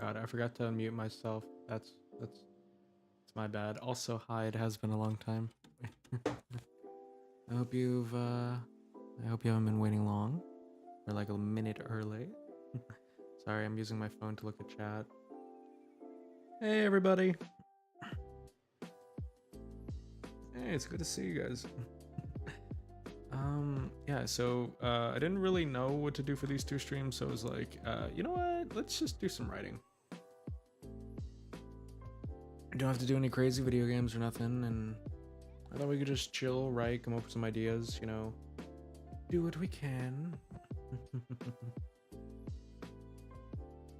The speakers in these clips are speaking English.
God, I forgot to unmute myself. That's my bad. Also, hi, it has been a long time. I hope I hope you haven't been waiting long. Or like a minute early. Sorry, I'm using my phone to look at chat. Hey everybody. Hey, it's good to see you guys. Yeah, so I didn't really know what to do for these two streams, so I was like, you know what? Let's just do some writing. I don't have to do any crazy video games or nothing, and I thought we could just chill, write, come up with some ideas, you know, do what we can.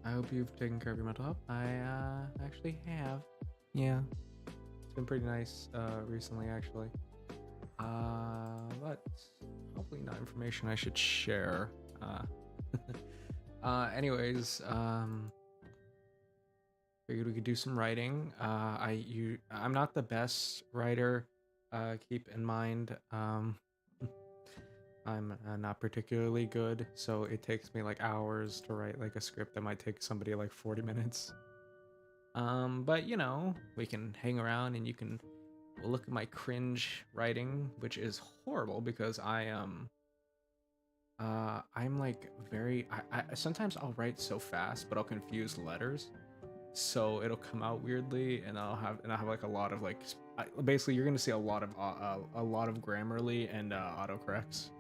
I hope you've taken care of your mental health. I actually have. Yeah, it's been pretty nice recently, actually. But hopefully not information I should share. Anyways, figured we could do some writing. I'm not the best writer. Keep in mind. I'm not particularly good, so it takes me like hours to write like a script that might take somebody like 40 minutes. But you know, we can hang around and we'll look at my cringe writing, which is horrible because I'm like I sometimes I'll write so fast, but I'll confuse letters, so it'll come out weirdly, and I'll have like a lot of like basically you're gonna see a lot of Grammarly and autocorrects.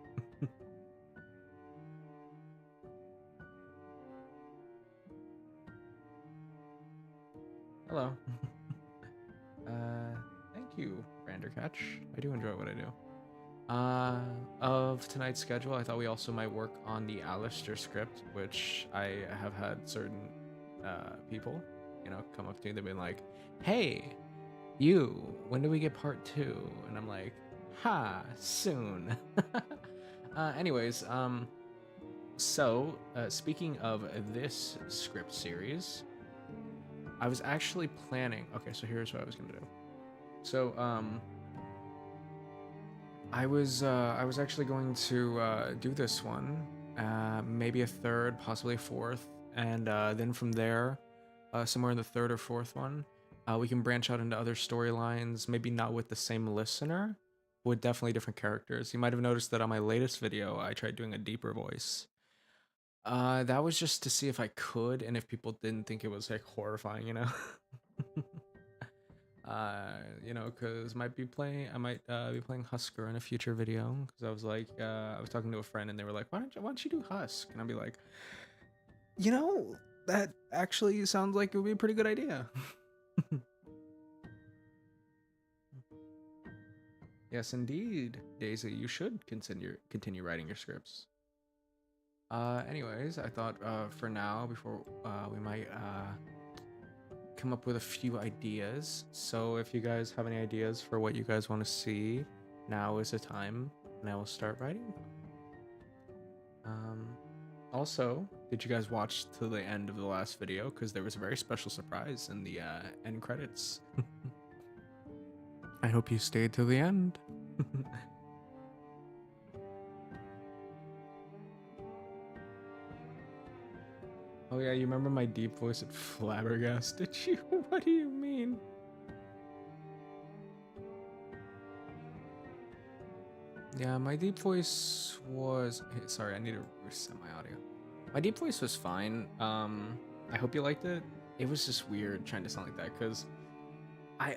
Hello. Thank you, Randercatch. I do enjoy what I do. Of tonight's schedule, I thought we also might work on the Alastor script, which I have had certain people, you know, come up to me. They've been like, "Hey, you, when do we get part 2?" And I'm like, "Ha, soon." Anyways, so speaking of this script series, I was actually planning. Okay, so here's what I was gonna do. So I was actually going to do this one, maybe a third, possibly a fourth, and then from there, somewhere in the third or fourth one, we can branch out into other storylines. Maybe not with the same listener, but with definitely different characters. You might have noticed that on my latest video, I tried doing a deeper voice. That was just to see if I could, and if people didn't think it was like horrifying, you know. You know, because I might be playing Husker in a future video. Because I was like, I was talking to a friend, and they were like, why don't you do Husk? And I'd be like, you know, that actually sounds like it would be a pretty good idea. Yes, indeed, Daisy, you should continue writing your scripts. Anyways, I thought for now, before we might come up with a few ideas. So if you guys have any ideas for what you guys want to see, now is the time, and I will start writing. Also, did you guys watch to the end of the last video? Because there was a very special surprise in the end credits. I hope you stayed to the end. Oh yeah, you remember my deep voice at Flabbergasted you? What do you mean? Yeah, my deep voice was... Hey, sorry, I need to reset my audio. My deep voice was fine. I hope you liked it. It was just weird trying to sound like that, because I...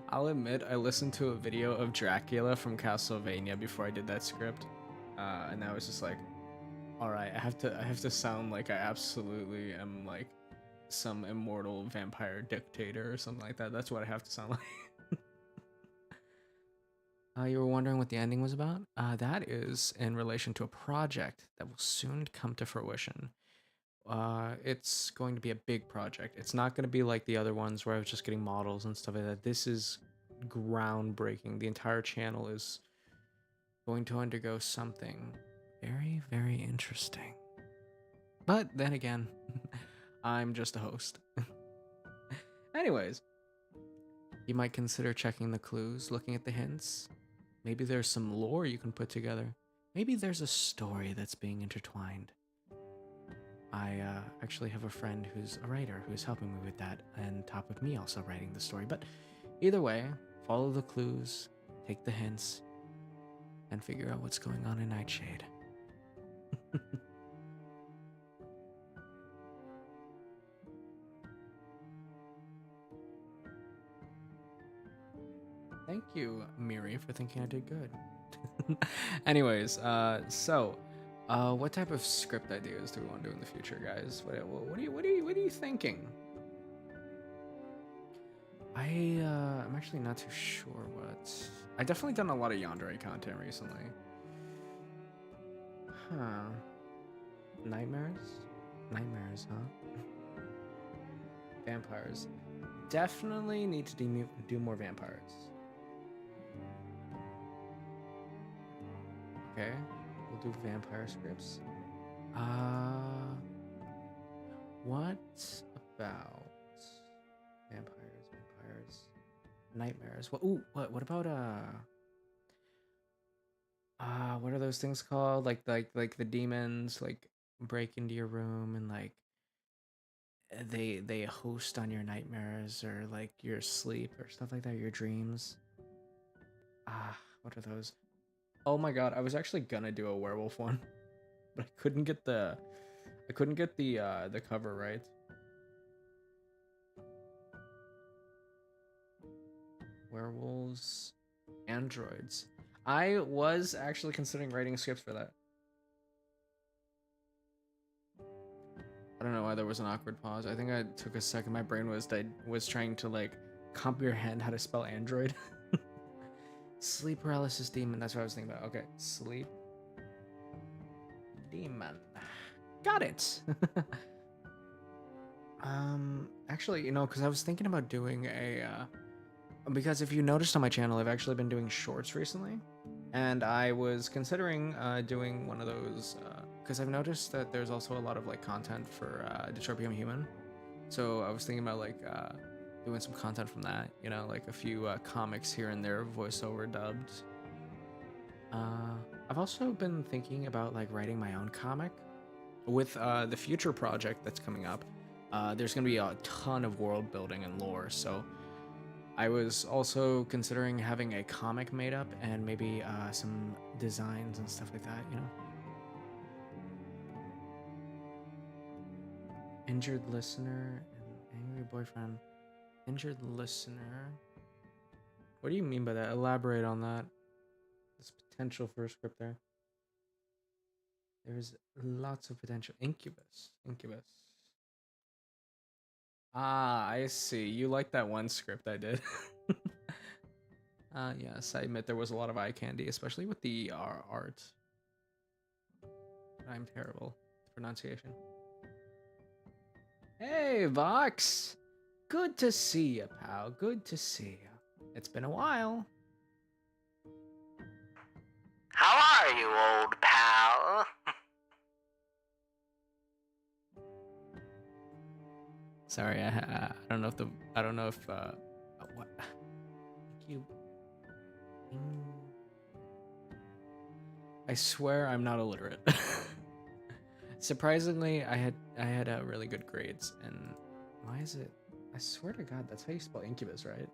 I'll admit, I listened to a video of Dracula from Castlevania before I did that script. And I was just like, alright, I have to sound like I absolutely am like some immortal vampire dictator or something like that. That's what I have to sound like. You were wondering what the ending was about? That is in relation to a project that will soon come to fruition. It's going to be a big project. It's not going to be like the other ones where I was just getting models and stuff like that. This is groundbreaking. The entire channel is going to undergo something very, very interesting. But then again, I'm just a host. Anyways, you might consider checking the clues, looking at the hints. Maybe there's some lore you can put together. Maybe there's a story that's being intertwined. I actually have a friend who's a writer who's helping me with that, on top of me also writing the story. But either way, follow the clues, take the hints, and figure out what's going on in Nightshade. Thank you, Miri, for thinking I did good. Anyways, what type of script ideas do we want to do in the future, guys? What are you thinking? I'm actually not too sure what. I definitely done a lot of yandere content recently. Huh. Nightmares? Nightmares, huh? Vampires. Definitely need to do more vampires. Okay, we'll do vampire scripts. What about vampires, nightmares? What about what are those things called? Like the demons like break into your room and like they host on your nightmares or like your sleep or stuff like that, your dreams. What are those? Oh my god, I was actually gonna do a werewolf one, but I couldn't get the cover right. Werewolves, androids. I was actually considering writing scripts for that. I don't know why there was an awkward pause. I think I took a second. My brain was trying to like comprehend how to spell android. Sleep paralysis demon. That's what I was thinking about. Okay, sleep demon. Got it. Actually, because I was thinking about doing because if you noticed on my channel, I've actually been doing shorts recently, and I was considering doing one of those because I've noticed that there's also a lot of like content for Detroit Become Human. So I was thinking about like doing some content from that, like a few comics here and there, voiceover dubbed. I've also been thinking about like writing my own comic with the future project that's coming up. There's gonna be a ton of world building and lore, so I was also considering having a comic made up and maybe some designs and stuff like that. Injured listener and angry boyfriend. Injured listener. What do you mean by that? Elaborate on that. There's potential for a script there. There's lots of potential. Incubus. I see. You like that one script I did. Yes, I admit there was a lot of eye candy, especially with the art. I'm terrible with pronunciation. Hey, Vox! Good to see you, pal. Good to see you. It's been a while. How are you, old pal? Sorry, I don't know if what? Thank you. I swear I'm not illiterate. Surprisingly, I had really good grades, and why is it? I swear to God, that's how you spell incubus, right?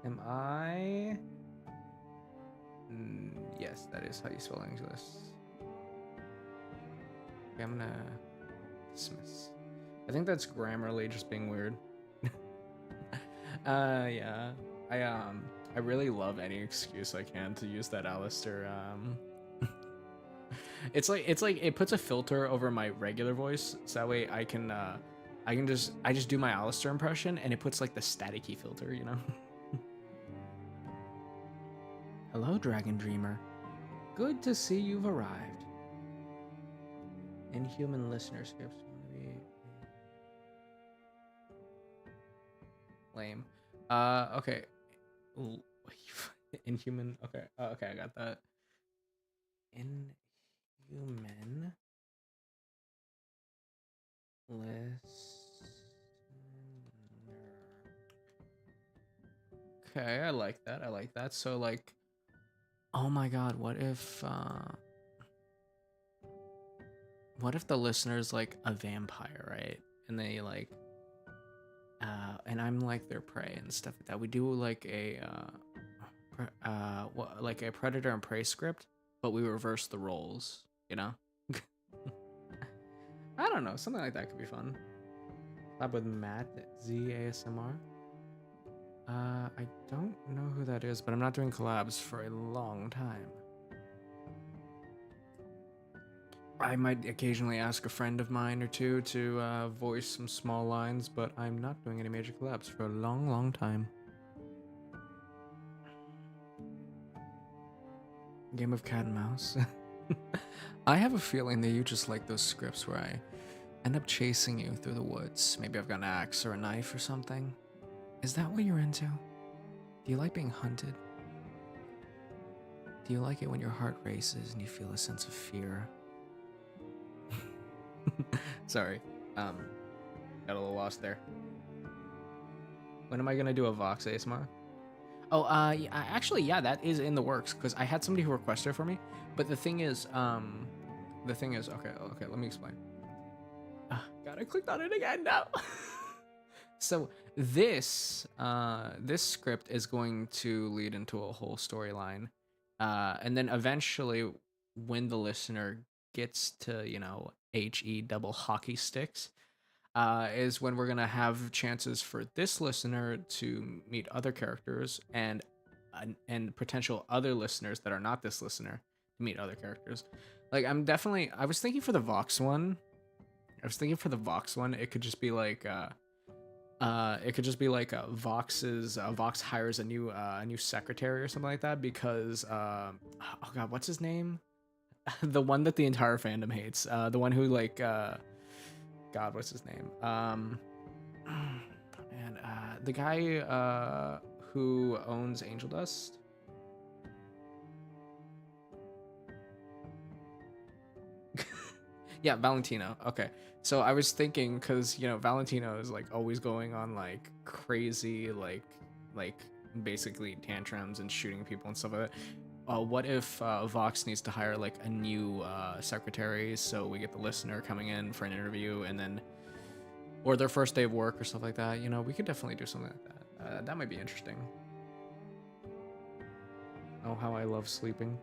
Am I? Yes, that is how you spell incubus. Okay, I'm gonna dismiss. I think that's grammarly just being weird. Yeah. I really love any excuse I can to use that Alastor. It's like it puts a filter over my regular voice, so that way I just do my Alastor impression, and it puts like the staticky filter. Hello, Dragon Dreamer. Good to see you've arrived. Inhuman listener scripts. Lame. Okay. Inhuman. Okay. Okay, I got that. Inhuman listener. Okay, I like that. I like that. So like, oh my God, what if what if the listener's like a vampire, right? And they like and I'm like their prey and stuff like that. We do like a like a predator and prey script, but we reverse the roles, you know? I don't know, something like that could be fun. Collab with Matt Z ASMR. I don't know who that is, but I'm not doing collabs for a long time. I might occasionally ask a friend of mine or two to voice some small lines, but I'm not doing any major collabs for a long, long time. Game of cat and mouse. I have a feeling that you just like those scripts where I end up chasing you through the woods. Maybe I've got an axe or a knife or something. Is that what you're into? Do you like being hunted? Do you like it when your heart races and you feel a sense of fear? Sorry. Got a little lost there. When am I gonna do a Vox ASMR? Oh, yeah, actually, yeah, that is in the works because I had somebody who requested it for me. But the thing is, okay, let me explain. God, I clicked on it again now. So this script is going to lead into a whole storyline, and then eventually, when the listener gets to he double hockey sticks, is when we're gonna have chances for this listener to meet other characters and potential other listeners that are not this listener to meet other characters. Like I was thinking for the Vox one. It could just be like Vox hires a new secretary or something like that because oh god, what's his name? The one that the entire fandom hates. The one who like God, what's his name? And the guy who owns Angel Dust. Yeah, Valentino. Okay. So I was thinking because Valentino is like always going on like crazy like basically tantrums and shooting people and stuff like that. What if Vox needs to hire like a new secretary so we get the listener coming in for an interview and then or their first day of work or stuff like that. We could definitely do something like that. That might be interesting. Oh, how I love sleeping.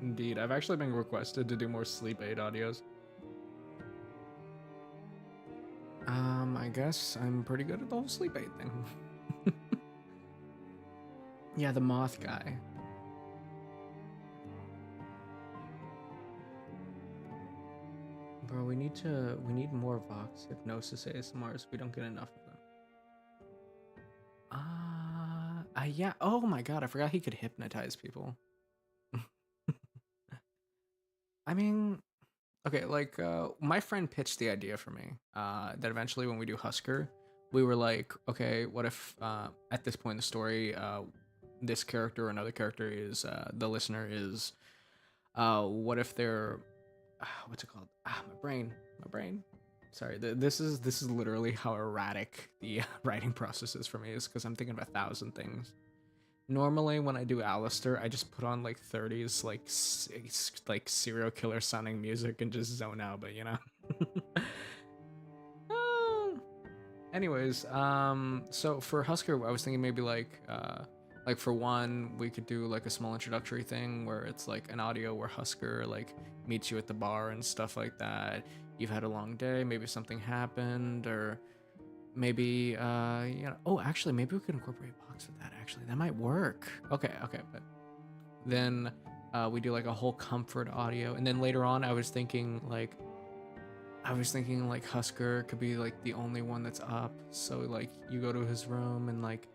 Indeed, I've actually been requested to do more sleep aid audios. I guess I'm pretty good at the whole sleep aid thing. Yeah, the moth guy. Bro, we need more Vox hypnosis ASMRs. We don't get enough of them. Yeah. Oh my god, I forgot he could hypnotize people. I mean, okay, like my friend pitched the idea for me. That eventually when we do Husker, we were like, okay, what if at this point in the story, this character or another character is the listener is what if they're what's it called? My brain. Sorry, this is literally how erratic the writing process is for me. Is because I'm thinking of 1,000 things. Normally, when I do Alastor, I just put on like 30s, like serial killer sounding music and just zone out. But Uh, anyways, so for Husker, I was thinking maybe like for one, we could do like a small introductory thing where it's like an audio where Husker like meets you at the bar and stuff like that. You've had a long day, maybe something happened, or maybe oh, actually, maybe we could incorporate Box with that. Actually, that might work. Okay, but then we do like a whole comfort audio, and then later on, I was thinking like Husker could be like the only one that's up. So like you go to his room and like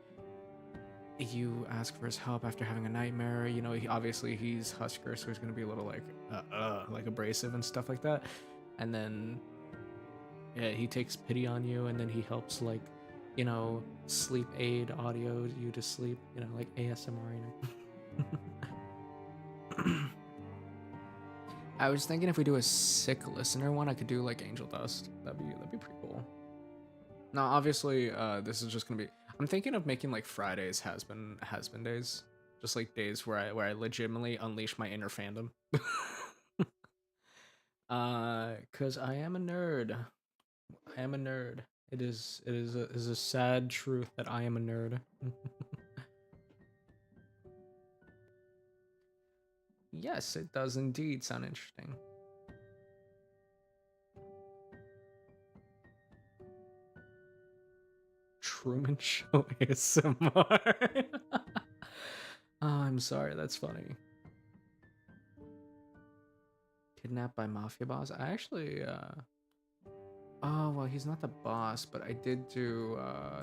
you ask for his help after having a nightmare. Obviously he's Husker, so he's gonna be a little like abrasive and stuff like that. And then yeah, he takes pity on you, and then he helps like sleep aid audio you to sleep. Like ASMR. I was thinking if we do a sick listener one, I could do like Angel Dust. That'd be pretty cool. Now, obviously, this is just gonna be. I'm thinking of making like Fridays has been days, just like days where I legitimately unleash my inner fandom. Cause I am a nerd. I am a nerd. It is a sad truth that I am a nerd. Yes, it does indeed sound interesting. Truman Show ASMR. Oh, I'm sorry, that's funny. Kidnapped by mafia boss. I actually oh well, he's not the boss, but I did do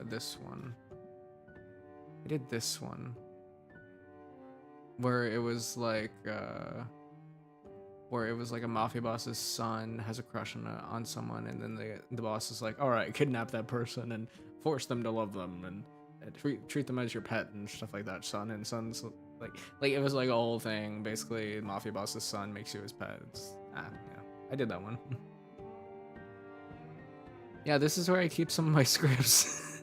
this one. I did this one where it was like a mafia boss's son has a crush on someone, and then the boss is like, all right, kidnap that person and force them to love them and treat them as your pet and stuff like that. Son's like it was like a whole thing. Basically, mafia boss's son makes you his pet. Yeah, I did that one. Yeah, this is where I keep some of my scripts.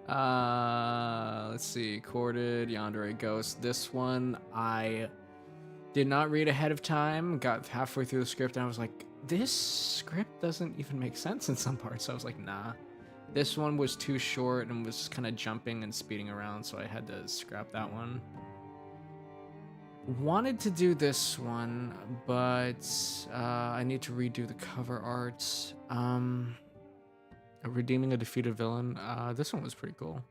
Let's see, Corded, Yandere Ghost. This one I did not read ahead of time. Got halfway through the script and I was like, this script doesn't even make sense in some parts. So I was like, nah. This one was too short and was kind of jumping and speeding around, so I had to scrap that one. Wanted to do this one, but I need to redo the cover art. Redeeming a defeated villain. This one was pretty cool.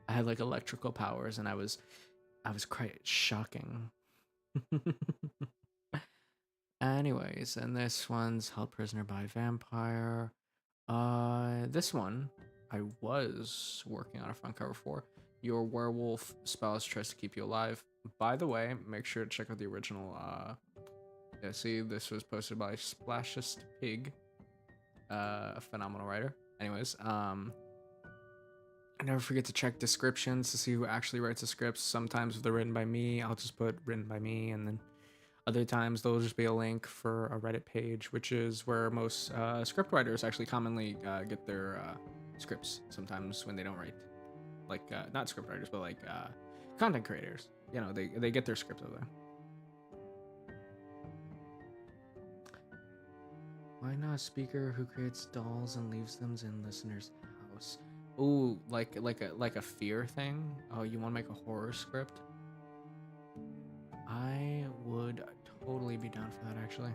I had like electrical powers, and I was quite shocking. Anyways, and this one's held prisoner by vampire. This one I was working on a front cover for. Your werewolf spouse tries to keep you alive. By the way, make sure to check out the original. Yeah, see, this was posted by Splashest Pig, a phenomenal writer. Anyways, never forget to check descriptions to see who actually writes the scripts. Sometimes if they're written by me, I'll just put written by me, and then other times there'll just be a link for a Reddit page, which is where most script writers actually commonly get their scripts. Sometimes when they don't write, like not script writers, but like content creators. You know, they get their scripts over there. Why not a speaker who creates dolls and leaves them in listeners' house? Ooh, like a fear thing. Oh, you want to make a horror script? I would totally be down for that, actually.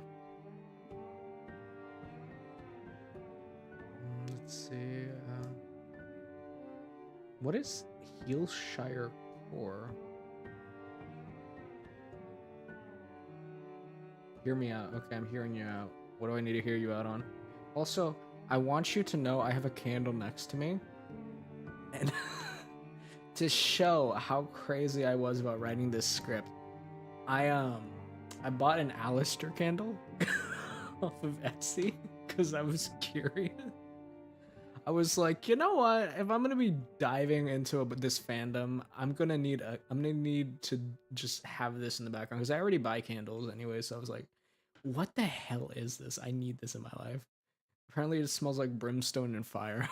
Let's see. What is Heelshire Core? Hear me out. Okay, I'm hearing you out. What do I need to hear you out on? Also, I want you to know I have a candle next to me. And to show how crazy I was about writing this script, I bought an Alastor candle off of Etsy because I was curious. I was like, you know what? If I'm gonna be diving into this fandom, I'm gonna need to just have this in the background because I already buy candles anyway. So I was like, what the hell is this? I need this in my life. Apparently, it smells like brimstone and fire.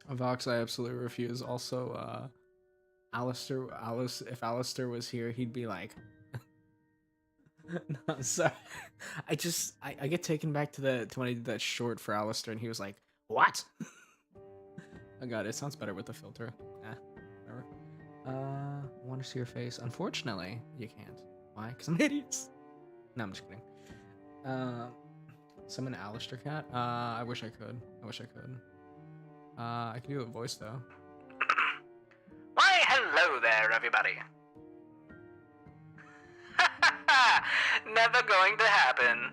Vox, I absolutely refuse. Also, if Alastor was here, he'd be like, no, I'm sorry. I get taken back to when I did that short for Alastor, and he was like, what? Oh god, it sounds better with the filter. Whatever. Want to see your face? Unfortunately, you can't. Why? Because I'm hideous. No, I'm just kidding. Summon Alastor cat? I wish I could. I can do a voice though. Why, hello there, everybody. Never going to happen.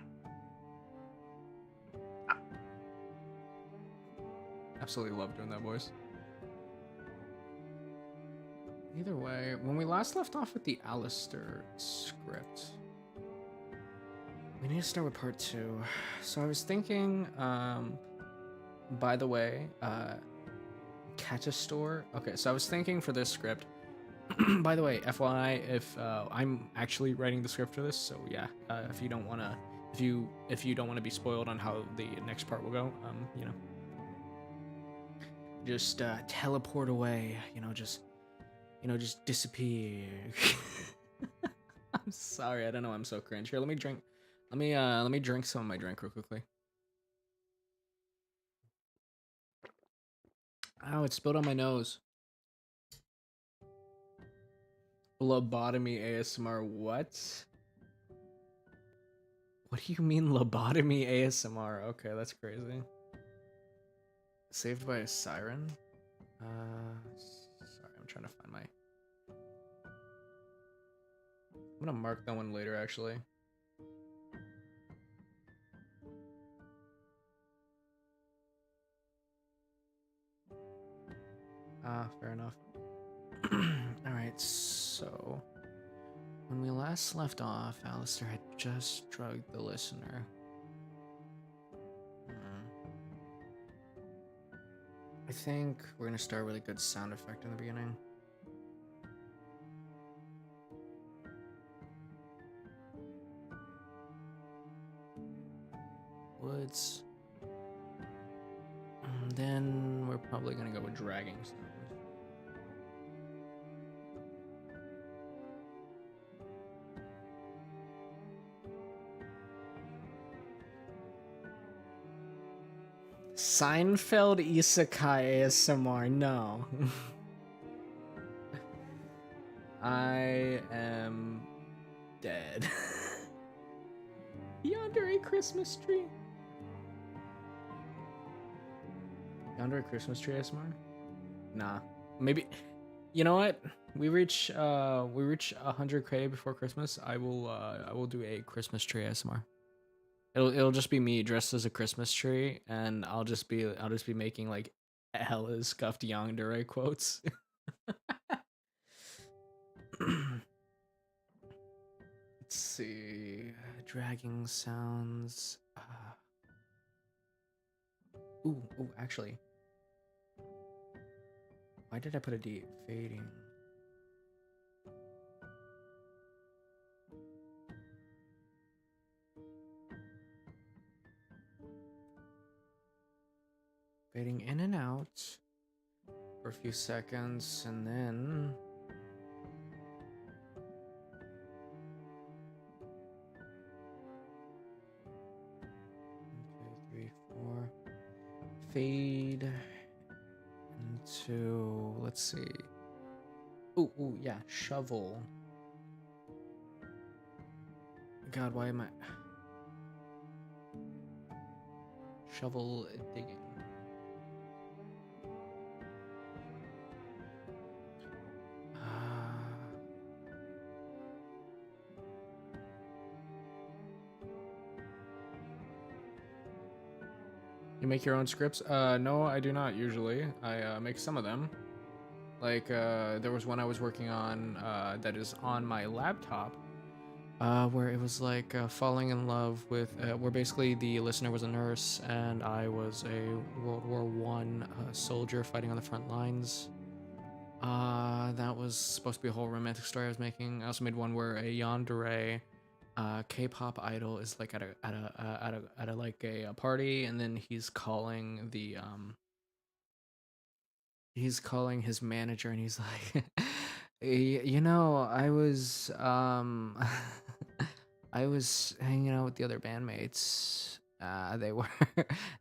Absolutely love doing that voice. Either way, when we last left off with the Alastor script, we need to start with part 2. So I was thinking, by the way, Catastor. Okay, so I was thinking for this script. By the way, FYI, if I'm actually writing the script for this, so yeah, if you don't want to if you don't want to be spoiled on how the next part will go, just teleport away. Just disappear. I'm sorry, I don't know. I'm so cringe. Here, let me drink. Let me drink some of my drink real quickly. Ow, it spilled on my nose. Lobotomy ASMR. What? What do you mean lobotomy ASMR? Okay, that's crazy. Saved by a siren? Sorry, I'm trying to find my... I'm gonna mark that one later, actually. Fair enough. Alright, so... When we last left off, Alastor had just drugged the listener. I think we're gonna start with a good sound effect in the beginning. Woods. And then we're probably gonna go with dragging sounds. Seinfeld Isekai ASMR, no. I am dead. Yonder a Christmas tree. Yonder a Christmas tree ASMR? Nah. Maybe, you know what? We reach 100K before Christmas. I will do a Christmas tree ASMR. It'll just be me dressed as a Christmas tree, and I'll just be making like hella scuffed yandere quotes. Let's see, dragging sounds. Ooh, actually, why did I put a D? Fading. Fading in and out for a few seconds, and then one, two, three, four. Fade into, let's see. Ooh, yeah, shovel. God, why am I shovel digging? You make your own scripts? No, I do not usually. I make some of them. Like, there was one I was working on that is on my laptop, where it was like falling in love with, where basically the listener was a nurse and I was a World War One soldier fighting on the front lines. That was supposed to be a whole romantic story I was making. I also made one where a yandere K-pop idol is like at a like a party, and then he's calling his manager, and he's like, I was I was hanging out with the other bandmates. They were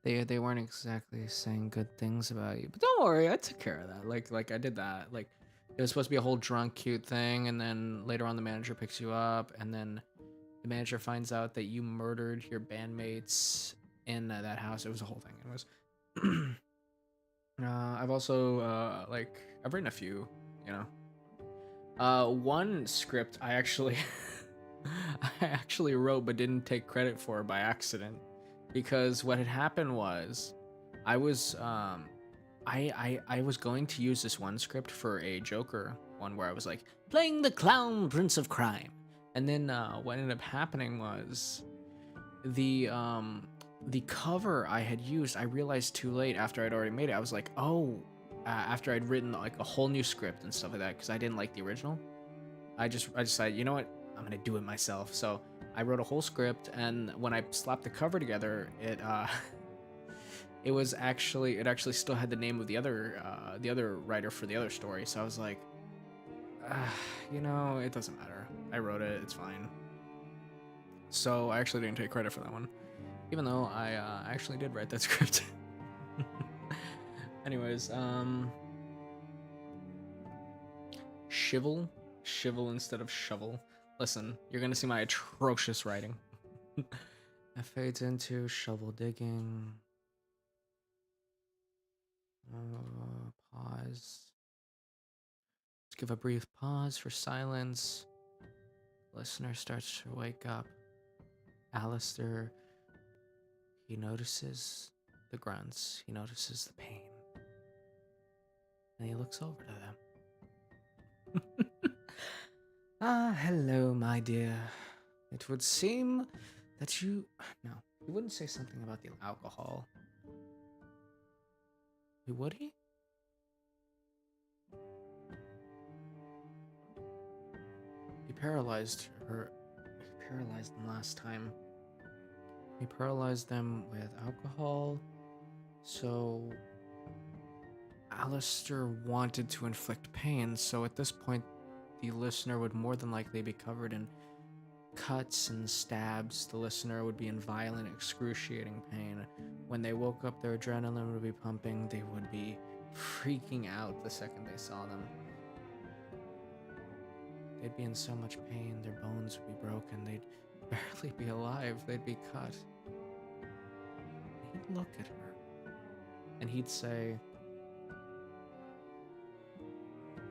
they weren't exactly saying good things about you, but don't worry, I took care of that. Like I did that. Like it was supposed to be a whole drunk cute thing, and then later on the manager picks you up, and then the manager finds out that you murdered your bandmates in that house. It was a whole thing. It was. I've also I've written a few, you know. One script I actually I actually wrote but didn't take credit for by accident, because what had happened was I was I was going to use this one script for a Joker one where I was like playing the clown prince of crime, and then what ended up happening was the cover I had used, I realized too late after I'd already made it. I was like, oh, after I'd written like a whole new script and stuff like that, because I didn't like the original. I decided, you know what, I'm gonna do it myself. So I wrote a whole script, and when I slapped the cover together, it actually still had the name of the other writer for the other story. So I was like, you know, it doesn't matter. I wrote it. It's fine. So I actually didn't take credit for that one, even though I actually did write that script. Anyways, shivel, shivel instead of shovel. Listen, you're gonna see my atrocious writing. It fades into shovel digging. Pause. Let's give a brief pause for silence. Listener starts to wake up. Alastor, he notices the grunts, he notices the pain, and he looks over to them. Ah, hello, my dear. It would seem that you. No, he wouldn't say something about the alcohol. Would he? He paralyzed her. He paralyzed them last time. He paralyzed them with alcohol. So Alastor wanted to inflict pain, so at this point, the listener would more than likely be covered in cuts and stabs. The listener would be in violent, excruciating pain. When they woke up, their adrenaline would be pumping. They would be freaking out the second they saw them. They'd be in so much pain, their bones would be broken. They'd barely be alive. They'd be cut. He'd look at her, and he'd say,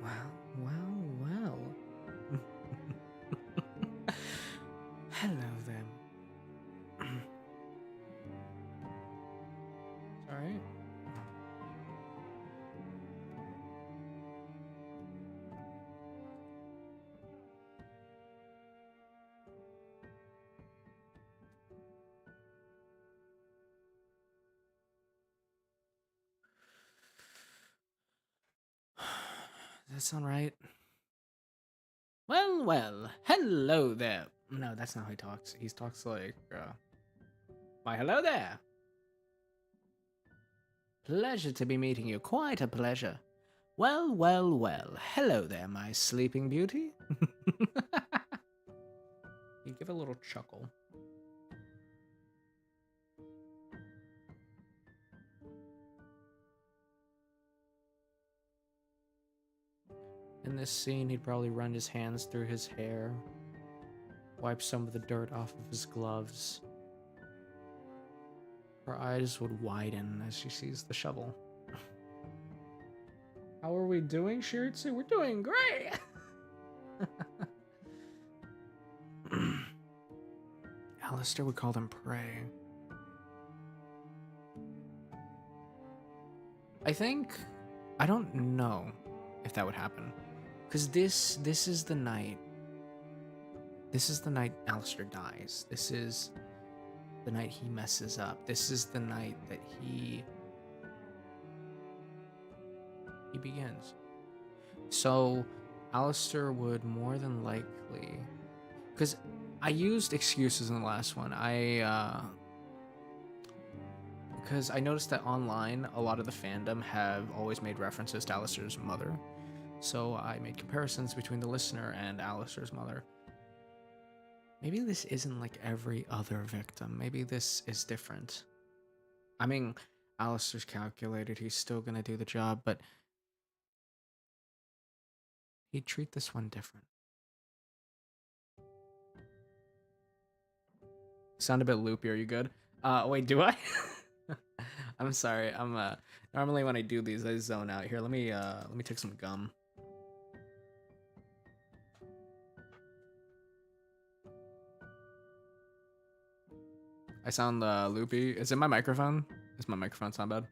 well. Hello then. Sorry. Does that sound right? Well, hello there. No, that's not how he talks. He talks like, why, hello there. Pleasure to be meeting you. Quite a pleasure. Well. Hello there, my sleeping beauty. You give a little chuckle. In this scene, he'd probably run his hands through his hair, wipe some of the dirt off of his gloves. Her eyes would widen as she sees the shovel. How are we doing, Shiritsu? We're doing great! Alastor would call them prey. I don't know if that would happen. Because this is the night. This is the night Alastor dies. This is the night he messes up. This is the night that he begins. So Alastor would more than likely, because I used excuses in the last one. Because I noticed that online a lot of the fandom have always made references to Alastor's mother. So I made comparisons between the listener and Alastor's mother. Maybe this isn't like every other victim. Maybe this is different. I mean, Alastor's calculated. He's still going to do the job, but he'd treat this one different. Sound a bit loopy. Are you good? Wait, do I? I'm sorry. Normally when I do these, I zone out. Here, let me take some gum. I sound loopy. Is it my microphone? Does my microphone sound bad?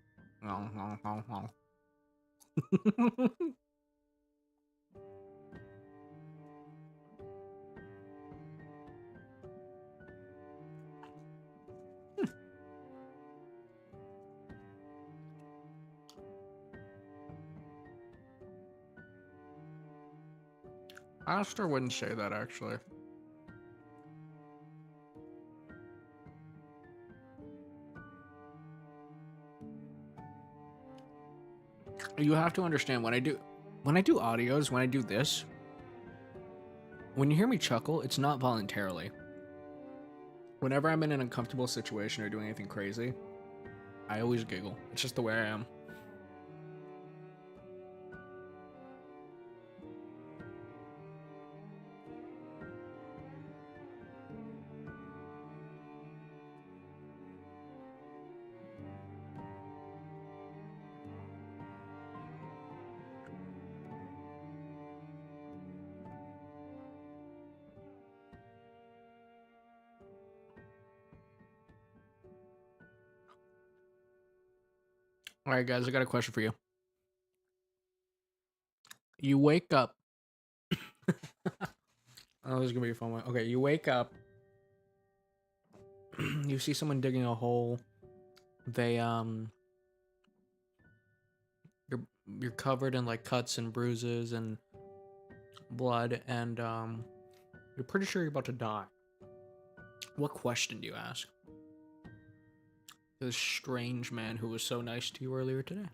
Alastor wouldn't say that, actually. You have to understand when I do audios, when I do this, when you hear me chuckle, it's not voluntarily. Whenever I'm in an uncomfortable situation or doing anything crazy, I always giggle. It's just the way I am. All right, guys, I got a question for you. You wake up. Oh, this is gonna be a fun one. Okay, you wake up. You see someone digging a hole. They you're you're covered in like cuts and bruises and blood, and you're pretty sure you're about to die. What question do you ask this strange man who was so nice to you earlier today?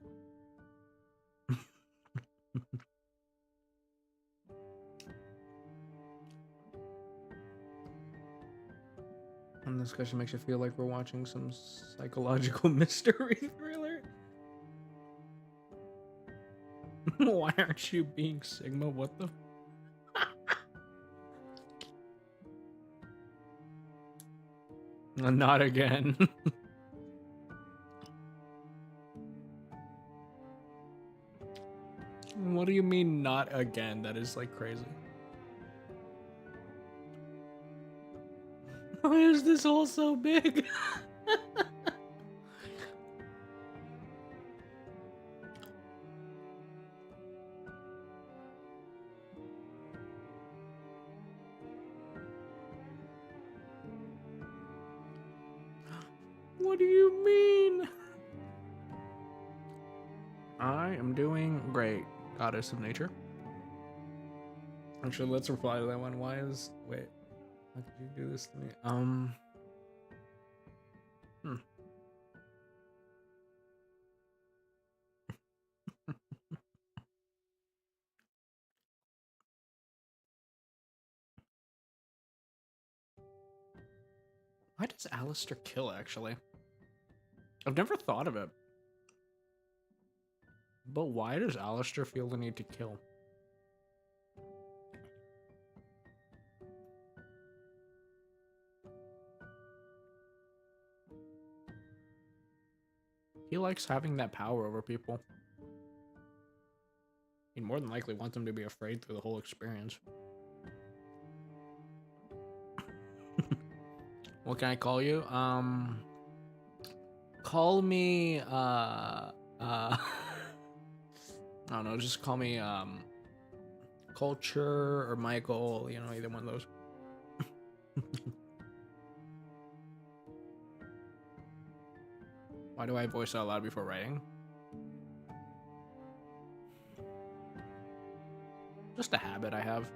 And this question makes you feel like we're watching some psychological mystery thriller. Why aren't you being Sigma? What the? Not again. What do you mean, not again? That is like crazy. Why is this hole so big? What do you mean? I am doing great, goddess of nature. Actually, let's reply to that one. Why is wait? How could you do this to me? Why does Alastor kill? Actually, I've never thought of it. But why does Alastor feel the need to kill? He likes having that power over people. He more than likely wants them to be afraid through the whole experience. What can I call you? Call me I don't know, just call me Culture or Michael, you know, either one of those. Why do I voice out loud before writing? Just a habit I have.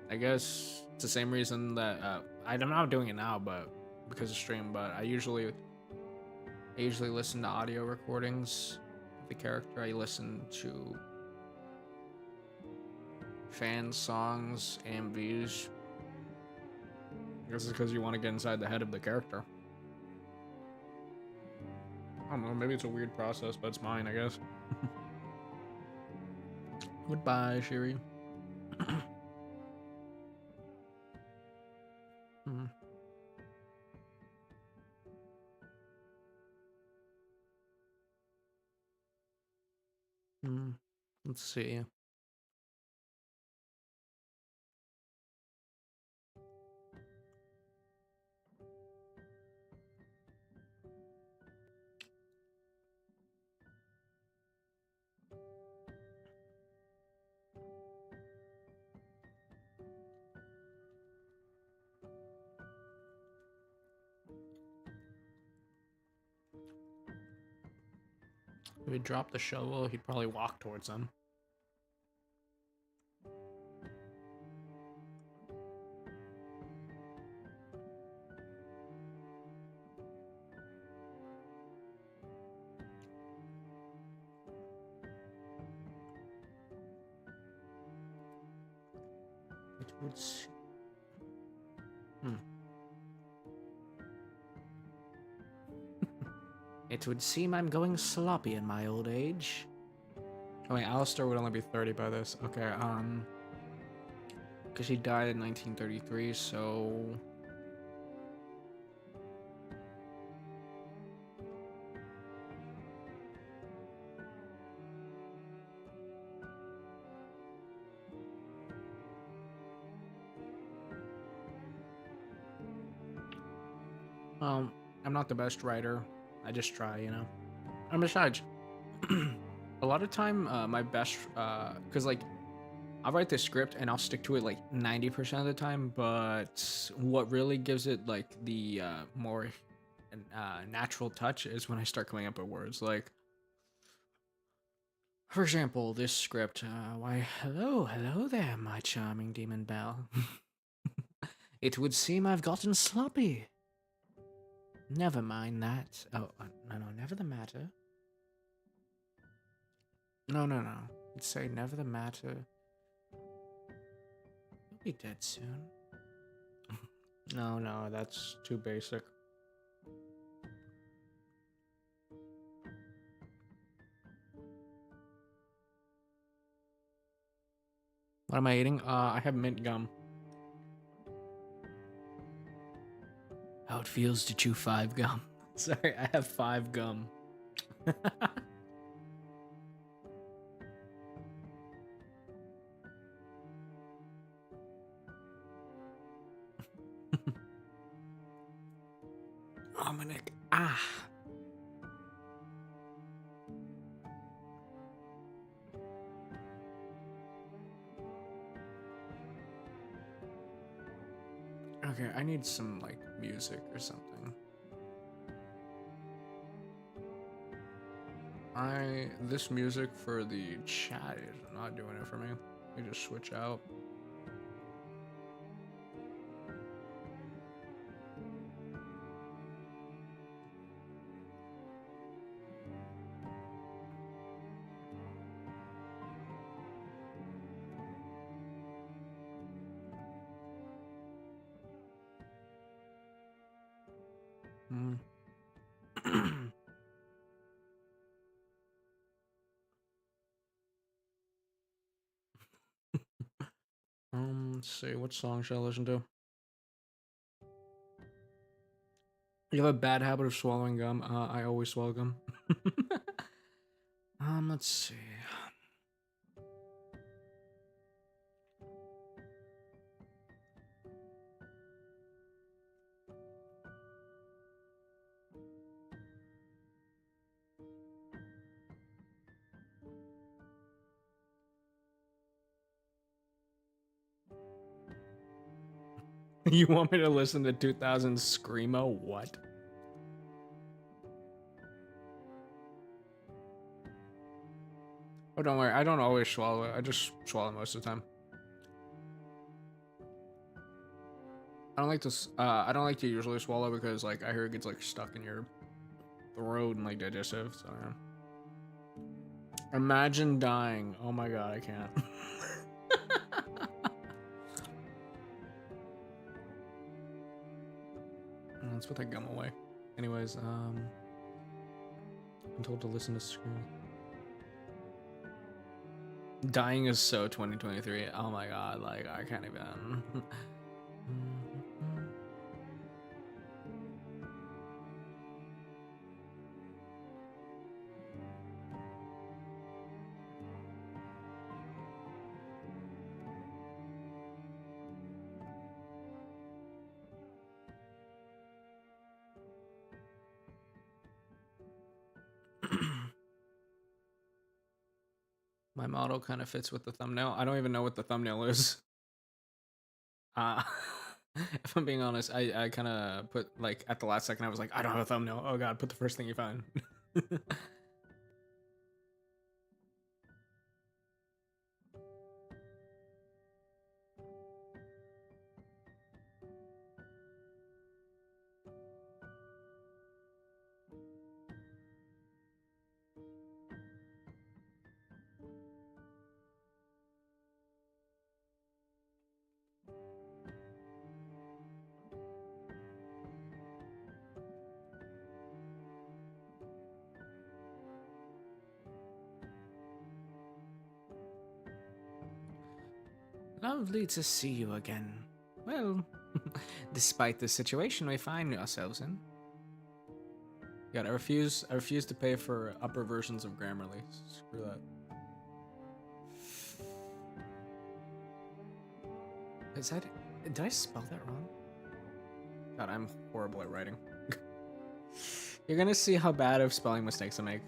I guess it's the same reason that I'm not doing it now, but because of stream. But I usually listen to audio recordings of the character. I listen to fan songs, AMVs. I guess it's because you want to get inside the head of the character. I don't know. Maybe it's a weird process, but it's mine, I guess. Goodbye, Shiri. Hmm. Hmm. Let's see. If he dropped the shovel, he'd probably walk towards them. would. Hmm. It would seem I'm going sloppy in my old age. Oh wait, Alastor would only be 30 by this. Okay, because he died in 1933, so um, I'm not the best writer. I just try, you know. And besides, a lot of time, my best, because like I'll write the script and I'll stick to it like 90% of the time, but what really gives it like the more natural touch is when I start coming up with words. Like, for example, this script, why, hello there, my charming demon belle. It would seem I've gotten sloppy. Never mind that. Oh, no, never the matter. No. You'd say never the matter. You'll be dead soon. No, that's too basic. What am I eating? I have mint gum. How it feels to chew 5 gum. Sorry, I have 5 gum. Dominic. Ah. Okay, I need some like music or something. This music for the chat is not doing it for me. Let me just switch out. Hmm. Let's see, what song should I listen to? You have a bad habit of swallowing gum. I always swallow gum. Let's see. You want me to listen to 2000 Screamo? What? Oh, don't worry. I don't always swallow it. I just swallow most of the time. I don't like to. I don't like to usually swallow because like I hear it gets like stuck in your throat and like digestive. So yeah. Imagine dying. Oh my god, I can't. Let's put that gum away. Anyways, I'm told to listen to Scream. Dying is so 2023. Oh my god, like I can't even. My model kind of fits with the thumbnail. I don't even know what the thumbnail is. Uh, if I'm being honest, I kind of put like at the last second I was like, I don't have a thumbnail. Oh god, put the first thing you find. Lovely to see you again. Well, despite the situation we find ourselves in. God, I refuse to pay for upper versions of Grammarly. Screw that. Is that... Did I spell that wrong? God, I'm horrible at writing. You're gonna see how bad of spelling mistakes I make.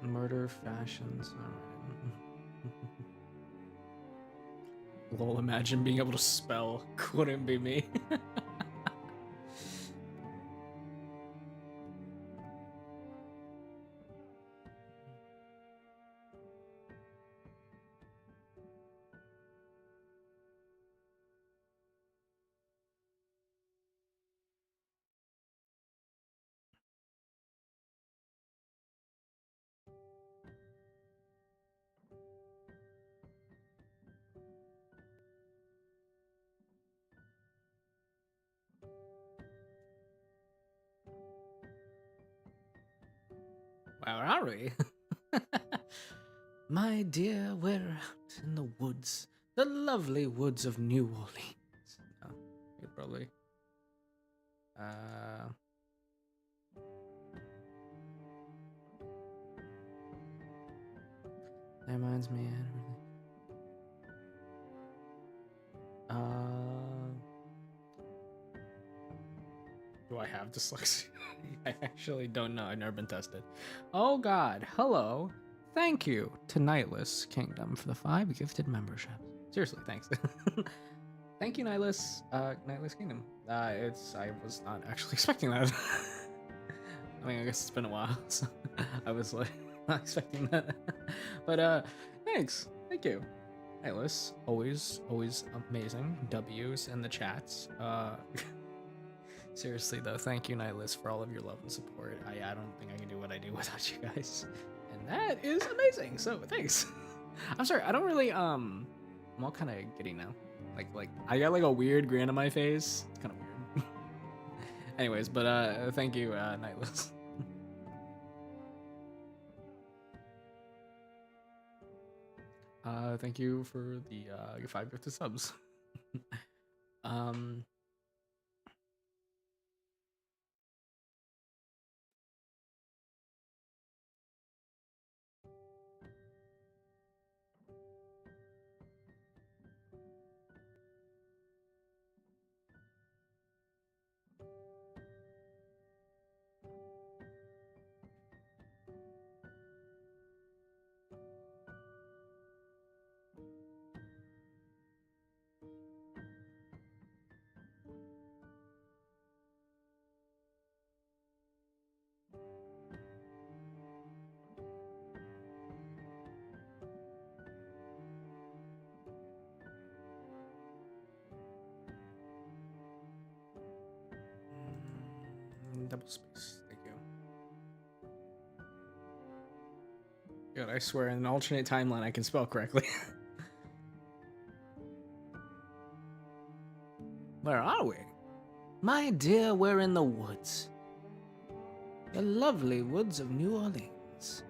Murder fashions. Alright. Lol, imagine being able to spell. Couldn't be me. Where are we? My dear, we're out in the woods. The lovely woods of New Orleans. Oh, you'd probably... That reminds me. Do I have dyslexia? I actually don't know. I've never been tested. Oh God. Hello. Thank you to Nightless Kingdom for the 5 gifted memberships. Seriously, thanks. Thank you, Nightless. Nightless Kingdom. I was not actually expecting that. I mean, I guess it's been a while, so I was like not expecting that. But thanks. Thank you. Nightless, always amazing. W's in the chats. Seriously though, thank you, Nightless, for all of your love and support. I don't think I can do what I do without you guys, and that is amazing. So thanks. I'm sorry, I don't really I'm all kind of giddy now. Like I got like a weird grin on my face. It's kind of weird. Anyways, but thank you, Nightless. Thank you for the 5 gifted subs. um. Double space. Thank you. God, I swear, in an alternate timeline, I can spell correctly. Where are we? My dear, we're in the woods. The lovely woods of New Orleans.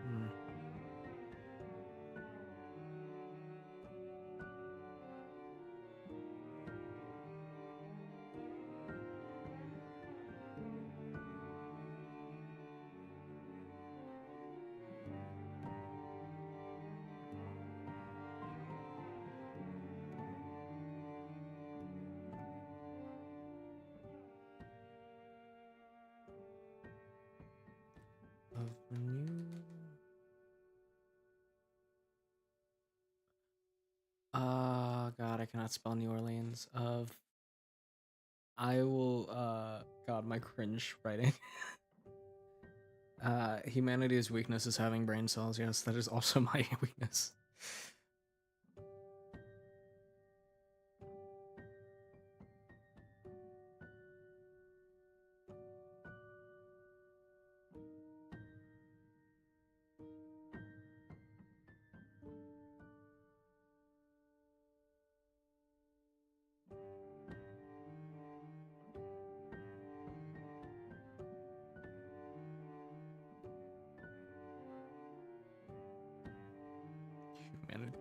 Hmm. Of New... God, I cannot spell New Orleans. I will, God, my cringe writing. Humanity's weakness is having brain cells. Yes, that is also my weakness.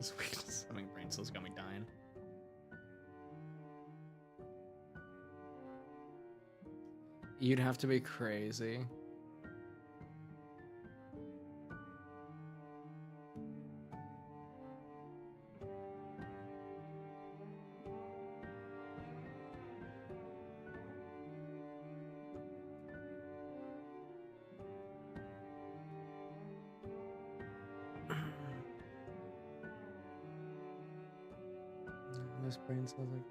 This weakness. I mean, brain cells got me dying. You'd have to be crazy. This brain cells like.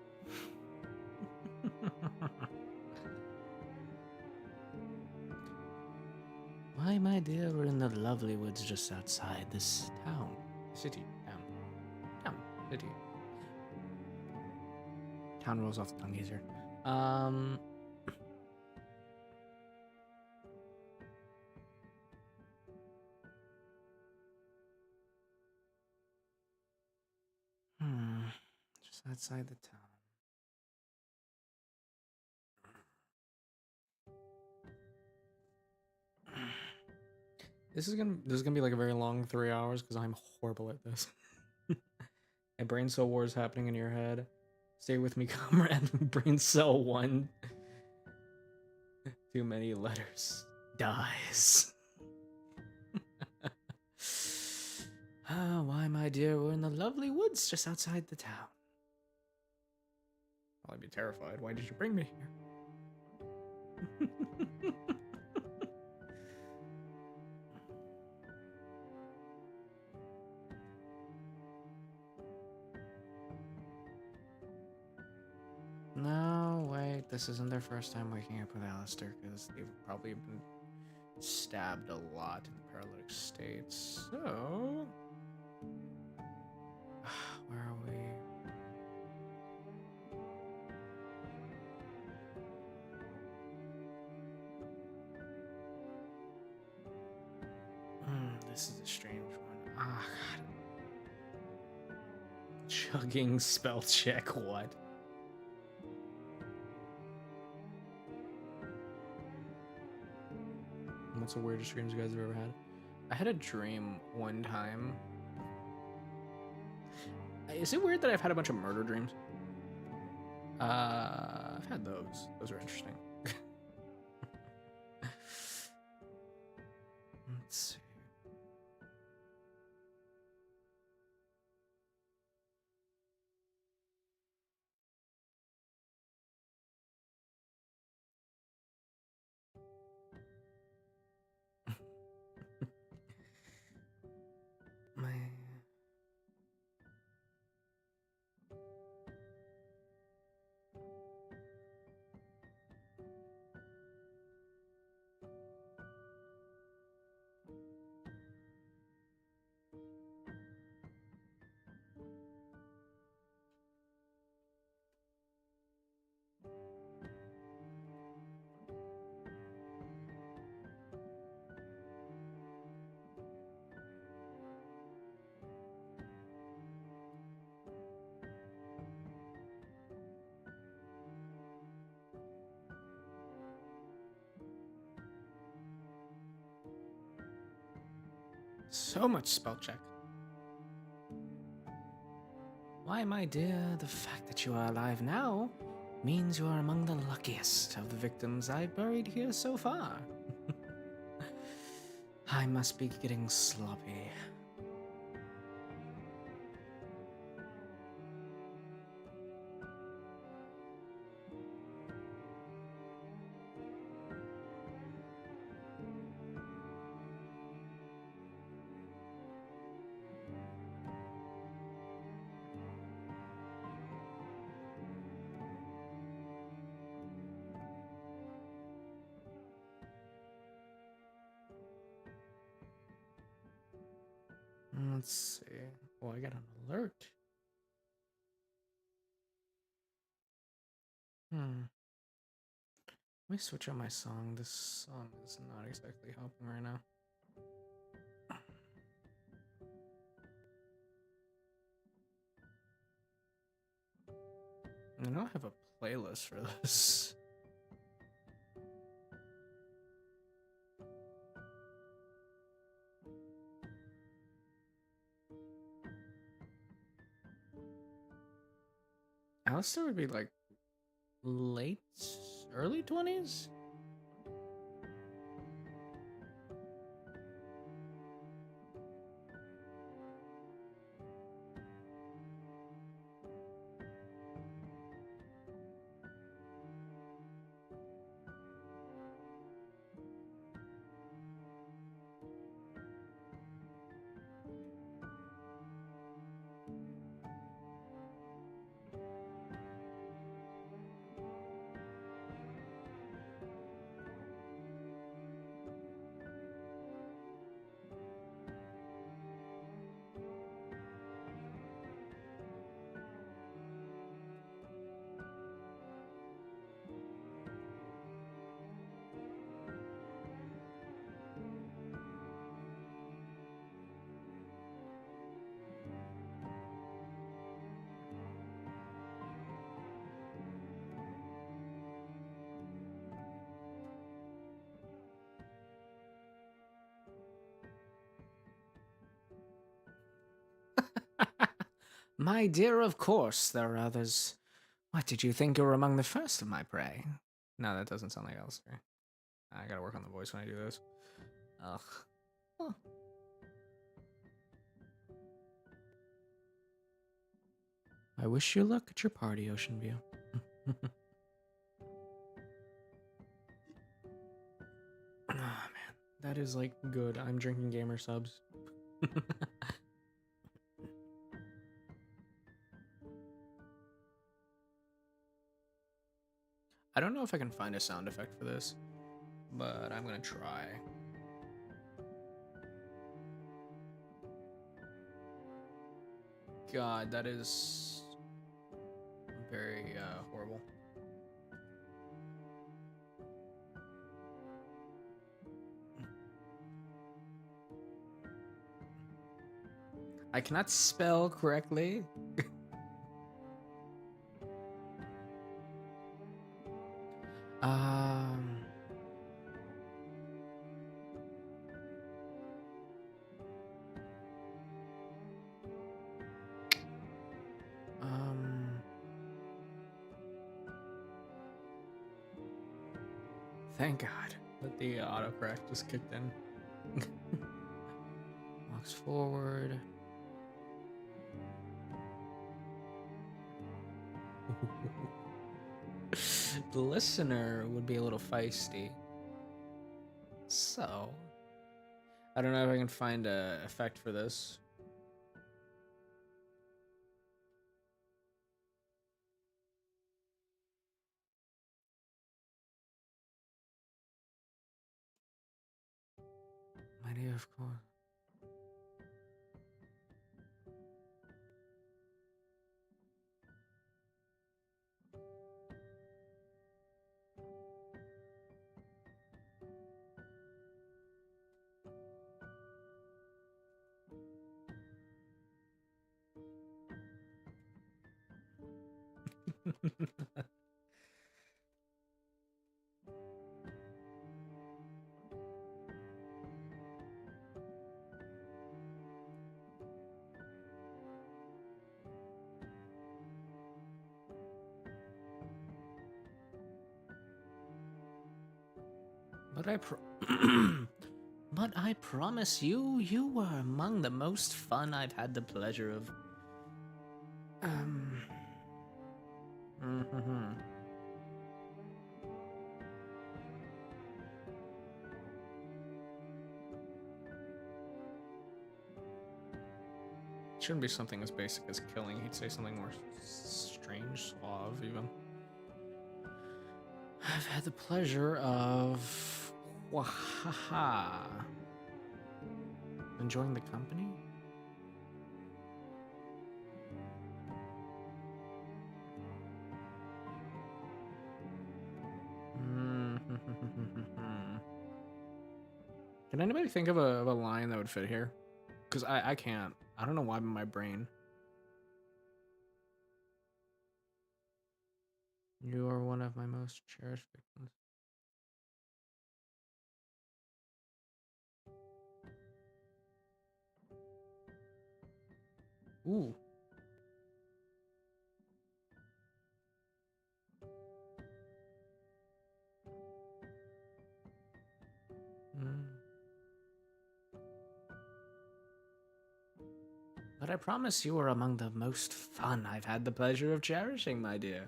Why, my dear, we're in the lovely woods just outside this town. City. Town. City. Town rolls off the tongue easier. Just outside the town. This is gonna be like a very long 3 hours because I'm horrible at this. A brain cell war is happening in your head. Stay with me, comrade. Brain cell 1. Too many letters. Dies. Why, my dear, we're in the lovely woods just outside the town. I'd be terrified. Why did you bring me here? No, wait, this isn't their first time waking up with Alastor, because they've probably been stabbed a lot in the paralytic states. So... where are we? This is a strange one. Ah, God. Chugging spell check, what? What's the weirdest dreams you guys have ever had? I had a dream one time. Is it weird that I've had a bunch of murder dreams? I've had those. Those are interesting. Let's see. My... So much spell check. Why, my dear, the fact that you are alive now means you are among the luckiest of the victims I've buried here so far. I must be getting sloppy. Let's see. Oh, I got an alert. Let me switch on my song. This song is not exactly helping right now. I don't have a playlist for this. Alastor would be like late, early 20s? My dear, of course, there are others. What, did you think you were among the first of my prey? No, that doesn't sound like Alastor. I gotta work on the voice when I do this. Ugh. Huh. I wish you luck at your party, Ocean View. Oh man, that is like good. I'm drinking gamer subs. I don't know if I can find a sound effect for this, but I'm gonna try. God, that is very horrible. I cannot spell correctly. um. Um. Thank God that the autocorrect just kicked in. Walks forward. The listener would be a little feisty. So, I don't know if I can find a effect for this. My dear, of course. But but I promise you, you were among the most fun I've had the pleasure of. Um. Mm-hmm. Shouldn't be something as basic as killing. He'd say something more strange, suave, even. I've had the pleasure of. Wahaha. Enjoying the company? Can anybody think of a line that would fit here? Because I can't. I don't know why my brain. You are one of my most cherished victims. Ooh. But I promise you are among the most fun I've had the pleasure of cherishing, my dear.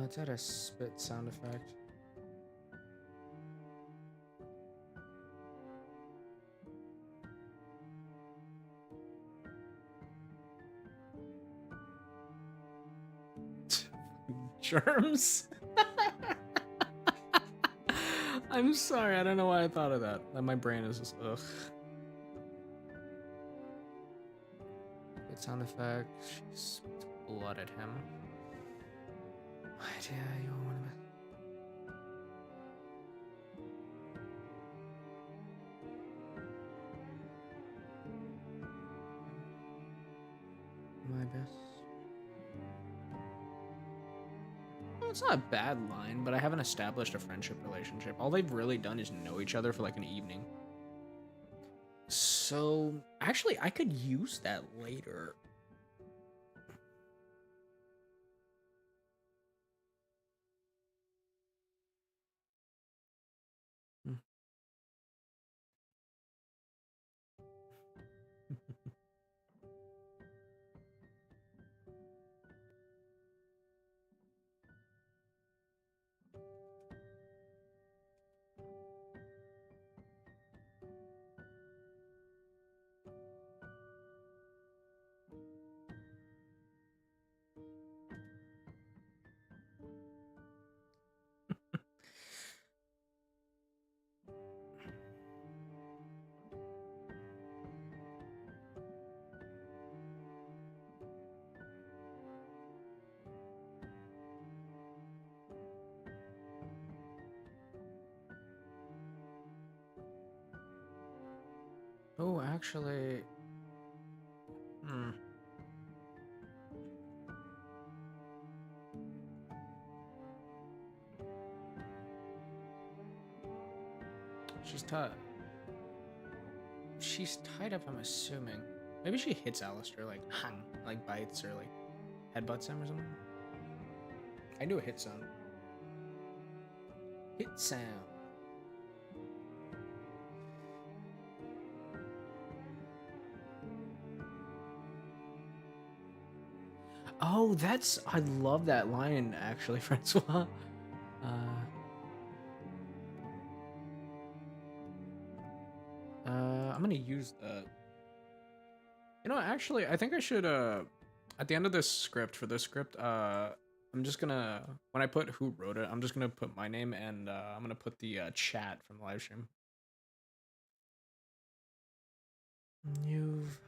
Is that a spit sound effect? Germs? I'm sorry, I don't know why I thought of that. My brain is just, ugh. Good sound effect. She spits blood at him. My dear, you are one of my best. Well, it's not a bad line, but I haven't established a friendship relationship. All they've really done is know each other for like an evening. So, actually, I could use that later. Hmm. Oh, actually, hmm. She's tied. She's tied up, I'm assuming. Maybe she hits Alastor, like, hang, like bites or like headbutts him or something. I do a hit sound. Hit sound. Oh, that's, I love that line actually, Francois. I'm gonna use that. You know, actually, I think I should, at the end of this script, for this script, I'm just gonna, when I put who wrote it, I'm just gonna put my name and, I'm gonna put the, chat from the live stream. You've...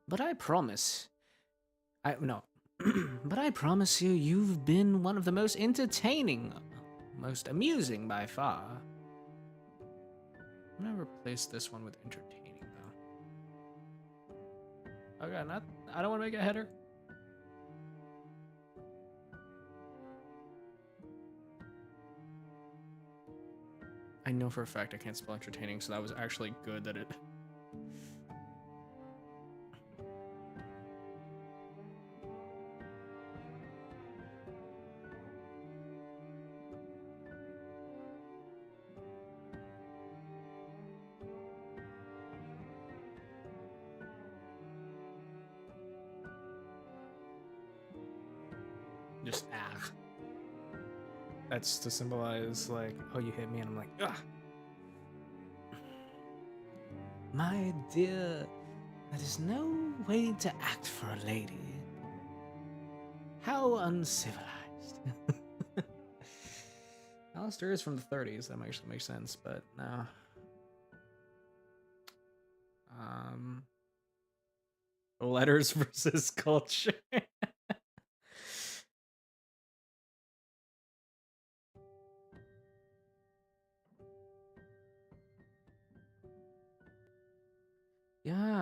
But I promise, no. But I promise you, you've been one of the most entertaining, most amusing by far. I'm gonna replace this one with entertaining, though. Okay, not, I don't want to make a header. I know for a fact I can't spell entertaining, so that was actually good that it... Just, ah. That's to symbolize, like, oh, you hit me, and I'm like, ah. My dear, that is no way to act for a lady. How uncivilized. Alastor is from the 30s, that actually makes sense, but no. Letters versus culture.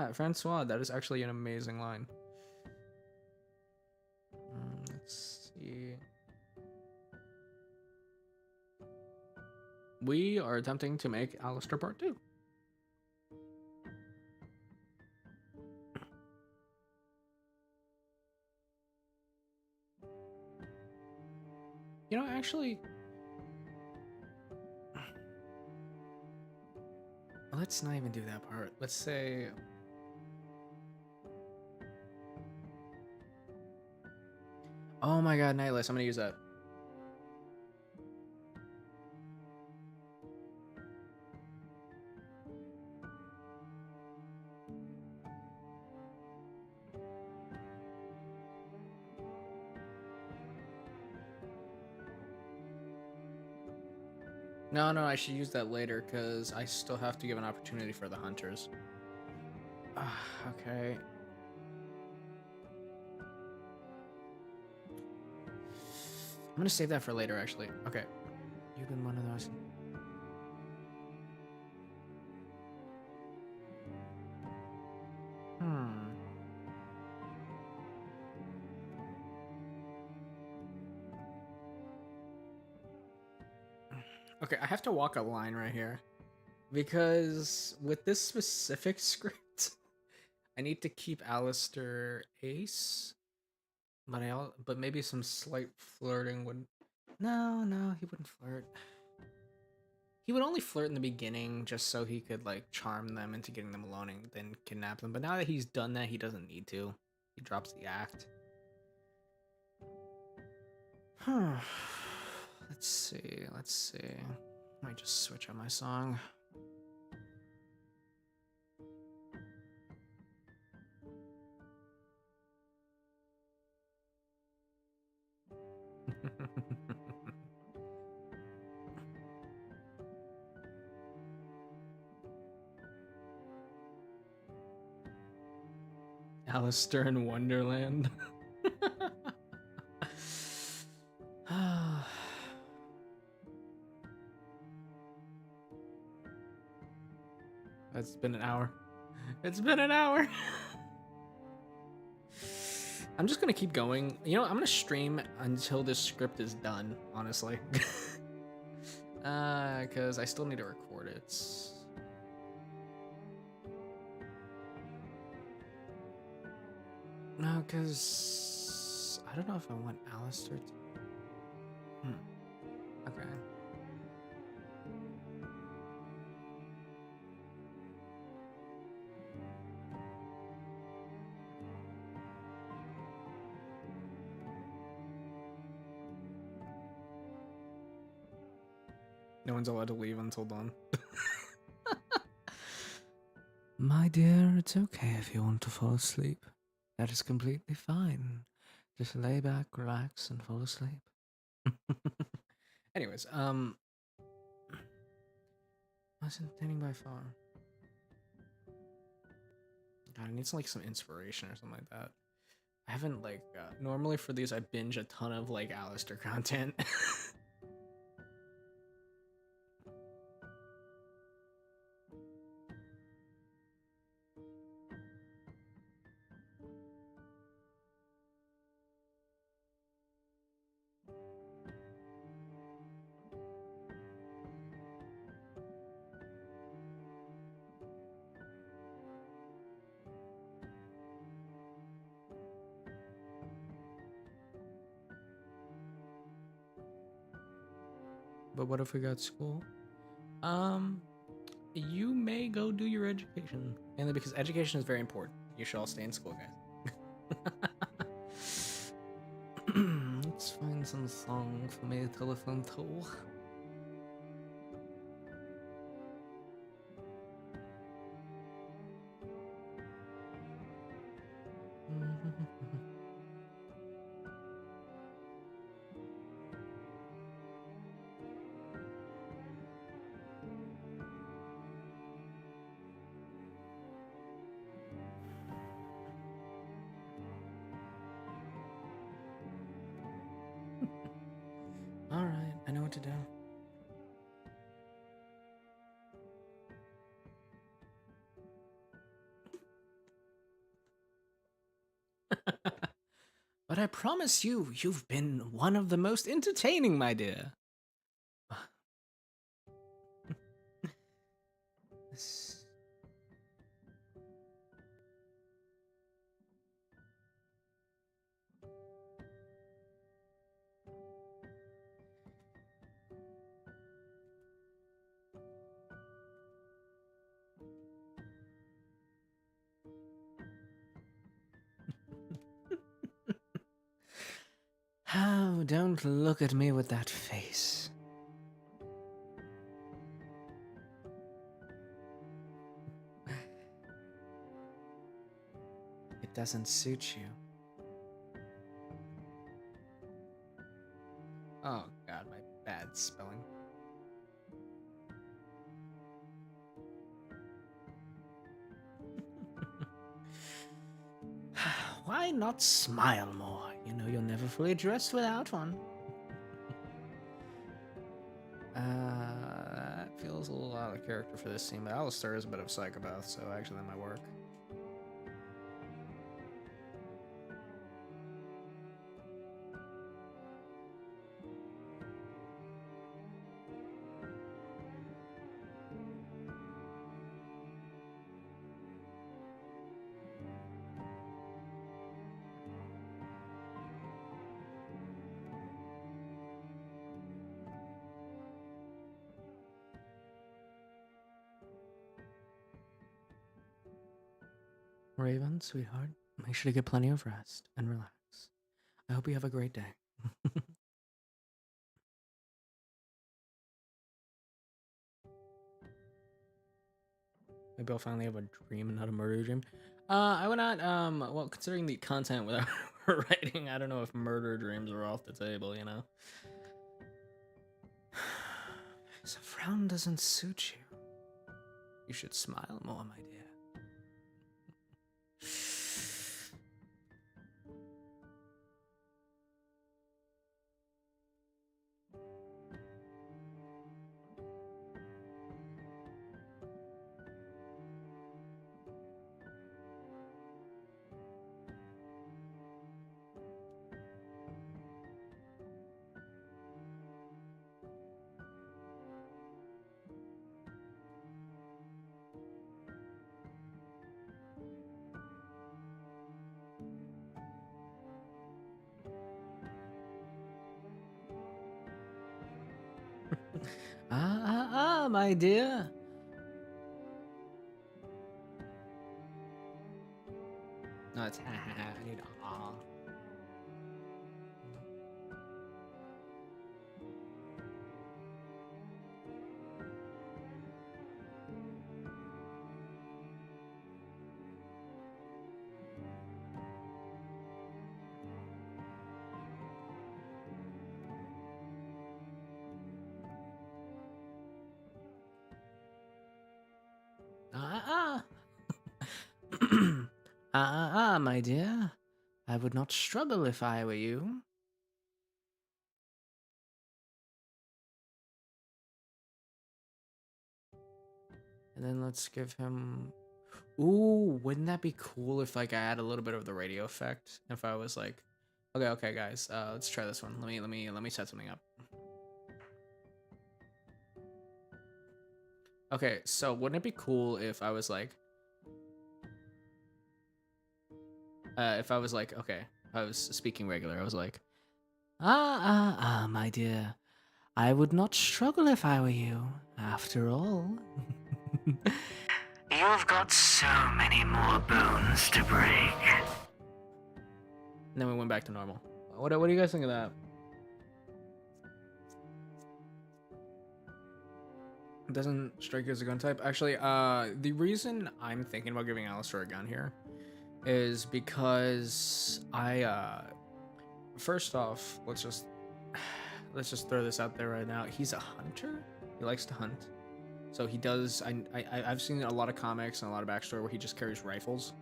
Yeah, Francois, that is actually an amazing line. Let's see. We are attempting to make Alastor Part 2. You know, actually, let's not even do that part. Let's say... Oh my god, Nightless, I'm gonna use that. No, I should use that later, because I still have to give an opportunity for the hunters. Okay. I'm gonna save that for later, actually. Okay. You've been one of those. Okay, I have to walk a line right here. Because with this specific script, I need to keep Alastor ace. But maybe some slight flirting would... No, he wouldn't flirt. He would only flirt in the beginning just so he could like charm them into getting them alone and then kidnap them. But now that he's done that, he doesn't need to. He drops the act. Let's see. I might just switch on my song. Alastor in Wonderland. It's been an hour. It's been an hour. I'm just gonna keep going. You know, I'm gonna stream until this script is done, honestly. Because I still need to record it. No, because I don't know if I want Alastor to... Okay. No one's allowed to leave until dawn. My dear, it's okay if you want to fall asleep. That is completely fine. Just lay back, relax, and fall asleep. Anyways, less entertaining by far. God, I need some, like, some inspiration or something like that. I haven't, like, normally for these I binge a ton of, like, Alastor content. But what if we got school? You may go do your education. Mainly because education is very important. You should all stay in school, guys. Let's find some song for my telephone toll. Alright, I know what to do. But I promise you, you've been one of the most entertaining, my dear. This- Oh, don't look at me with that face. It doesn't suit you. Oh god, my bad spelling. Why not smile more? You know you're never fully dressed without one. That feels a little out of character for this scene, but Alastor is a bit of a psychopath, so actually that might work. Raven, sweetheart, make sure to get plenty of rest and relax. I hope you have a great day. Maybe I'll finally have a dream and not a murder dream. I would not, well, considering the content without writing, I don't know if murder dreams are off the table, you know? So frown doesn't suit you. You should smile more, my dear. My dear. No, it's ha ha ha. I need ah. Ah, my dear. I would not struggle if I were you. And then let's give him. Ooh, wouldn't that be cool if like I add a little bit of the radio effect? If I was like, okay, guys, let's try this one. Let me set something up. Okay, so wouldn't it be cool if I was like, okay, I was speaking regular. I was like, my dear. I would not struggle if I were you, after all. You've got so many more bones to break. And then we went back to normal. What do you guys think of that? It doesn't strike you as a gun type. Actually, the reason I'm thinking about giving Alastor a gun here is because first off, let's just throw this out there right now. He's a hunter. He likes to hunt. So he does. I've seen a lot of comics and a lot of backstory where he just carries rifles.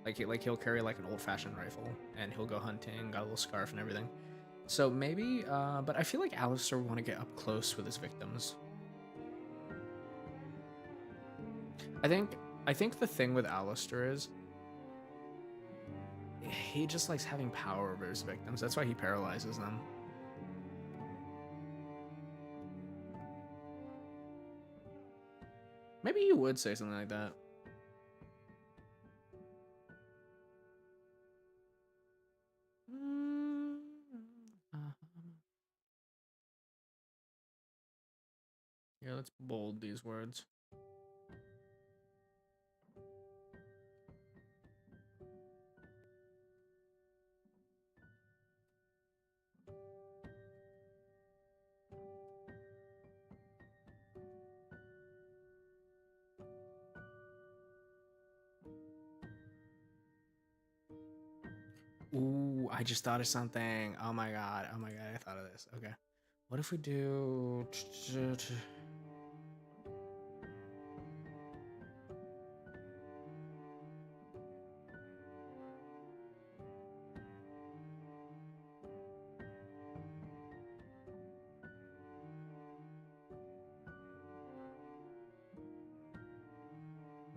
He'll carry like an old-fashioned rifle and he'll go hunting, got a little scarf and everything. So maybe, but I feel like Alastor would want to get up close with his victims. I think the thing with Alastor is he just likes having power over his victims. That's why he paralyzes them. Maybe you would say something like that. Yeah, let's bold these words. Ooh, I just thought of something. Oh my god. Oh my god, I thought of this. Okay. What if we do...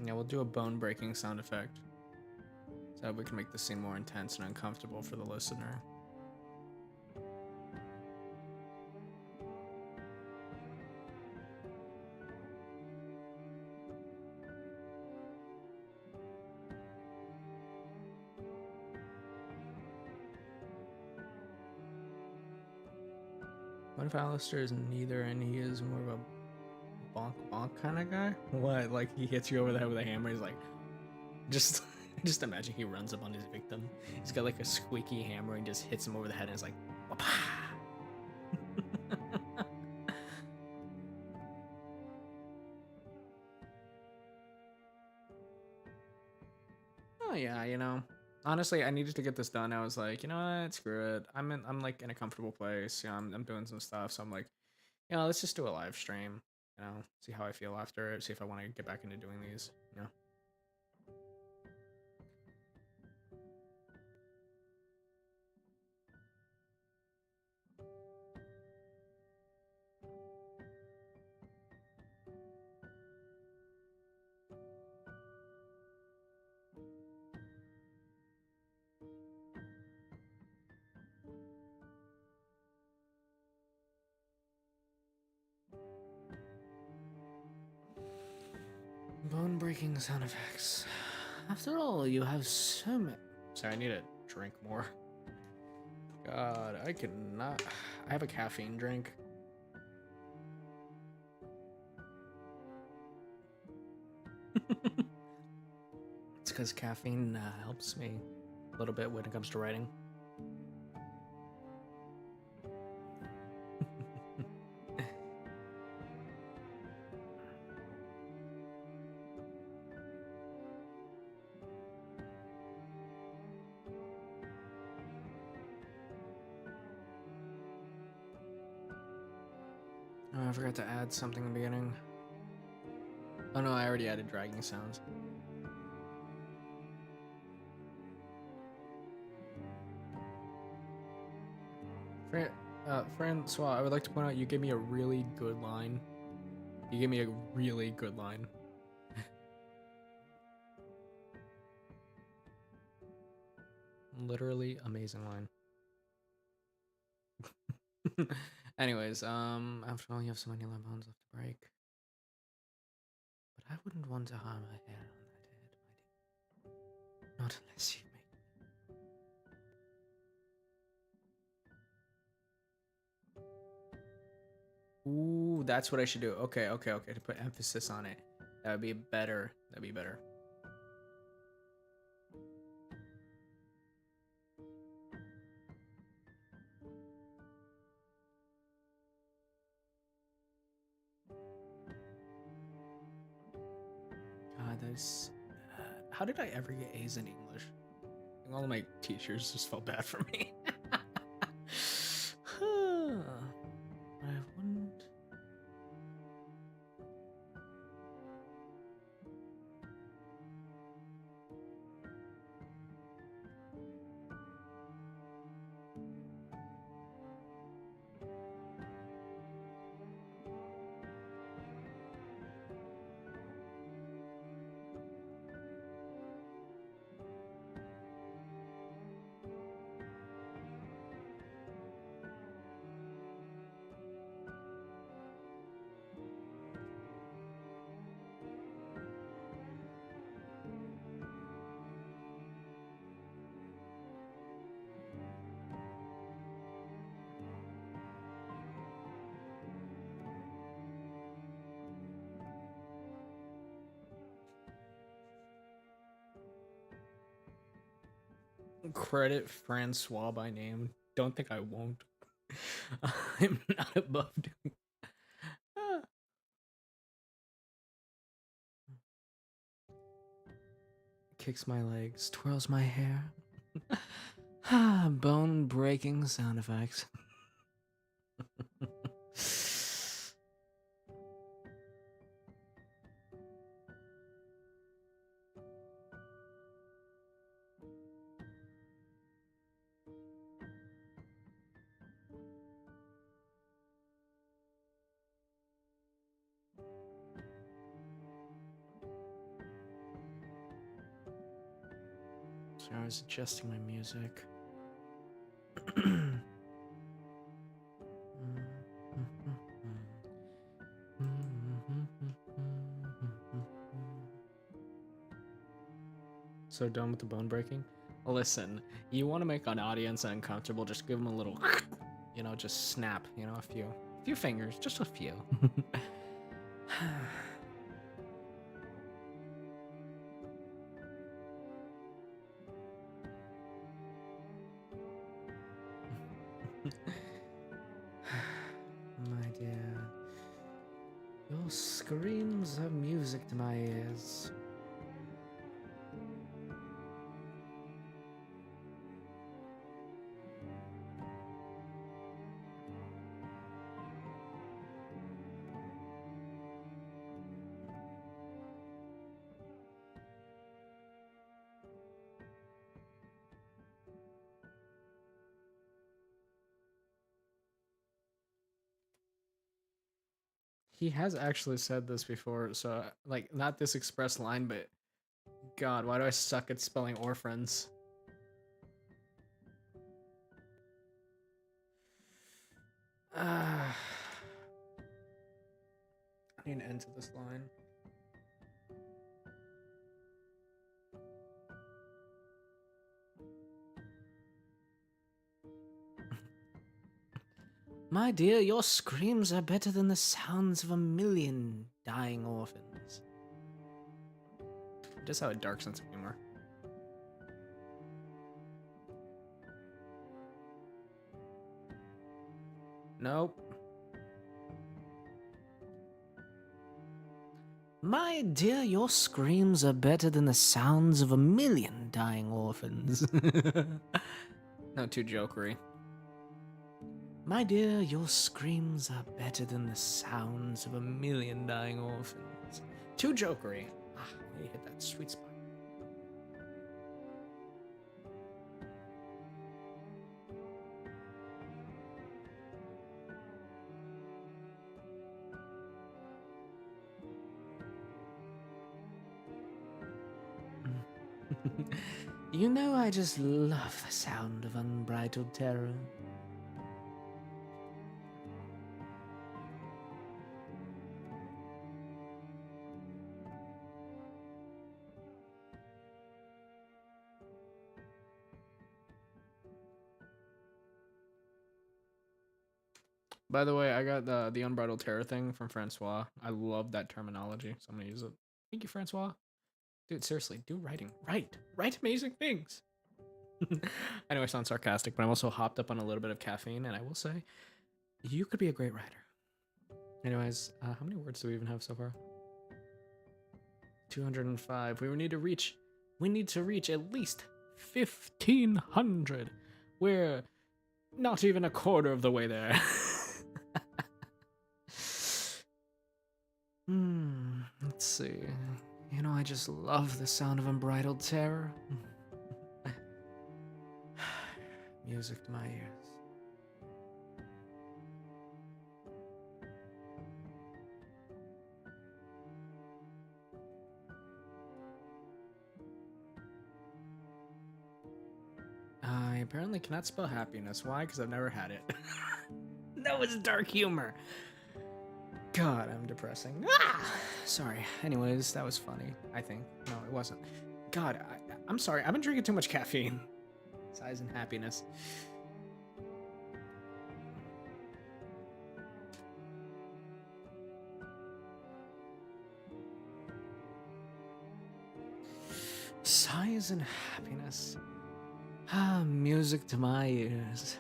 Yeah, we'll do a bone-breaking sound effect. So that we can make the scene more intense and uncomfortable for the listener. What if Alastor is neither and he is more of a bonk bonk kind of guy? What? Like he hits you over the head with a hammer? He's like, just just imagine he runs up on his victim. He's got like a squeaky hammer and just hits him over the head and it's like, wapa! Oh yeah, you know. Honestly, I needed to get this done. I was like, you know what? Screw it. I'm like in a comfortable place. You know, I'm doing some stuff, so I'm like, you know, let's just do a live stream. You know, see how I feel after it. See if I want to get back into doing these. You know. Bone breaking sound effects. After all, you have so many. Sorry, I need to drink more. God, I cannot. I have a caffeine drink. It's because caffeine helps me a little bit when it comes to writing. Oh, I forgot to add something in the beginning. Oh no, I already added dragging sounds. Francois, I would like to point out you gave me a really good line. You gave me a really good line. Literally amazing line. Anyways, after all, you have so many limb bones left to break. But I wouldn't want to harm a hair on that head, my dear. Not unless you make. Ooh, that's what I should do. Okay, okay, okay. To put emphasis on it. That would be better. That'd be better. God, that's. How did I ever get A's in English? I think all of my teachers just felt bad for me. I wouldn't. Credit Francois by name. Don't think I won't. I'm not above doing. Kicks my legs, twirls my hair. Bone breaking sound effects. So I was adjusting my music. So done with the bone breaking? Listen, you want to make an audience uncomfortable, just give them a little, just snap, a few fingers, just a few. My dear, your screams are music to my ears. He has actually said this before, so like not this express line, but God, why do I suck at spelling orphans? I need an end to this line. My dear, your screams are better than the sounds of a million dying orphans. It does have a dark sense of humor. Nope. My dear, your screams are better than the sounds of a million dying orphans. No, too jokery. My dear, your screams are better than the sounds of a million dying orphans. Too jokery. You hit that sweet spot. You know, I just love the sound of unbridled terror. By the way, I got the unbridled terror thing from Francois. I love that terminology, so I'm gonna use it. Thank you, Francois. Dude, seriously, do writing. Write amazing things. I know I sound sarcastic, but I'm also hopped up on a little bit of caffeine, and I will say, you could be a great writer. Anyways, how many words do we even have so far? 205. We need to reach at least 1,500. We're not even a quarter of the way there. Let's see. You know, I just love the sound of unbridled terror. Music to my ears. I apparently cannot spell happiness. Why? Because I've never had it. That was dark humor. God, I'm depressing. Sorry. Anyways, that was funny, I think. No, it wasn't. God, I'm sorry. I've been drinking too much caffeine. Size and happiness. Size and happiness. Ah, music to my ears.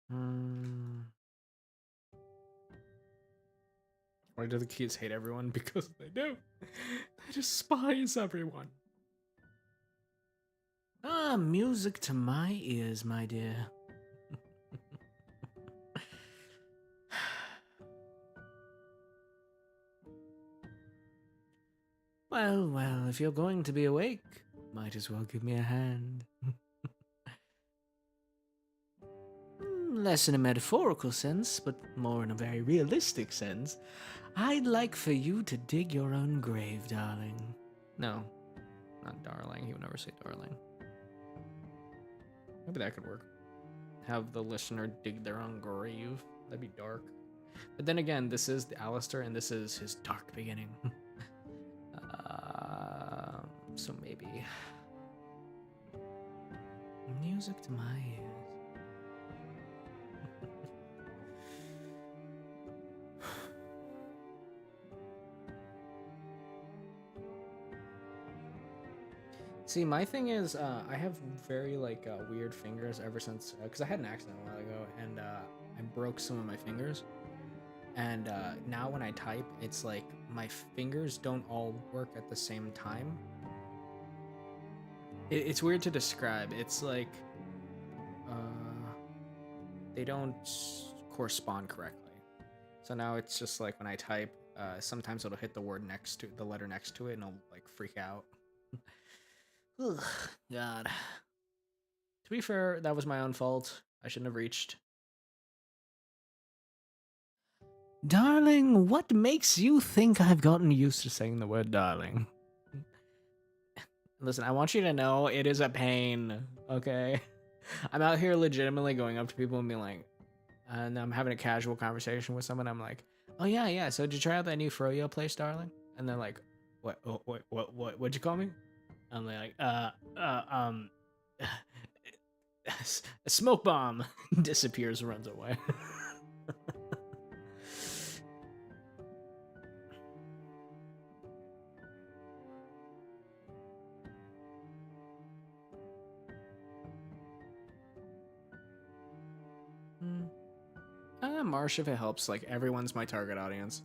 Hmm. Why do the kids hate everyone? Because they do. They despise everyone. Ah, music to my ears, my dear. Well, well, if you're going to be awake, might as well give me a hand. Less in a metaphorical sense, but more in a very realistic sense. I'd like for you to dig your own grave, darling. No, not darling. He would never say darling. Maybe that could work. Have the listener dig their own grave. That'd be dark. But then again, this is the Alastor, and this is his dark beginning. So maybe music to my ears. See, my thing is, I have very like weird fingers ever since because I had an accident a while ago, and I broke some of my fingers. And now when I type, it's like my fingers don't all work at the same time. It's weird to describe. It's like they don't correspond correctly. So now it's just like when I type, sometimes it'll hit the word next to the letter next to it, and I'll like freak out. Ugh, God. To be fair, that was my own fault. I shouldn't have reached. Darling, what makes you think I've gotten used to saying the word darling? Listen, I want you to know it is a pain, okay? I'm out here legitimately going up to people and being like, and I'm having a casual conversation with someone. I'm like, oh, yeah, yeah. So did you try out that new Froyo place, darling? And they're like, what, what'd you call me? I'm like, a smoke bomb disappears, runs away. Marsh, if it helps, like everyone's my target audience.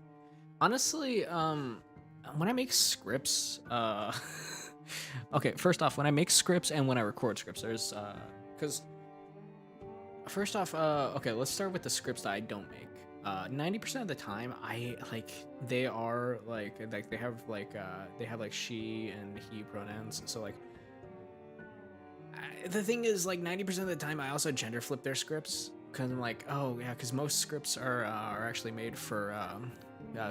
Honestly, when I make scripts, okay, first off, when I make scripts and when I record scripts, there's because first off, okay, let's start with the scripts that I don't make. 90% of the time, I like they are like they have like she and he pronouns. So like the thing is, like 90% of the time, I also gender flip their scripts because I'm like, oh yeah, because most scripts are actually made for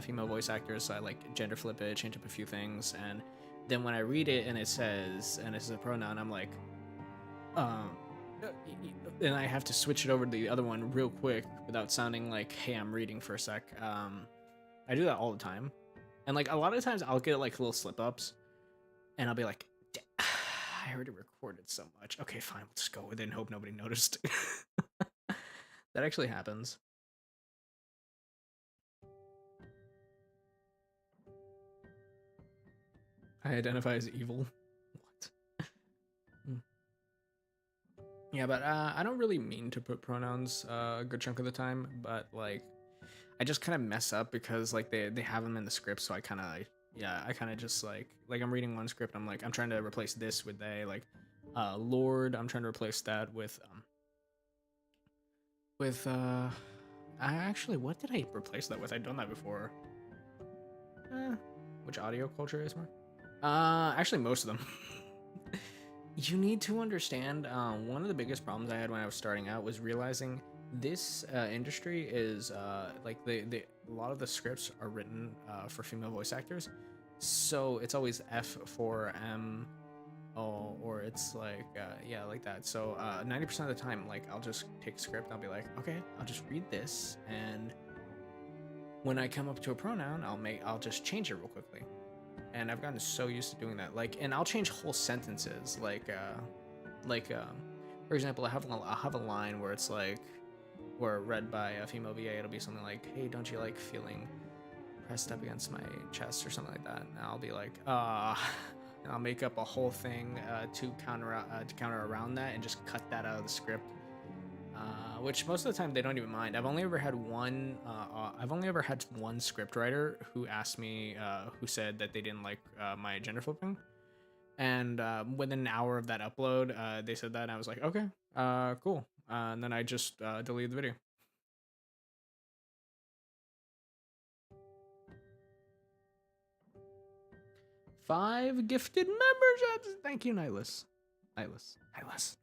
female voice actors. So I like gender flip it, change up a few things, and then when I read it and it says and it's a pronoun, I'm like, um, and I have to switch it over to the other one real quick without sounding like, hey, I'm reading for a sec. I do that all the time, and like a lot of times I'll get like little slip ups, and I'll be like, I already recorded so much. Okay, fine, we'll just go with it and hope nobody noticed. That actually happens. I identify as evil. What? Yeah, but I don't really mean to put pronouns a good chunk of the time, but like I just kind of mess up because like they have them in the script, so I kind of I kind of just like I'm reading one script, I'm like I'm trying to replace this with they, like Lord, I'm trying to replace that with I actually, what did I replace that with? I've done that before. Which audio culture is more? Actually, most of them. You need to understand. One of the biggest problems I had when I was starting out was realizing this industry is like the a lot of the scripts are written for female voice actors, so it's always F for M. Oh, or it's like yeah, like that. So 90% of the time, like I'll just take a script and I'll be like, okay, I'll just read this, and when I come up to a pronoun, I'll just change it real quickly. And I've gotten so used to doing that. Like, and I'll change whole sentences. For example, I'll have a line where it's like, where read by a female VA, it'll be something like, "Hey, don't you like feeling pressed up against my chest," or something like that. And I'll be like, and I'll make up a whole thing to counter around that, and just cut that out of the script. Which most of the time they don't even mind. I've only ever had one script writer who asked me, who said that they didn't like my gender flipping, and within an hour of that upload, they said that, and I was like, okay, cool, and then I just deleted the video. 5 gifted memberships. Thank you, Nihilus. Nihilus. Hi, Nihilus.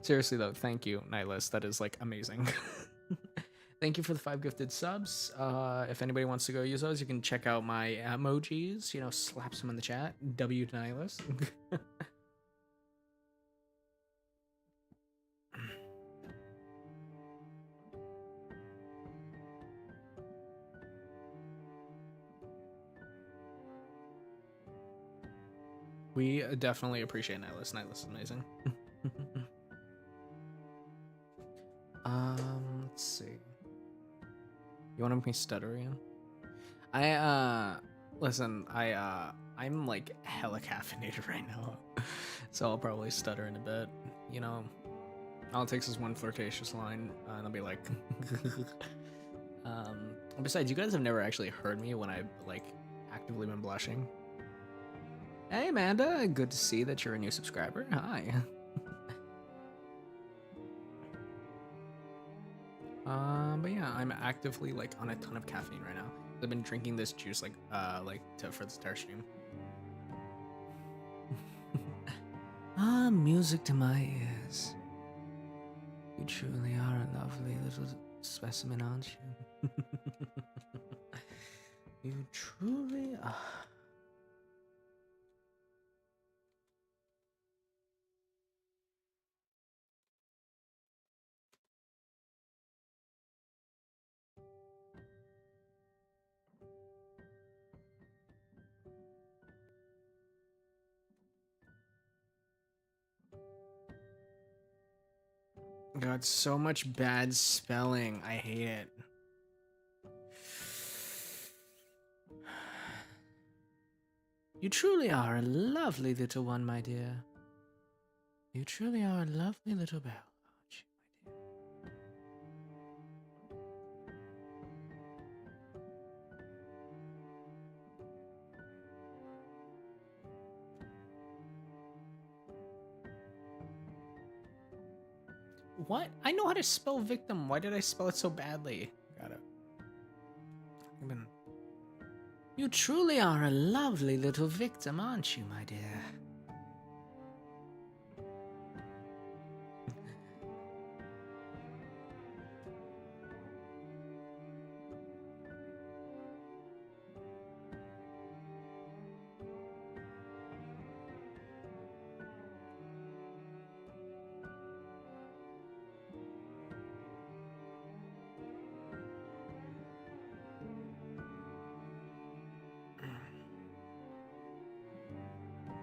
Seriously though, thank you, Nihilus. That is like amazing. Thank you for the 5 gifted subs. If anybody wants to go use those, you can check out my emojis. You know, slap some in the chat. W to Nihilus. We definitely appreciate Nihilus. Nihilus is amazing. Let's see. You want to make me stutter again? Listen, I'm like hella caffeinated right now, so I'll probably stutter in a bit. You know, all it takes is one flirtatious line, and I'll be like, besides, you guys have never actually heard me when I've like actively been blushing. Hey, Amanda, good to see that you're a new subscriber. Hi. But yeah, I'm actively like on a ton of caffeine right now. I've been drinking this juice for the entire stream. Music to my ears. You truly are a lovely little specimen, aren't you? You truly are. God, so much bad spelling. I hate it. You truly are a lovely little one, my dear. You truly are a lovely little bell, aren't you, my dear? What? I know how to spell victim. Why did I spell it so badly? Got it. You truly are a lovely little victim, aren't you, my dear?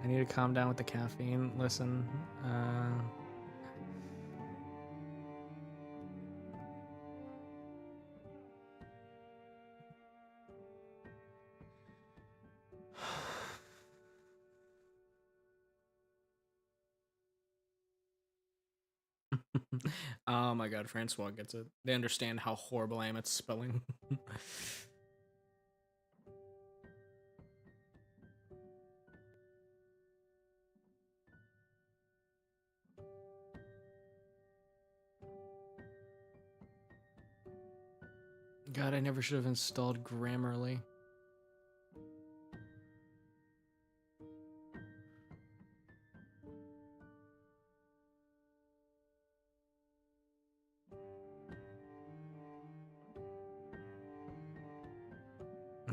I need to calm down with the caffeine. Listen, oh my god, Francois gets it. They understand how horrible I am at spelling. God, I never should have installed Grammarly.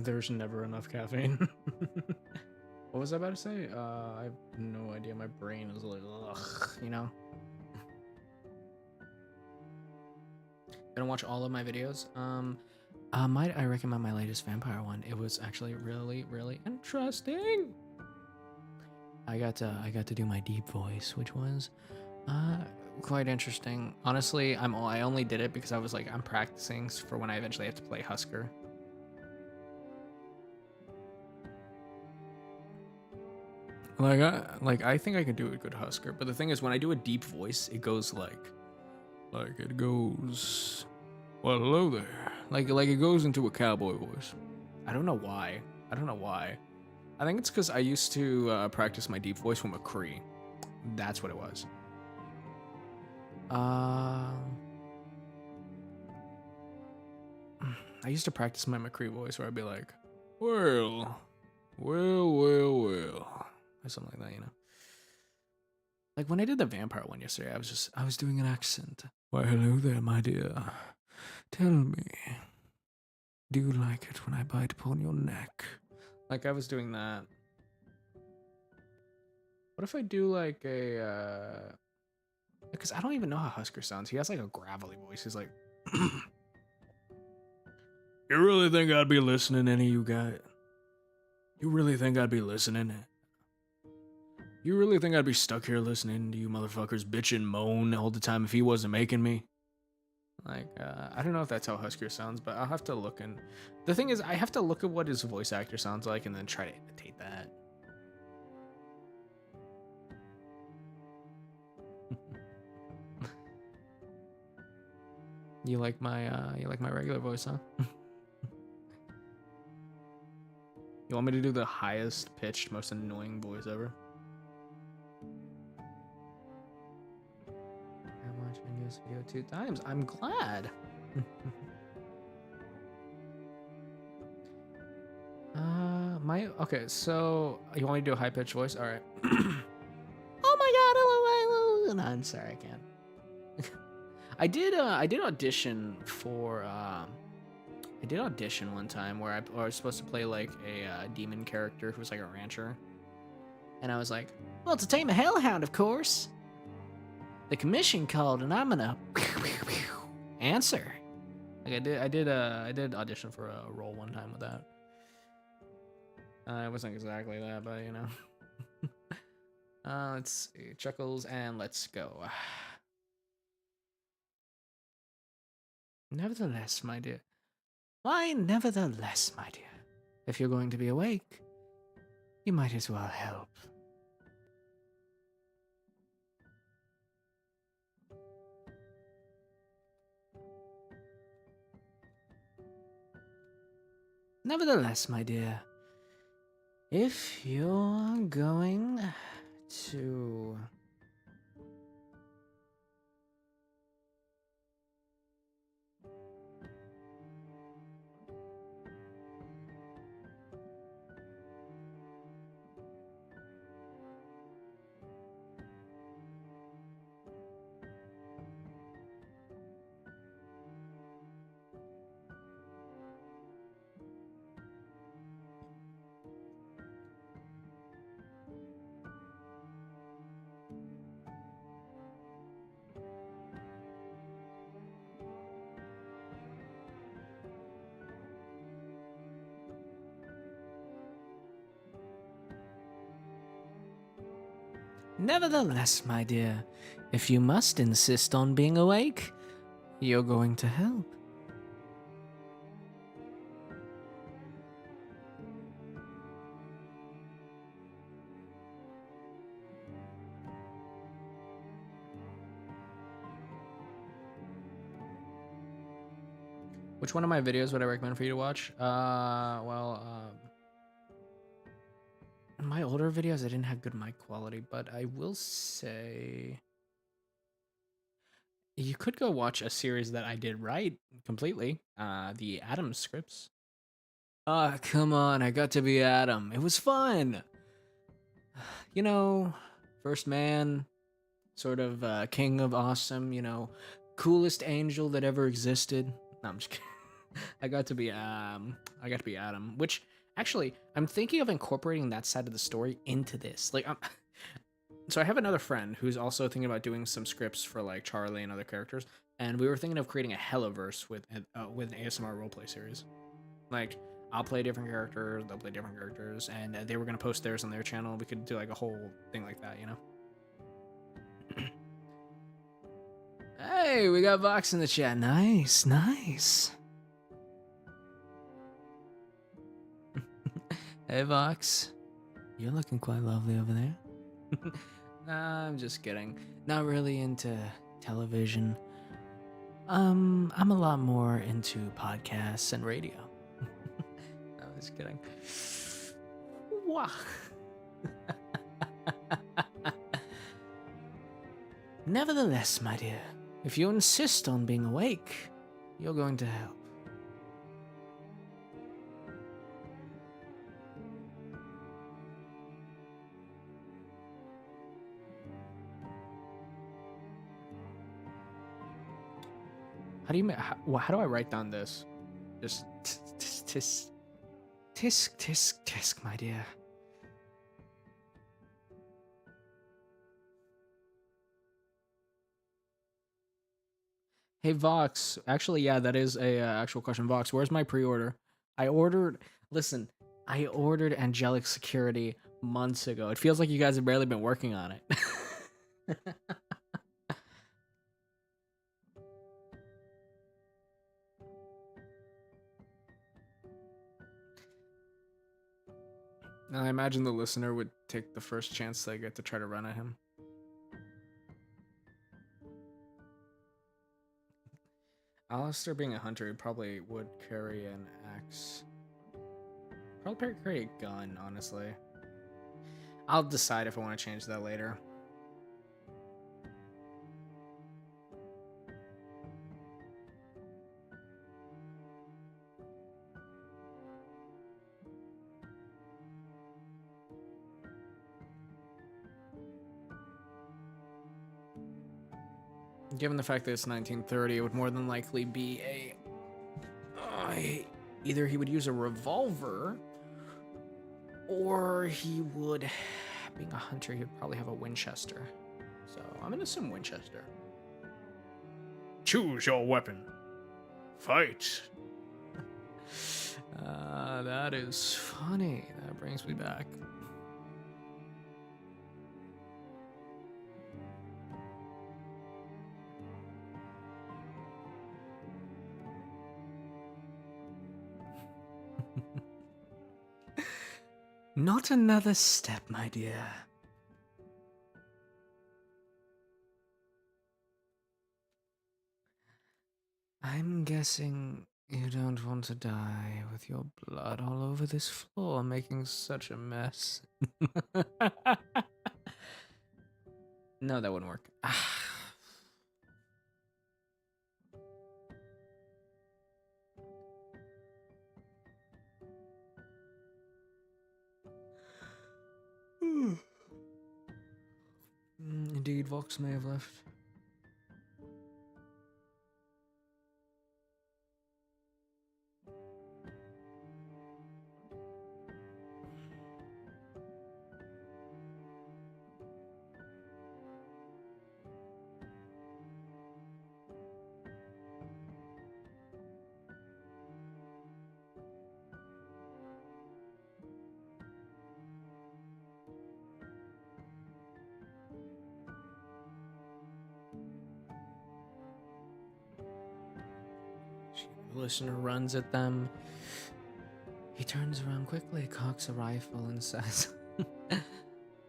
There's never enough caffeine. What was I about to say? I have no idea. My brain is like, ugh, you know? gonna watch all of my videos. Might I recommend my latest vampire one? It was actually really, really interesting. I got to do my deep voice, which was quite interesting. Honestly, I only did it because I was like I'm practicing for when I eventually have to play Husker. I think I can do a good Husker, but the thing is when I do a deep voice, it goes like it goes well, hello there. Like it goes into a cowboy voice. I don't know why. I don't know why. I think it's because I used to practice my deep voice from McCree. That's what it was. I used to practice my McCree voice where I'd be like, well, or something like that, you know. Like when I did the vampire one yesterday, I was doing an accent. Why, hello there, my dear. Tell me, do you like it when I bite upon your neck? Like I was doing that. What if I do like a because I don't even know how Husker sounds. He has like a gravelly voice. He's like you really think I'd be listening to any of you guys? You really think I'd be listening? You really think I'd be stuck here listening to you motherfuckers bitch and moan all the time if he wasn't making me? Like, I don't know if that's how Husker sounds, but I'll have to look. And the thing is, I have to look at what his voice actor sounds like and then try to imitate that. You like my regular voice, huh? You want me to do the highest pitched, most annoying voice ever? I'm watching this video 2 times. I'm glad. Okay, so you want me to do a high pitched voice? All right. Oh my god, hello. No, I'm sorry, I can't. I did audition for I did audition one time where I was supposed to play like a demon character who was like a rancher, and I was like, well, to tame a hellhound, of course. The commission called, and I'm gonna answer. Like I did audition for a role one time with that. It wasn't exactly that, but you know. Let's see, chuckles and let's go. Nevertheless, my dear. Why, nevertheless, my dear. If you're going to be awake, you might as well help. Nevertheless, my dear, if you're going to Nevertheless, my dear, if you must insist on being awake, you're going to help. Which one of my videos would I recommend for you to watch? In my older videos, I didn't have good mic quality, but I will say you could go watch a series that I did right completely. The Adam scripts. Ah, come on, I got to be Adam. It was fun. You know, first man, sort of king of awesome, you know, coolest angel that ever existed. No, I'm just kidding. I got to be Adam, which actually I'm thinking of incorporating that side of the story into this. So I have another friend who's also thinking about doing some scripts for like Charlie and other characters, and we were thinking of creating a Hellaverse with an ASMR roleplay series. Like, I'll play different characters, they'll play different characters, and they were gonna post theirs on their channel. We could do like a whole thing like that, you know? Hey, we got Vox in the chat. Nice, nice. Hey, Vox. You're looking quite lovely over there. Nah, I'm just kidding. Not really into television. I'm a lot more into podcasts and radio. No, I'm just kidding. Wah. Nevertheless, my dear, if you insist on being awake, you're going to help. How do I write down this? Just tisk tisk tisk tisk, my dear. Hey Vox, actually, yeah, that is a actual question. Vox, where's my pre-order? I ordered. Listen, I ordered Angelic Security months ago. It feels like you guys have barely been working on it. Now, I imagine the listener would take the first chance they get to try to run at him. Alastor being a hunter, he probably would carry an axe. Probably carry a gun, honestly. I'll decide if I want to change that later. Given the fact that it's 1930, it would more than likely be a... either he would use a revolver, or he would... Being a hunter, he would probably have a Winchester. So I'm gonna assume Winchester. Choose your weapon. Fight. That is funny. That brings me back. Not another step, my dear. I'm guessing you don't want to die with your blood all over this floor, making such a mess. No, that wouldn't work. Indeed, Vox may have left. The listener runs at them. He turns around quickly, cocks a rifle, and says,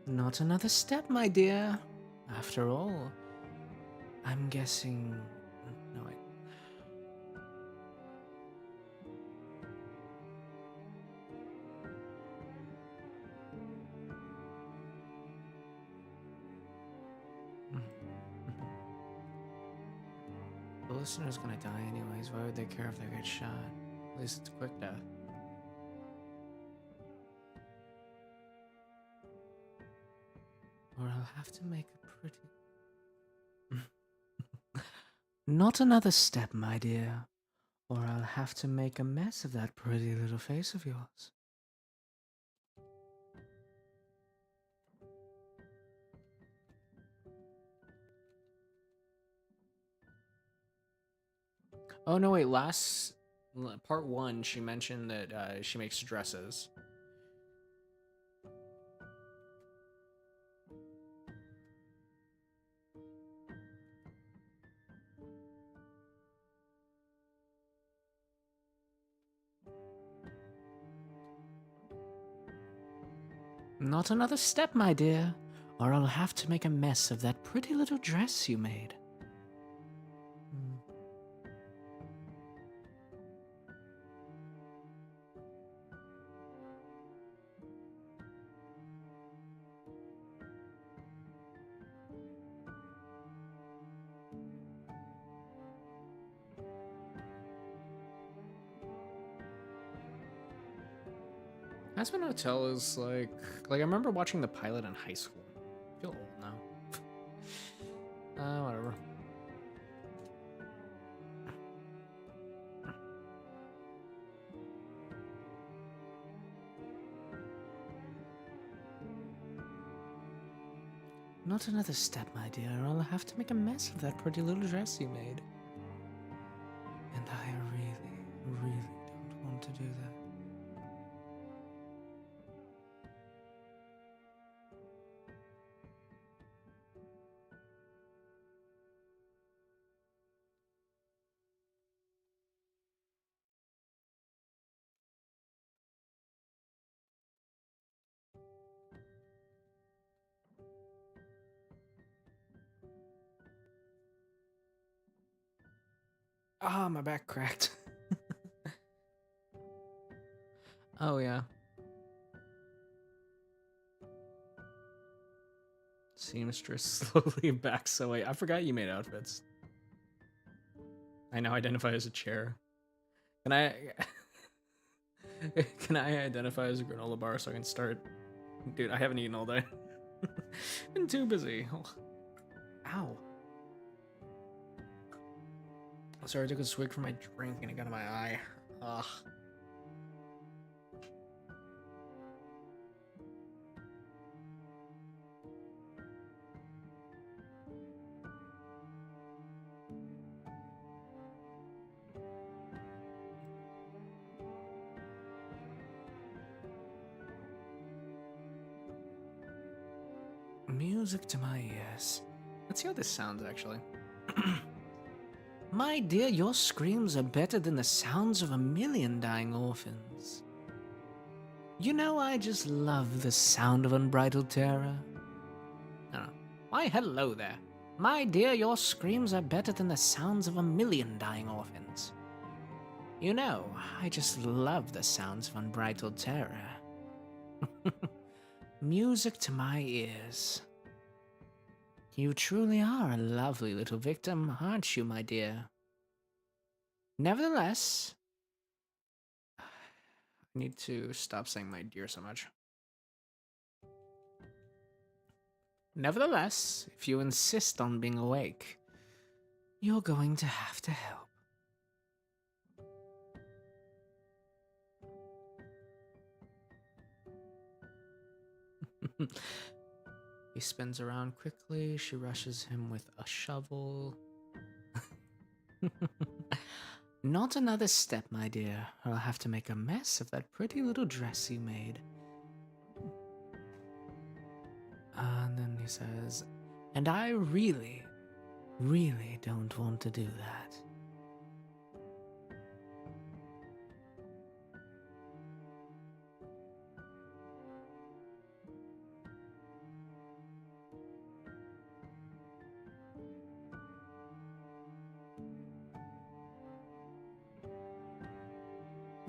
Not another step, my dear. After all, I'm guessing... No, wait. The listener's gonna die anyways. Why would they care if they get shot? At least it's a quick death. Or I'll have to make a pretty... Not another step, my dear. Or I'll have to make a mess of that pretty little face of yours. Oh no, wait. Part one, she mentioned that she makes dresses. Not another step, my dear, or I'll have to make a mess of that pretty little dress you made. Hazbin Hotel is like I remember watching the pilot in high school. I feel old now. Whatever. Not another step, my dear, or I'll have to make a mess of that pretty little dress you made. And I really, really don't want to do that. Ah, my back cracked. Oh, yeah. Seamstress slowly backs away. I forgot you made outfits. I now identify as a chair. Can I... Can I identify as a granola bar so I can start? Dude, I haven't eaten all day. Been too busy. Oh. Ow. Sorry, I took a swig from my drink and it got in my eye. Ugh. Music to my ears. Let's see how this sounds, actually. My dear, your screams are better than the sounds of a million dying orphans. You know, I just love the sound of unbridled terror. No. Why, hello there. My dear, your screams are better than the sounds of a million dying orphans. You know, I just love the sounds of unbridled terror. Music to my ears. You truly are a lovely little victim, aren't you, my dear? Nevertheless, I need to stop saying my dear so much. Nevertheless, if you insist on being awake, you're going to have to help. He spins around quickly. She rushes him with a shovel. Not another step, my dear, or I'll have to make a mess of that pretty little dress you made. And then he says, and I really, really don't want to do that.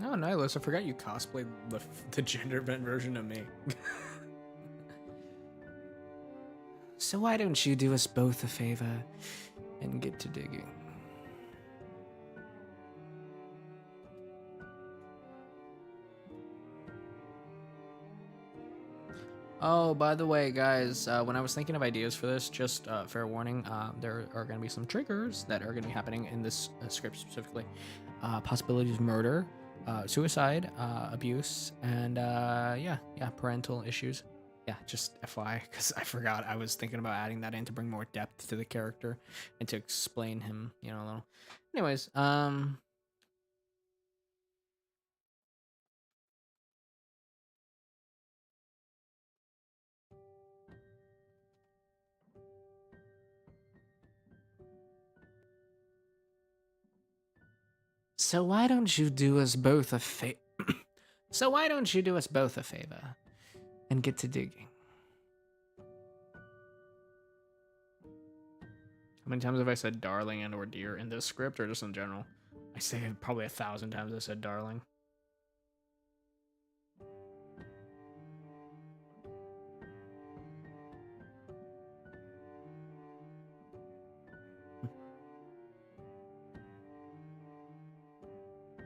Oh, Nihilus, I forgot you cosplayed the gender bent version of me. So why don't you do us both a favor and get to digging? Oh, by the way, guys, when I was thinking of ideas for this, just fair warning, there are going to be some triggers that are going to be happening in this script specifically. Possibilities of murder, suicide, abuse, and yeah, parental issues. Yeah, just FYI, because I forgot I was thinking about adding that in to bring more depth to the character and to explain him, a little. Anyways, so why don't you do us both a favor? So why don't you do us both a favor and get to digging? How many times have I said darling and or dear in this script or just in general? I say it probably 1,000 times I said darling.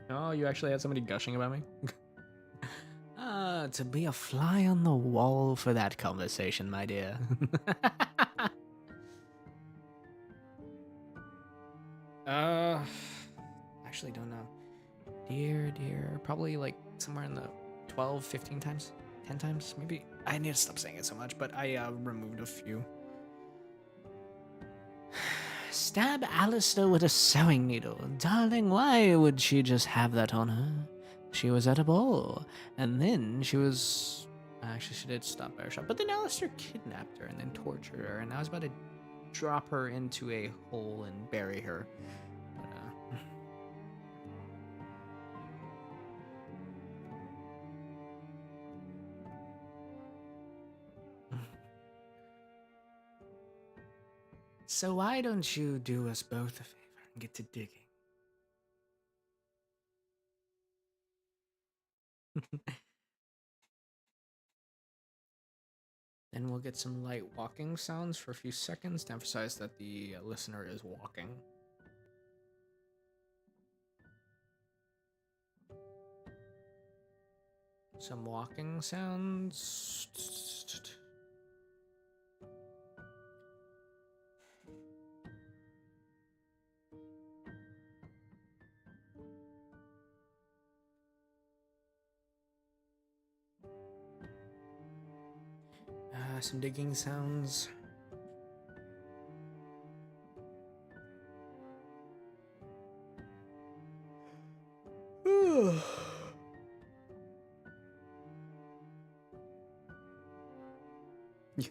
Oh, you actually had somebody gushing about me? To be a fly on the wall for that conversation, my dear. uh, actually don't know. Dear, probably like somewhere in the 12, 15 times, 10 times, maybe. I need to stop saying it so much, but I removed a few. Stab Alastor with a sewing needle. Darling, why would she just have that on her? She was at a ball, and then she was... Actually, she did stop by her shop, but then Alastor kidnapped her and then tortured her, and I was about to drop her into a hole and bury her. But, So why don't you do us both a favor and get to digging? Then we'll get some light walking sounds for a few seconds to emphasize that the listener is walking. Some walking sounds. Some digging sounds. You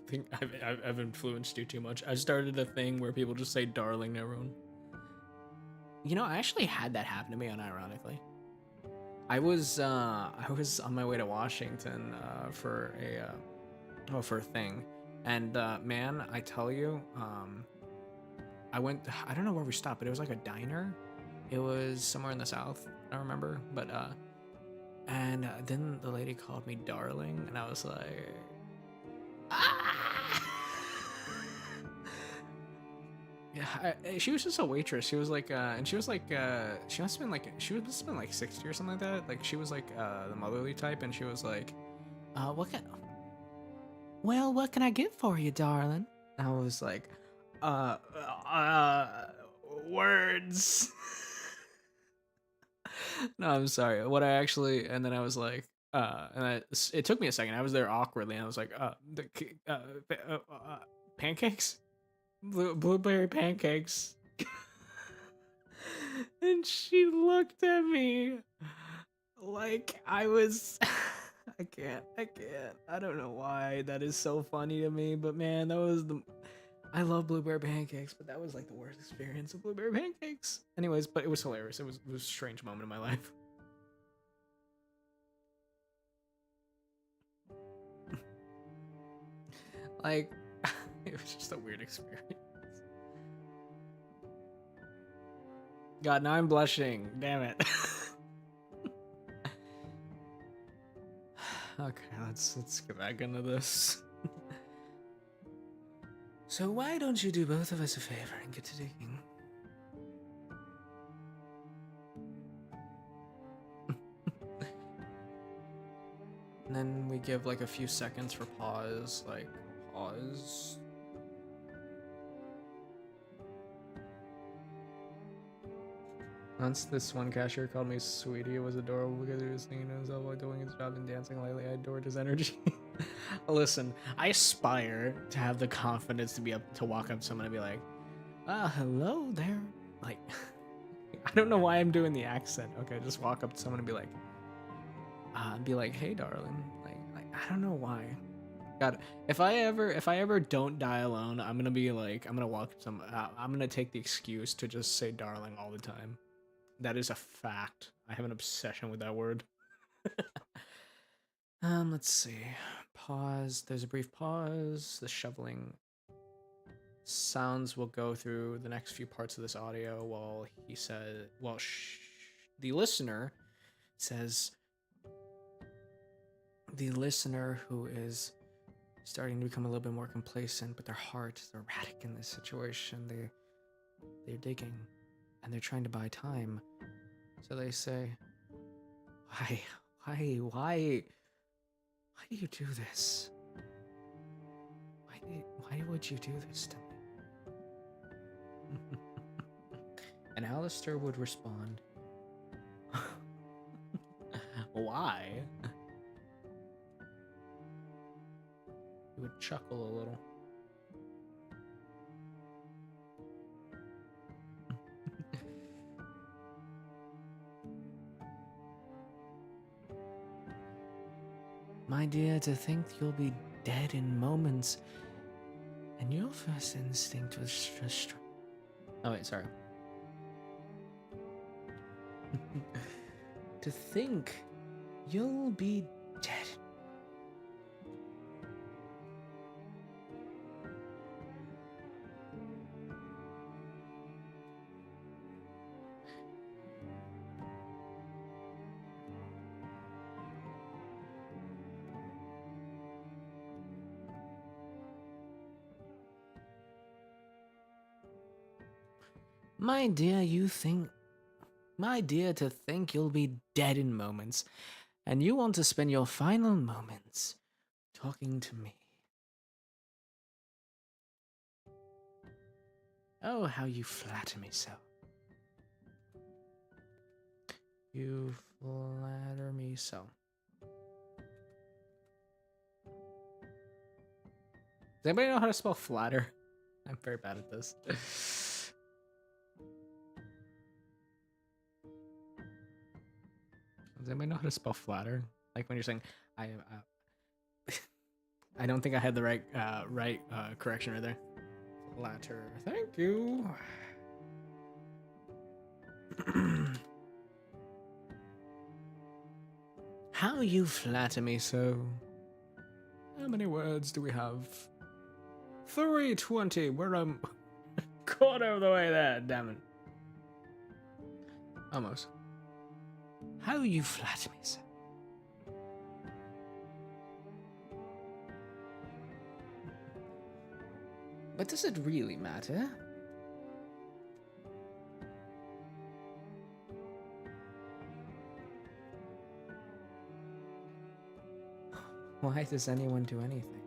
think I've influenced you too much? I started a thing where people just say darling to everyone. You know, I actually had that happen to me unironically. I was on my way to Washington for a thing, and man, I tell you, I don't know where we stopped, but it was like a diner. It was somewhere in the South, I don't remember, but and then the lady called me darling, and I was like, ah! Yeah, she was just a waitress. She was like, and she was like, she must have been like, 60 or something like that. Like she was like the motherly type, and she was like, what can, well, what can I get for you, darling? I was like, uh, uh, words. No, I'm sorry. What I actually, and then I was like, it took me a second. I was there awkwardly, and I was like, pancakes, blueberry pancakes. And she looked at me like I was. I don't know why that is so funny to me, but man, that was the. I love blueberry pancakes, but that was like the worst experience of blueberry pancakes. Anyways, but it was hilarious. It was a strange moment in my life. Like, it was just a weird experience. God, now I'm blushing. Damn it. Okay, let's get back into this. So why don't you do both of us a favor and get to digging? And then we give like a few seconds for pause, like pause. Once this one cashier called me sweetie, it was adorable because he was thinking to himself while doing his job and dancing lightly. I adored his energy. Listen, I aspire to have the confidence to be able to walk up to someone and be like, hello there. Like, I don't know why I'm doing the accent. Okay, just walk up to someone and be like, "Hey, darling." Like I don't know why. God, if I ever don't die alone, I'm gonna be like, I'm gonna walk up some. I'm gonna take the excuse to just say "darling" all the time. That is a fact. I have an obsession with that word. Let's see. Pause. There's a brief pause. The shoveling sounds will go through the next few parts of this audio while he says, the listener says, the listener who is starting to become a little bit more complacent, but their heart is erratic in this situation. They're digging and they're trying to buy time. So they say, why, why do you do this? Why would you do this to me? And Alastor would respond, why? He would chuckle a little. My dear, to think you'll be dead in moments, and your first instinct was just... Oh wait, sorry. To think you'll be dead. My dear, to think you'll be dead in moments, and you want to spend your final moments talking to me. Oh, how you flatter me so. You flatter me so. Does anybody know how to spell flatter? I'm very bad at this. Does anybody know how to spell flatter? Like when you're saying, I don't think I had the right correction right there. Flatter. Thank you. How you flatter me so. How many words do we have? 320. We're quarter of the way there, damn it. Almost. How you flatter me so. But does it really matter? Why does anyone do anything?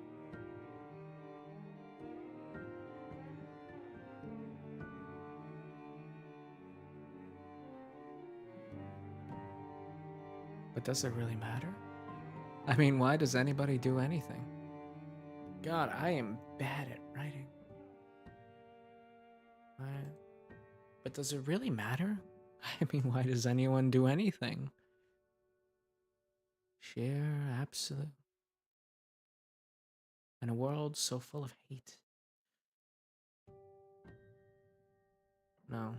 But does it really matter? I mean, why does anybody do anything? God, I am bad at writing. But does it really matter? I mean, why does anyone do anything? Sheer absolute. In a world so full of hate. No.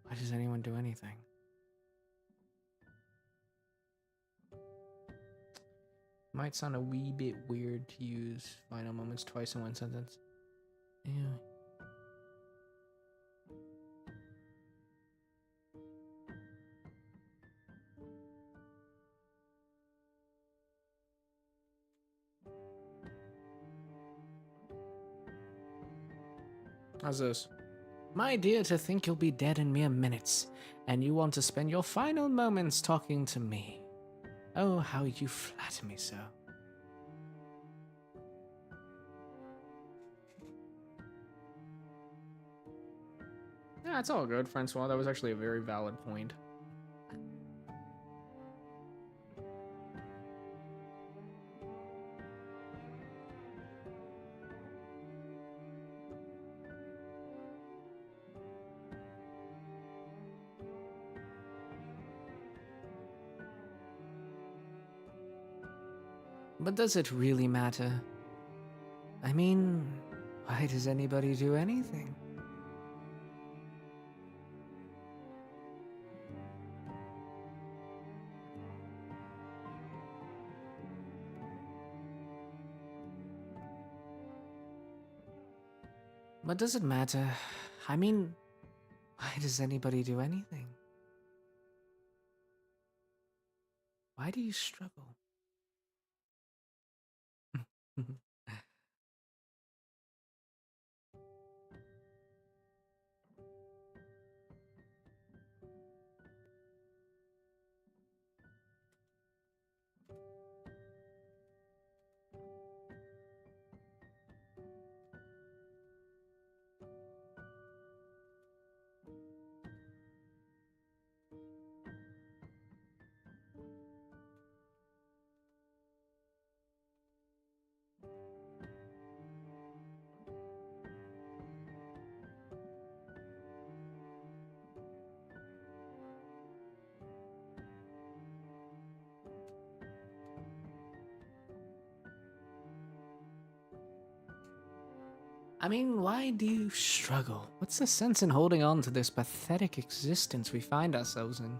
Why does anyone do anything? Might sound a wee bit weird to use final moments twice in one sentence. Yeah. How's this? My dear, to think you'll be dead in mere minutes, and you want to spend your final moments talking to me. Oh, how you flatter me so. Yeah, it's all good, Francois. That was actually a very valid point. But does it really matter? I mean, why does anybody do anything? But does it matter? I mean, why does anybody do anything? Why do you struggle? I mean, why do you struggle? What's the sense in holding on to this pathetic existence we find ourselves in?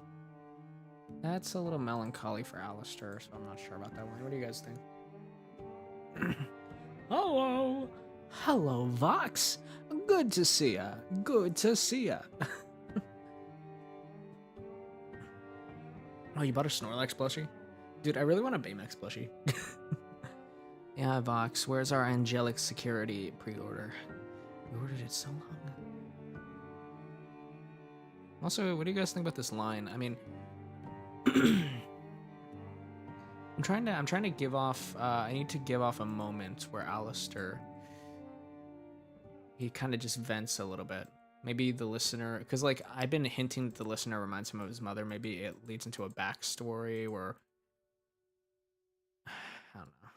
That's a little melancholy for Alastor, so I'm not sure about that one. What do you guys think? Hello! Hello, Vox! Good to see ya. Good to see ya. Oh, you bought a Snorlax plushie? Dude, I really want a Baymax plushie. Yeah, Vox, where's our angelic security pre-order? We ordered it so long. Also, what do you guys think about this line? I mean, I'm trying to give off I need to give off a moment where Alastor he kind of just vents a little bit. Maybe the listener, because like I've been hinting that the listener reminds him of his mother. Maybe it leads into a backstory where I don't know.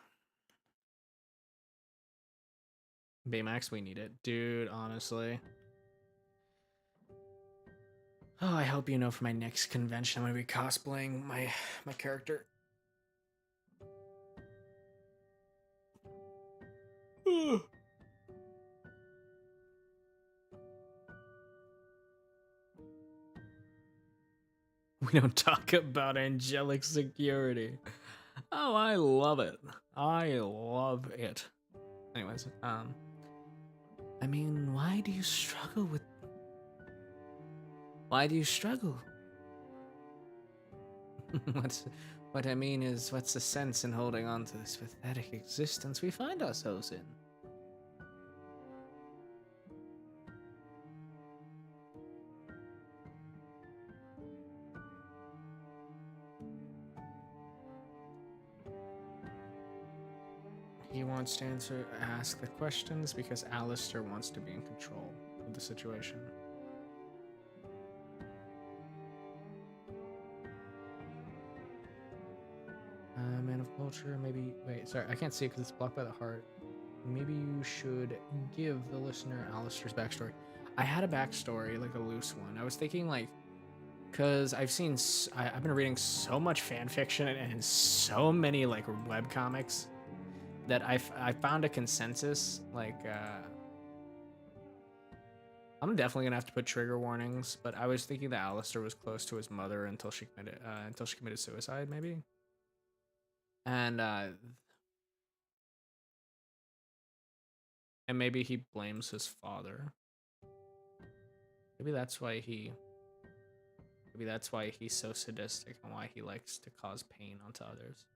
Baymax, we need it, dude. Honestly. Oh, I hope you know for my next convention I'm gonna be cosplaying my character. We don't talk about angelic security. Oh, I love it. I love it. Anyways, I mean, why do you struggle with? Why do you struggle? what's what I mean is, what's the sense in holding on to this pathetic existence we find ourselves in? He wants to ask the questions because Alastor wants to be in control of the situation. Man of culture, maybe. Wait, sorry, I can't see it because it's blocked by the heart. Maybe you should give the listener Alastor's backstory. I had a backstory, like a loose one. I was thinking, like, because I've been reading so much fan fiction and so many, like, web comics that I found a consensus, like, I'm definitely gonna have to put trigger warnings, but I was thinking that Alastor was close to his mother until she committed suicide, maybe. And and maybe he blames his father. Maybe that's why he maybe that's why he's so sadistic and why he likes to cause pain onto others.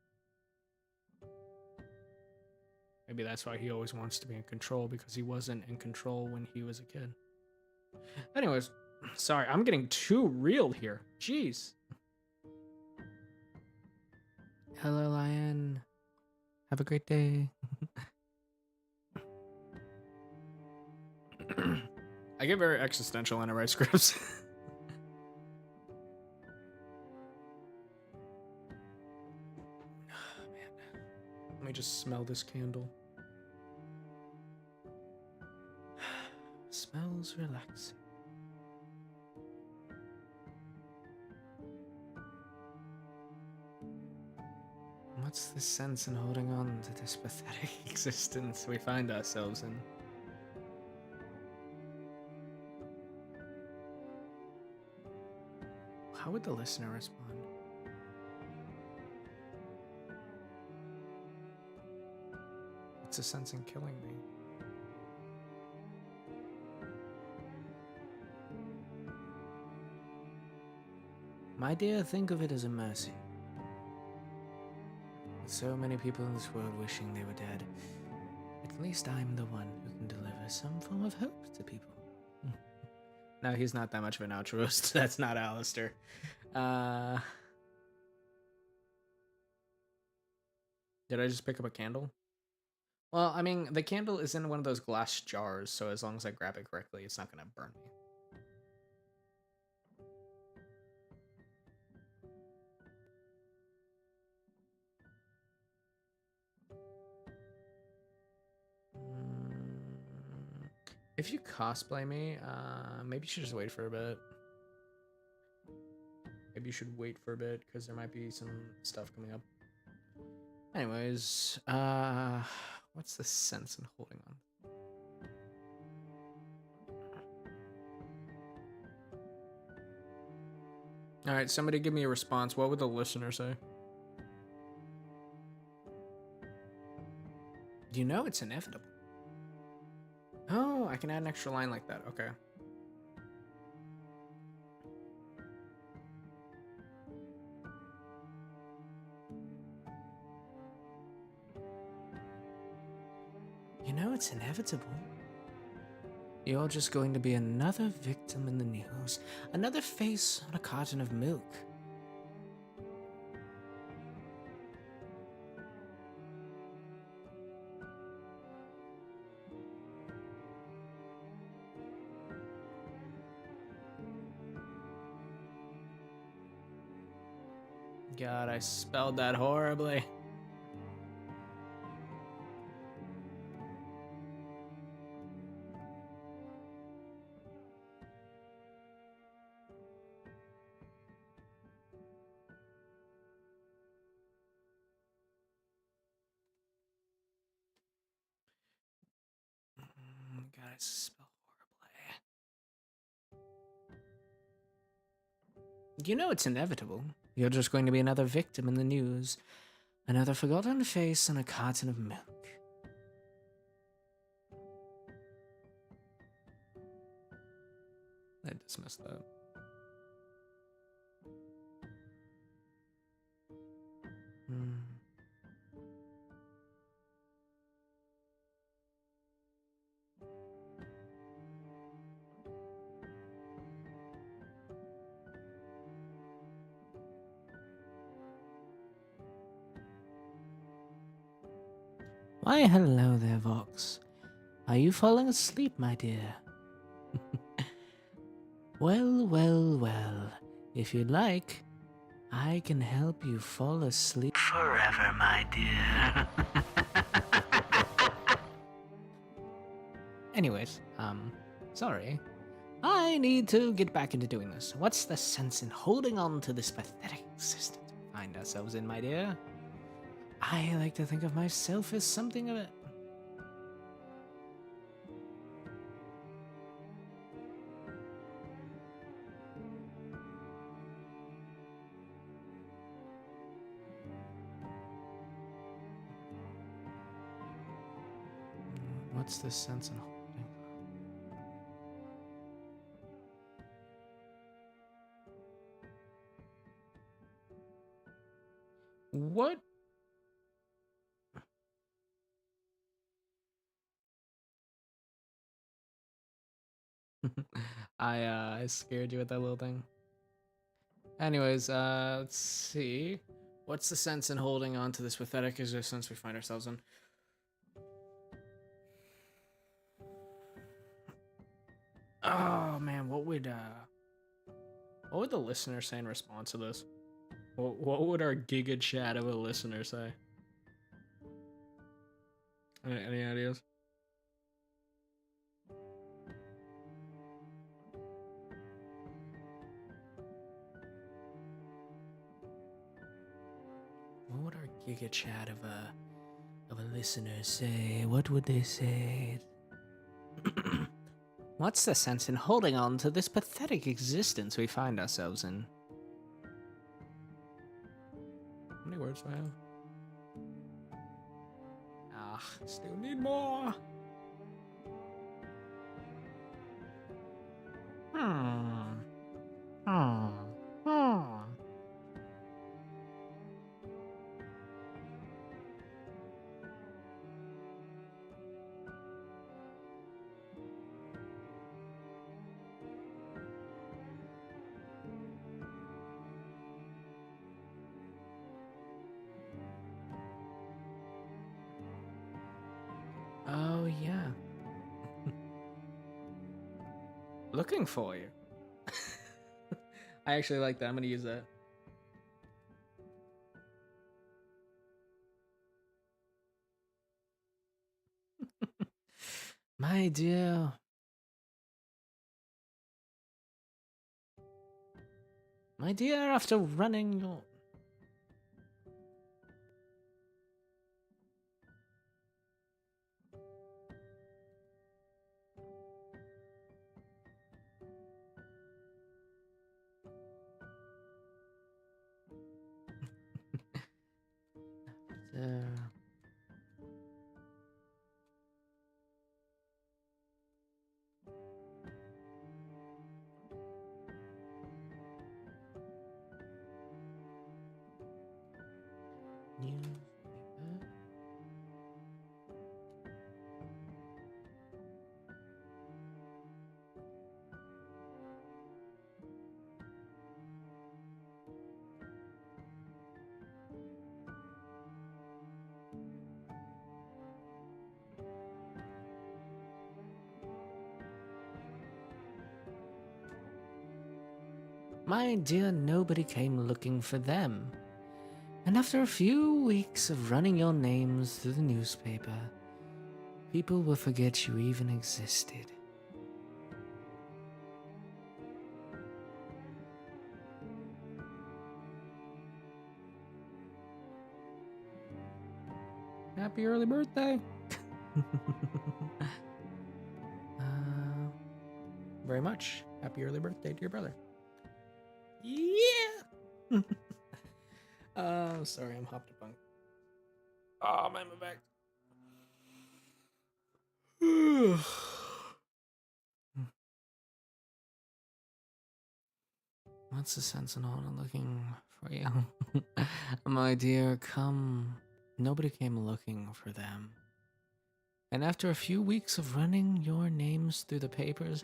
Maybe that's why he always wants to be in control, because he wasn't in control when he was a kid. Anyways, sorry, I'm getting too real here. Jeez. Hello, Lion. Have a great day. I get very existential when I write scripts. Man. Let me just smell this candle. Smells relaxing. What's the sense in holding on to this pathetic existence we find ourselves in? How would the listener respond? What's the sense in killing me? My dear, think of it as a mercy. With so many people in this world wishing they were dead, at least I'm the one who can deliver some form of hope to people. No, he's not that much of an altruist. That's not Alastor. Did I just pick up a candle? Well, I mean, the candle is in one of those glass jars, so as long as I grab it correctly, it's not gonna burn me. If you cosplay me, maybe you should just wait for a bit. Maybe you should wait for a bit, because there might be some stuff coming up. Anyways, what's the sense in holding on? Alright, somebody give me a response. What would the listener say? You know it's inevitable. Oh, I can add an extra line like that. Okay. You know it's inevitable. You're just going to be another victim in the news, another face on a carton of milk. God, I spelled that horribly. God, I spelled horribly. You know it's inevitable. You're just going to be another victim in the news, another forgotten face on a carton of milk. I dismissed that. Why, hello there, Vox. Are you falling asleep, my dear? Well, well, well. If you'd like, I can help you fall asleep forever, my dear. Anyways, sorry. I need to get back into doing this. What's the sense in holding on to this pathetic existence we find ourselves in, my dear? I like to think of myself as something of it. What's the sense in holding? What? I scared you with that little thing. Anyways, let's see. What's the sense in holding on to this pathetic existence we find ourselves in? Oh man, what would the listener say in response to this? What would our giga chat of a listener say? Any ideas? What would our Giga Chat of a listener say? What would they say? What's the sense in holding on to this pathetic existence we find ourselves in? How many words do I have? Still need more. Hmm. Hmm. Hmm. Oh, yeah. Looking for you. I actually like that. I'm gonna use that. My dear. My dear, after running your... After... Newspaper. My dear, nobody came looking for them. And after a few weeks of running your names through the newspaper, people will forget you even existed. Happy early birthday! Very much. Happy early birthday to your brother. Yeah! Sorry, I'm hopped up on. Oh, my back. What's the sense in all looking for you? My dear, come. Nobody came looking for them. And after a few weeks of running your names through the papers,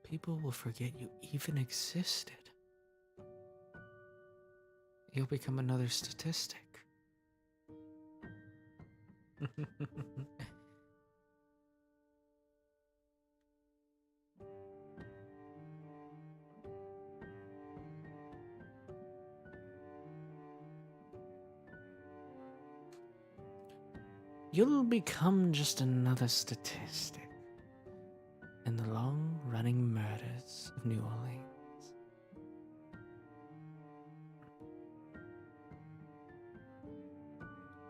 people will forget you even existed. You'll become another statistic. You'll become just another statistic in the long-running murders of New Orleans.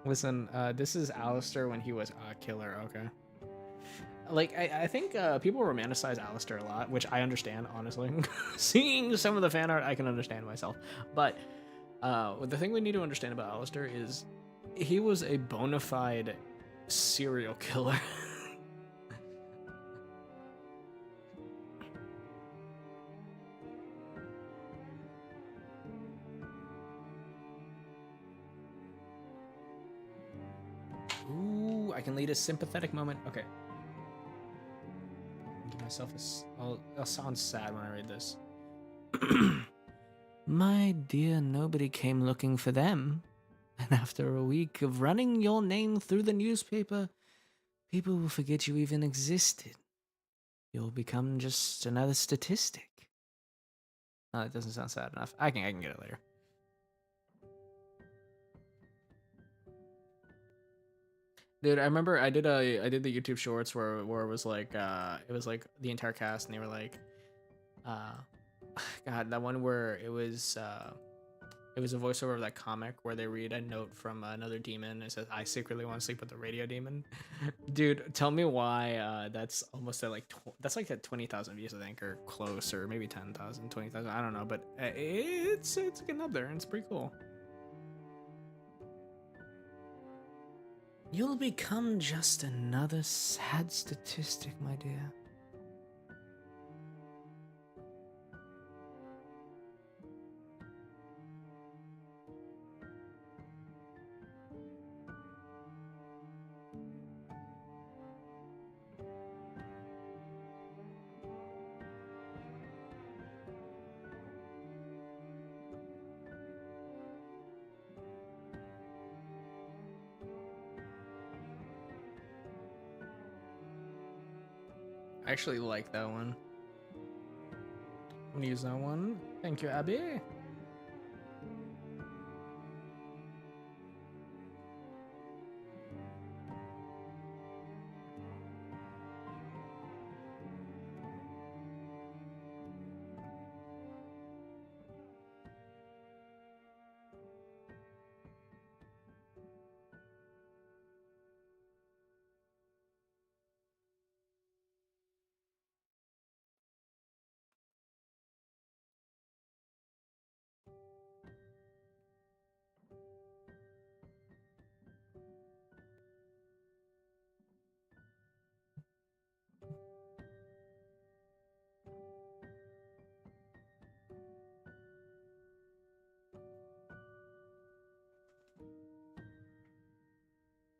Listen, this is Alastor when he was a killer, okay? Like, I think people romanticize Alastor a lot, which I understand, honestly. Seeing some of the fan art, I can understand myself. But the thing we need to understand about Alastor is he was a bona fide serial killer. Ooh, I can lead a sympathetic moment. Okay. Give myself I'll sound sad when I read this. My dear, nobody came looking for them. And after a week of running your name through the newspaper, people will forget you even existed. You'll become just another statistic. Oh, that doesn't sound sad enough. I can get it later. Dude, I remember I did the YouTube shorts where it was like the entire cast and they were like God, that one where it was It was a voiceover of that comic where they read a note from another demon. It says, "I secretly want to sleep with the radio demon." Dude, tell me why that's almost at like that's like at 20,000 views, I think, or close, or maybe 10,000, 20,000. I don't know, but it's getting up there, and it's pretty cool. You'll become just another sad statistic, my dear. I actually like that one. I'm gonna use that one. Thank you, Abby.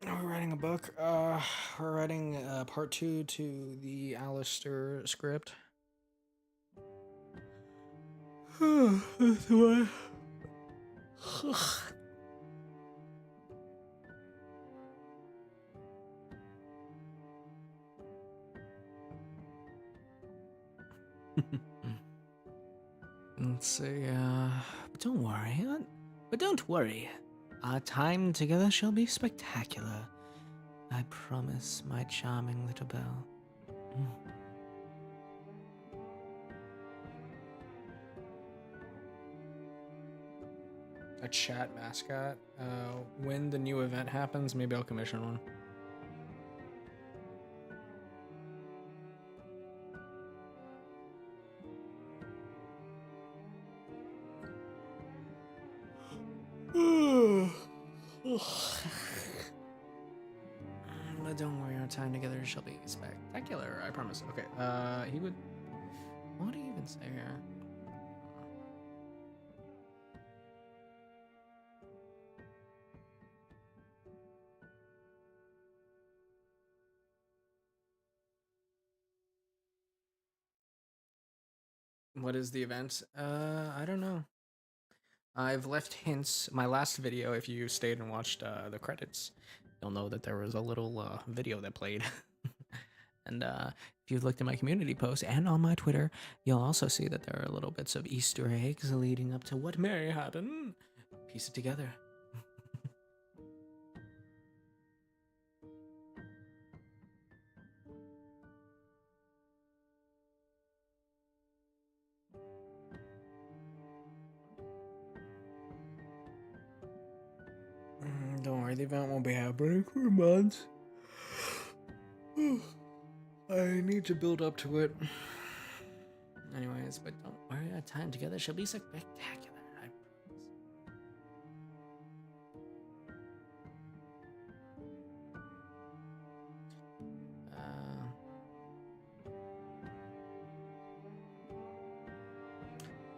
We're writing a book. We're writing part 2 to the Alastor script. That's why. Let's see. But don't worry. Our time together shall be spectacular. I promise, my charming little belle. A chat mascot. When the new event happens, maybe I'll commission one. But don't worry, our time together shall be spectacular. I promise. Okay. He would. What do you even say here? What is the event? I don't know. I've left hints. My last video, if you stayed and watched the credits, you'll know that there was a little video that played. And if you've looked at my community post and on my Twitter, you'll also see that there are little bits of Easter eggs leading up to what may happen. Piece it together. Don't worry, the event won't be happening for months. I need to build up to it. Anyways, but don't worry, our time together shall be spectacular. I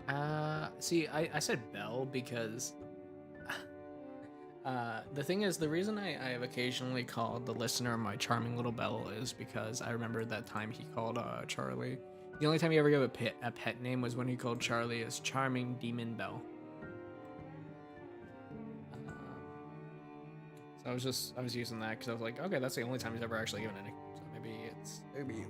promise. See, I said Belle because the thing is, the reason I have occasionally called the listener my charming little Belle is because I remember that time he called Charlie. The only time he ever gave a pet name was when he called Charlie as Charming Demon Belle. So I was using that because I was like, okay, that's the only time he's ever actually given any. So maybe it's used.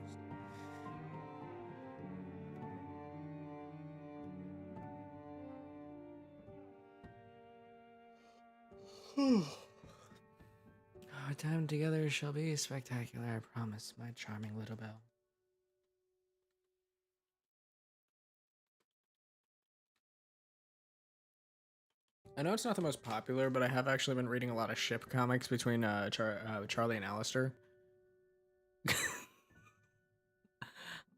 Our time together shall be spectacular, I promise, my charming little Belle. I know it's not the most popular, but I have actually been reading a lot of ship comics between Charlie and Alastor.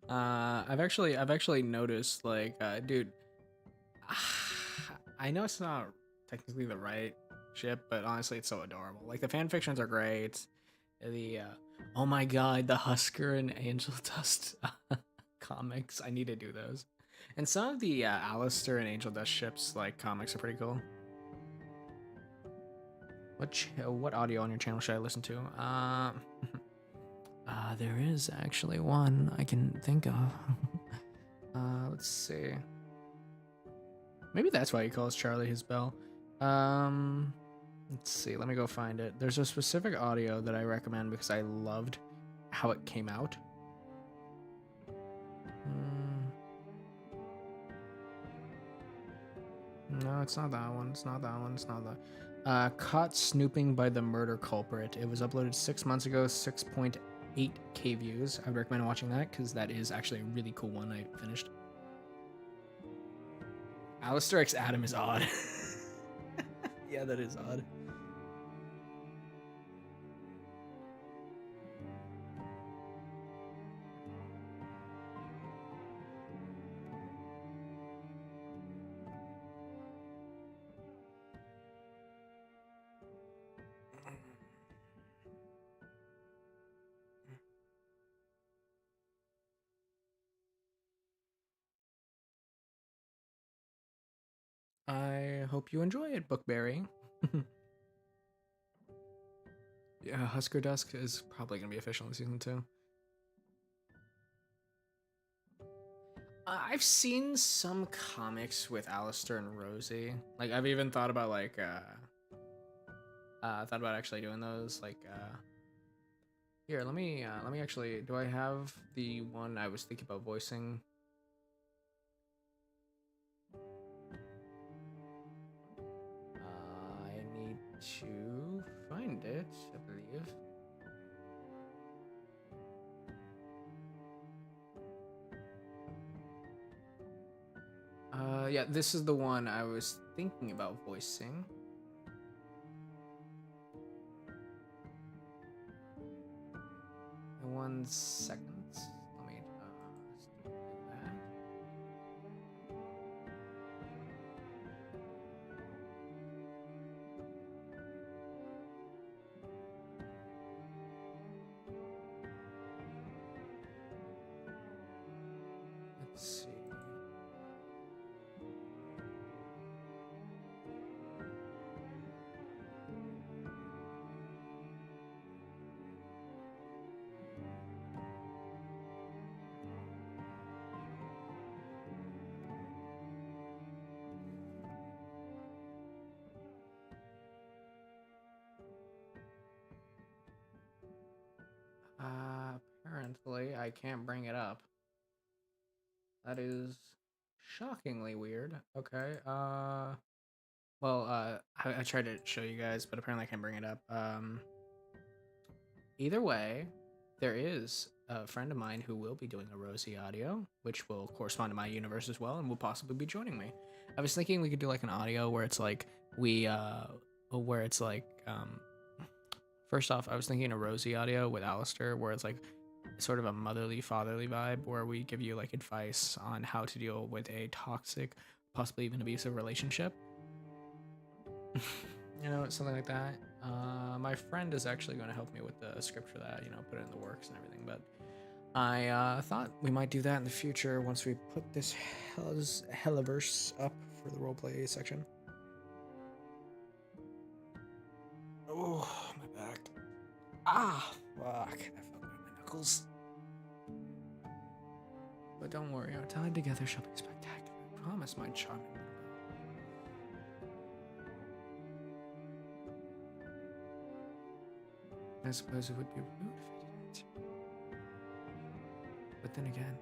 I've actually noticed like, dude, I know it's not technically the right ship, but honestly, it's so adorable. Like the fan fictions are great. The oh my god, the Husker and Angel Dust comics. I need to do those. And some of the Alistair and Angel Dust ships like comics are pretty cool. What audio on your channel should I listen to? There is actually one I can think of. Let's see. Maybe that's why he calls Charlie his bell. Let's see. Let me go find it. There's a specific audio that I recommend because I loved how it came out. No, it's not that one. It's not that one. It's not that. Caught snooping by the murder culprit. It was uploaded 6 months ago. 6.8K views. I would recommend watching that because that is actually a really cool one. I finished. Alastor X Adam is odd. Yeah, that is odd. I hope you enjoy it, Bookberry. Yeah, Husker Dusk is probably gonna be official in season 2. I've seen some comics with Alistair and Rosie. Like I've even thought about like thought about actually doing those. Like here, let me actually. Do I have the one I was thinking about voicing? I need to find it, I believe. Yeah, this is the one I was thinking about voicing. 1 second. Let me do that. Let's see. Apparently I can't bring it up. That is shockingly weird. Okay. Well, I tried to show you guys, but apparently I can't bring it up. Either way, there is a friend of mine who will be doing a Rosie audio, which will correspond to my universe as well, and will possibly be joining me. I was thinking we could do like an audio where it's like where it's like first off, I was thinking a Rosie audio with Alistair, where it's like sort of a motherly, fatherly vibe, where we give you like advice on how to deal with a toxic, possibly even abusive relationship. You know, something like that. My friend is actually going to help me with the script for that, you know, put it in the works and everything. But I thought we might do that in the future once we put this Helliverse up for the roleplay section. Oh, my back. Ah, fuck. That felt good on my knuckles. But don't worry, our time together shall be spectacular. I promise, my charming little belle. I suppose it would be rude if I didn't. But then again,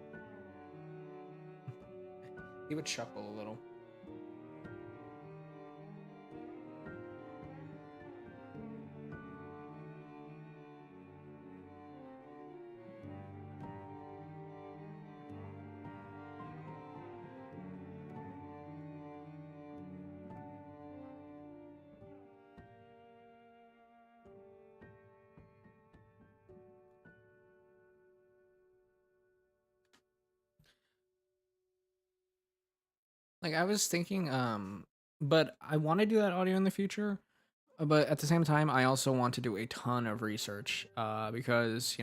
he would chuckle a little. Like I was thinking, but I want to do that audio in the future. But at the same time, I also want to do a ton of research, because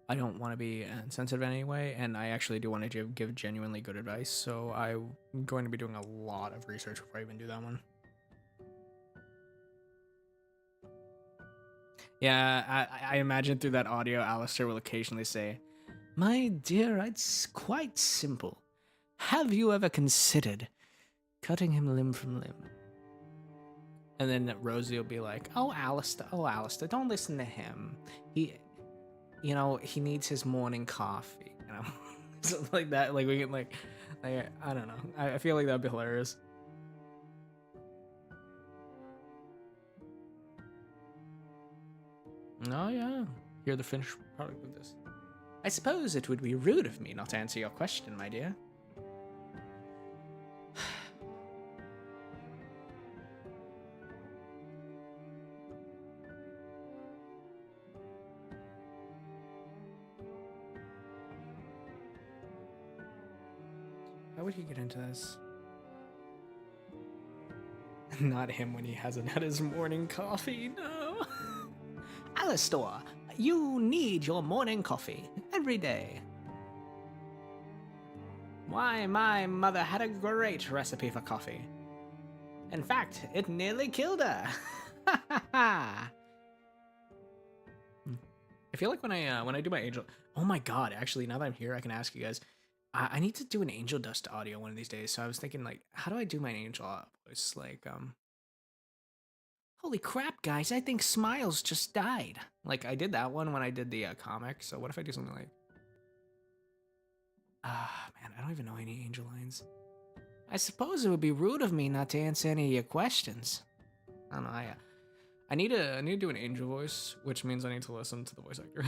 I don't want to be insensitive anyway, and I actually do want to give genuinely good advice. So I'm going to be doing a lot of research before I even do that one. Yeah, I imagine through that audio, Alastor will occasionally say, "My dear, it's quite simple. Have you ever considered cutting him limb from limb?" And then Rosie will be like, oh, Alistair, don't listen to him. He needs his morning coffee, something like that. Like we can like I don't know. I feel like that'd be hilarious. Oh yeah, hear the finished product of this. I suppose it would be rude of me not to answer your question, my dear. How would he get into this? Not him when he hasn't had his morning coffee, no. Alastor, you need your morning coffee every day. Why, my mother had a great recipe for coffee. In fact, it nearly killed her. I feel like when I do my angel, oh my god! Actually, now that I'm here, I can ask you guys. I need to do an angel dust audio one of these days. So I was thinking, like, how do I do my angel voice? Like, holy crap, guys! I think Smiles just died. Like, I did that one when I did the comic. So what if I do something like, man, I don't even know any angel lines. I suppose it would be rude of me not to answer any of your questions. I don't know. I need to do an angel voice, which means I need to listen to the voice actor.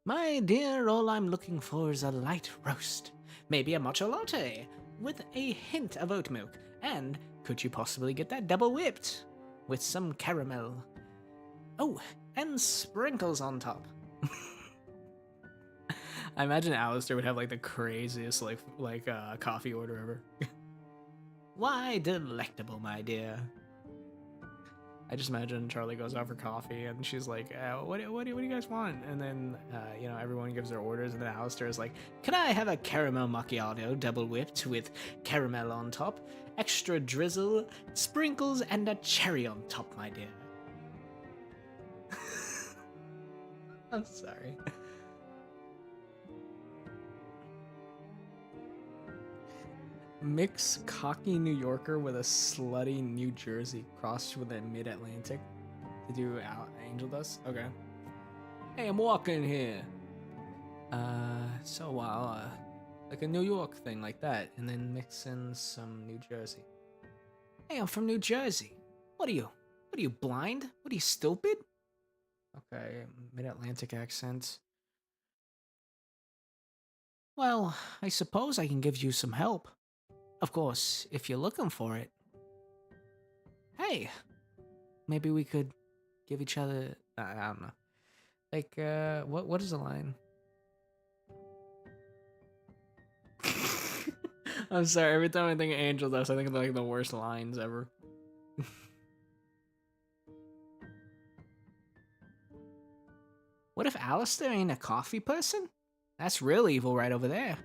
My dear, all I'm looking for is a light roast, maybe a matcha latte with a hint of oat milk, and could you possibly get that double whipped with some caramel? Oh, and sprinkles on top. I imagine Alastor would have like the craziest coffee order ever. Why delectable, my dear. I just imagine Charlie goes out for coffee and she's like, what do you guys want? And then, everyone gives their orders, and then Alastor is like, can I have a caramel macchiato double whipped with caramel on top, extra drizzle, sprinkles, and a cherry on top, my dear? I'm sorry. Mix cocky New Yorker with a slutty New Jersey crossed with a mid-Atlantic to do angel dust. Okay. Hey, I'm walking here. Like a New York thing like that, and then mix in some New Jersey. Hey, I'm from New Jersey. What are you? What are you, blind? What are you, stupid? Okay, mid-Atlantic accent. Well, I suppose I can give you some help. Of course, if you're looking for it. Hey, maybe we could give each other. I don't know. Like, what is the line? I'm sorry. Every time I think of Angel Dust, I think of like the worst lines ever. What if Alastor ain't a coffee person? That's real evil right over there.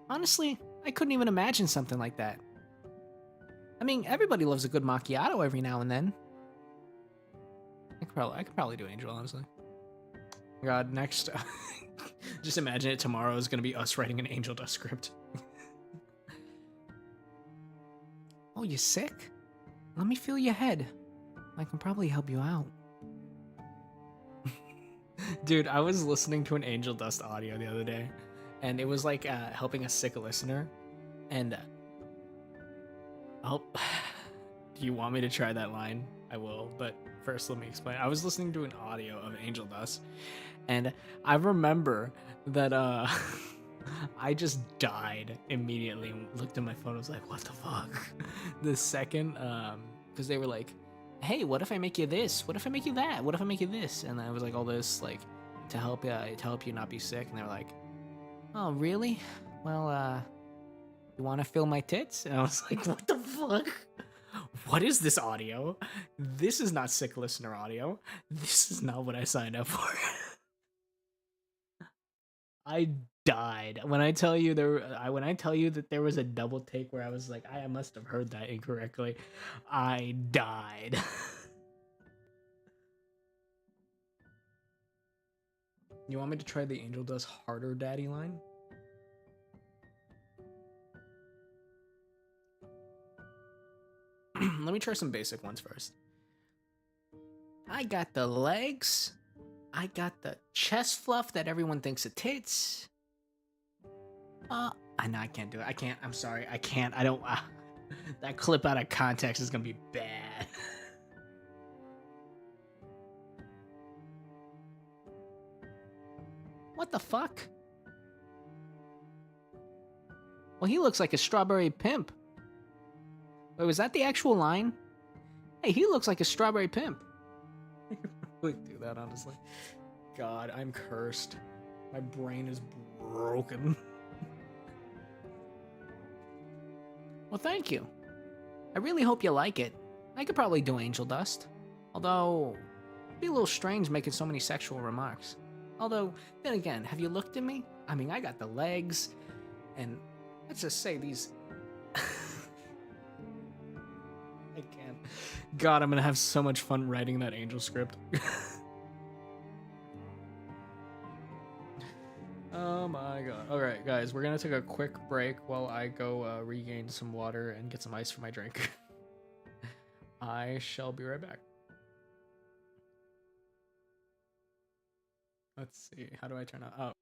Honestly, I couldn't even imagine something like that. I mean, everybody loves a good macchiato every now and then. I could probably do Angel, honestly. God, next. Just imagine it tomorrow is gonna be us writing an Angel Dust script. Oh, you sick? Let me feel your head. I can probably help you out. Dude, I was listening to an Angel Dust audio the other day, and it was like helping a sick listener. And oh, do you want me to try that line? I will, but first let me explain. I was listening to an audio of Angel Dust, and I remember that I just died immediately and looked at my phone. I was like, what the fuck? The second, because they were like, hey, what if I make you this? What if I make you that? What if I make you this? And I was like, all this, like, to help you not be sick, and they're like, "Oh, really? Well, you want to feel my tits?" And I was like, "What the fuck? What is this audio? This is not sick listener audio. This is not what I signed up for." I died when I tell you when I tell you that there was a double take where I was like, I must have heard that incorrectly. I died. You want me to try the Angel Does Harder Daddy line? Let me try some basic ones first. I got the legs. I got the chest fluff that everyone thinks are tits. I know I can't do it. I can't. I'm sorry. I can't. I don't. That clip out of context is gonna be bad. What the fuck? Well, he looks like a strawberry pimp. Wait, was that the actual line? Hey, he looks like a strawberry pimp. I could really do that, honestly. God, I'm cursed. My brain is broken. Well, thank you. I really hope you like it. I could probably do Angel Dust. Although, it'd be a little strange making so many sexual remarks. Although, then again, have you looked at me? I mean, I got the legs, and let's just say these... I can't. God, I'm gonna have so much fun writing that Angel script. Oh my god. Alright, guys, we're gonna take a quick break while I go regain some water and get some ice for my drink. I shall be right back. Let's see. How do I turn out? Oh.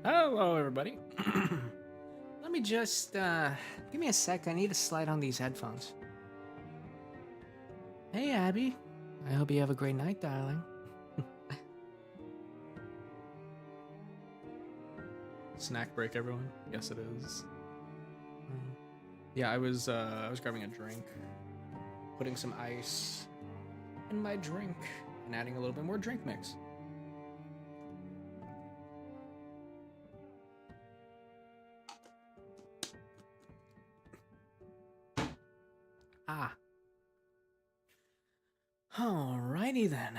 Hello, everybody. Let me just, give me a sec. I need to slide on these headphones. Hey, Abby. I hope you have a great night, darling. Snack break, everyone. Yes, it is. Yeah, I was grabbing a drink, putting some ice in my drink, and adding a little bit more drink mix. Ah. Alrighty then.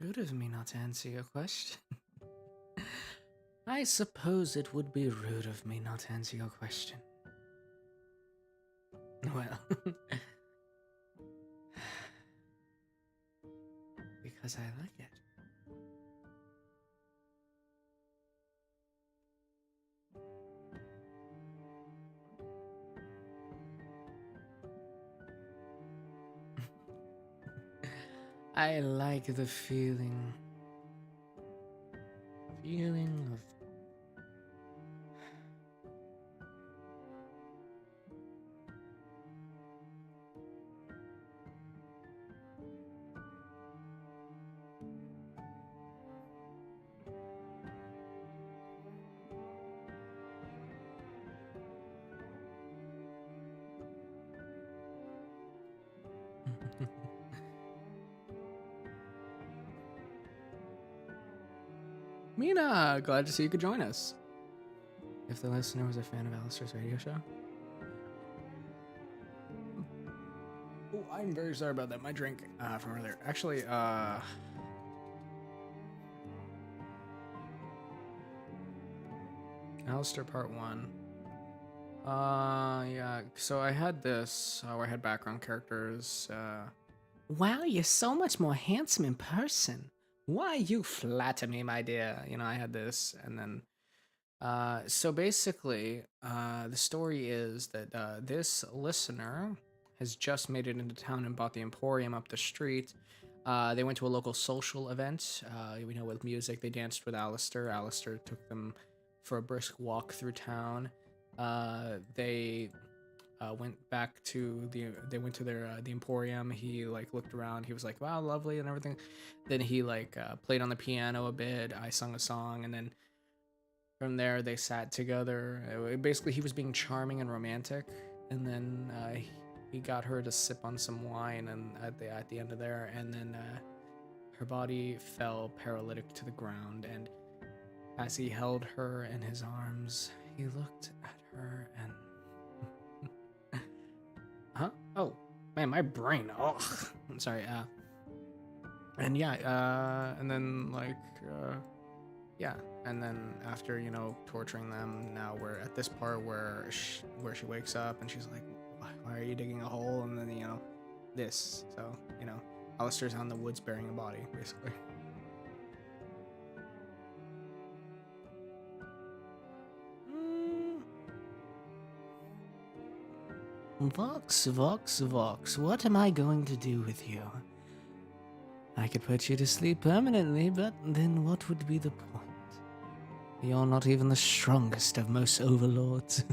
Rude of me not to answer your question. I suppose it would be rude of me not to answer your question. Well, because I like it. I like the feeling of Mina, glad to see you could join us. If the listener was a fan of Alastor's radio show. Oh, I'm very sorry about that. My drink from earlier. Actually, Alastor Part 1. Yeah, so I had this, where I had background characters, wow, you're so much more handsome in person. Why, you flatter me, my dear. You know, I had this, and then, so basically, the story is that, this listener has just made it into town and bought the Emporium up the street. They went to a local social event, we know, with music. They danced with Alastor. Alastor took them for a brisk walk through town. They went back to they went to their the Emporium. He like looked around. He was like, wow, lovely and everything. Then he like played on the piano a bit. I sung a song, and then from there they sat together. Basically, he was being charming and romantic, and then he got her to sip on some wine, and at the end of there, and then her body fell paralytic to the ground. And as he held her in his arms, he looked at her and huh? Oh, man, my brain. Oh, I'm sorry. And yeah, and then like, yeah, and then after torturing them, now we're at this part where she wakes up and she's like, "Why are you digging a hole?" And then this. So Alastor's out in the woods burying a body, basically. Vox, Vox, Vox, what am I going to do with you? I could put you to sleep permanently, but then what would be the point? You're not even the strongest of most overlords.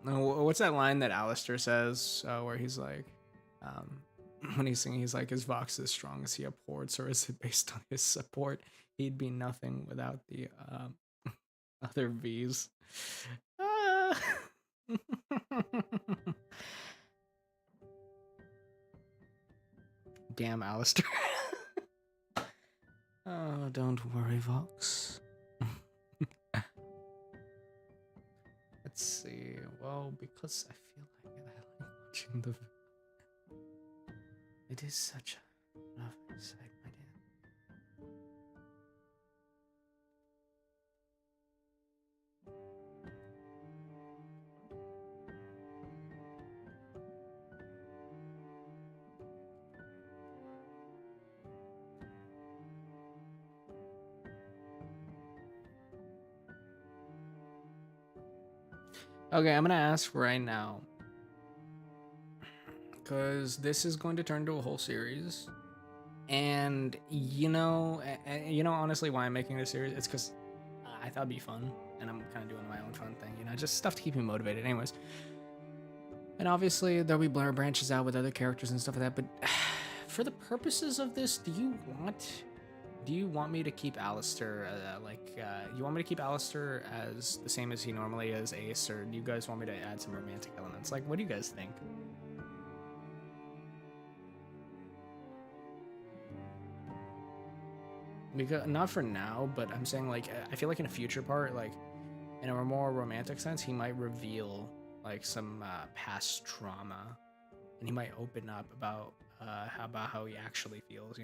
What's that line that Alastor says where he's like, when he's singing, he's like, is Vox as strong as he abhorred, or is it based on his support? He'd be nothing without the other V's. Damn, Alastor. Oh, don't worry, Vox. Let's see. Well, because I feel like I like watching the. It is such a lovely sight, my dear. Okay, I'm gonna ask right now, because this is going to turn to a whole series, And honestly, why I'm making this series, it's because I thought it'd be fun, and I'm kind of doing my own fun thing, just stuff to keep me motivated. Anyways, and obviously there'll be blur branches out with other characters and stuff like that. But for the purposes of this, do you want me to keep Alastor you want me to keep Alastor as the same as he normally is, Ace, or do you guys want me to add some romantic elements? Like, what do you guys think? Because not for now, but I'm saying, like, I feel like in a future part, like in a more romantic sense, he might reveal like some past trauma, and he might open up about how he actually feels.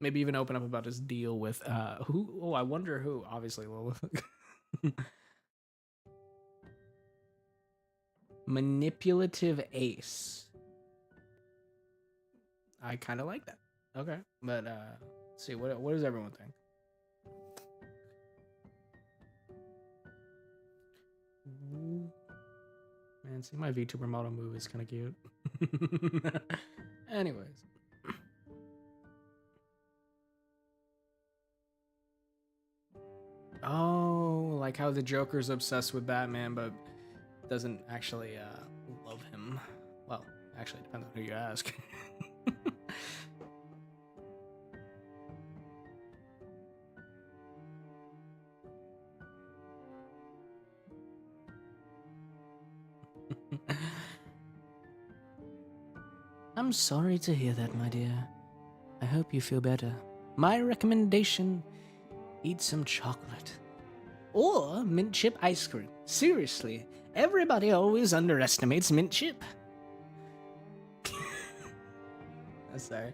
Maybe even open up about his deal with who? Oh, I wonder who. Obviously, Lilith. Manipulative Ace. I kind of like that. Okay, but let's see, what does everyone think? Man, see, my VTuber model move is kind of cute. Anyways. Oh, like how the Joker's obsessed with Batman, but doesn't actually love him. Well, actually, it depends on who you ask. I'm sorry to hear that, my dear. I hope you feel better. My recommendation, eat some chocolate. Or mint chip ice cream. Seriously, everybody always underestimates mint chip. Sorry.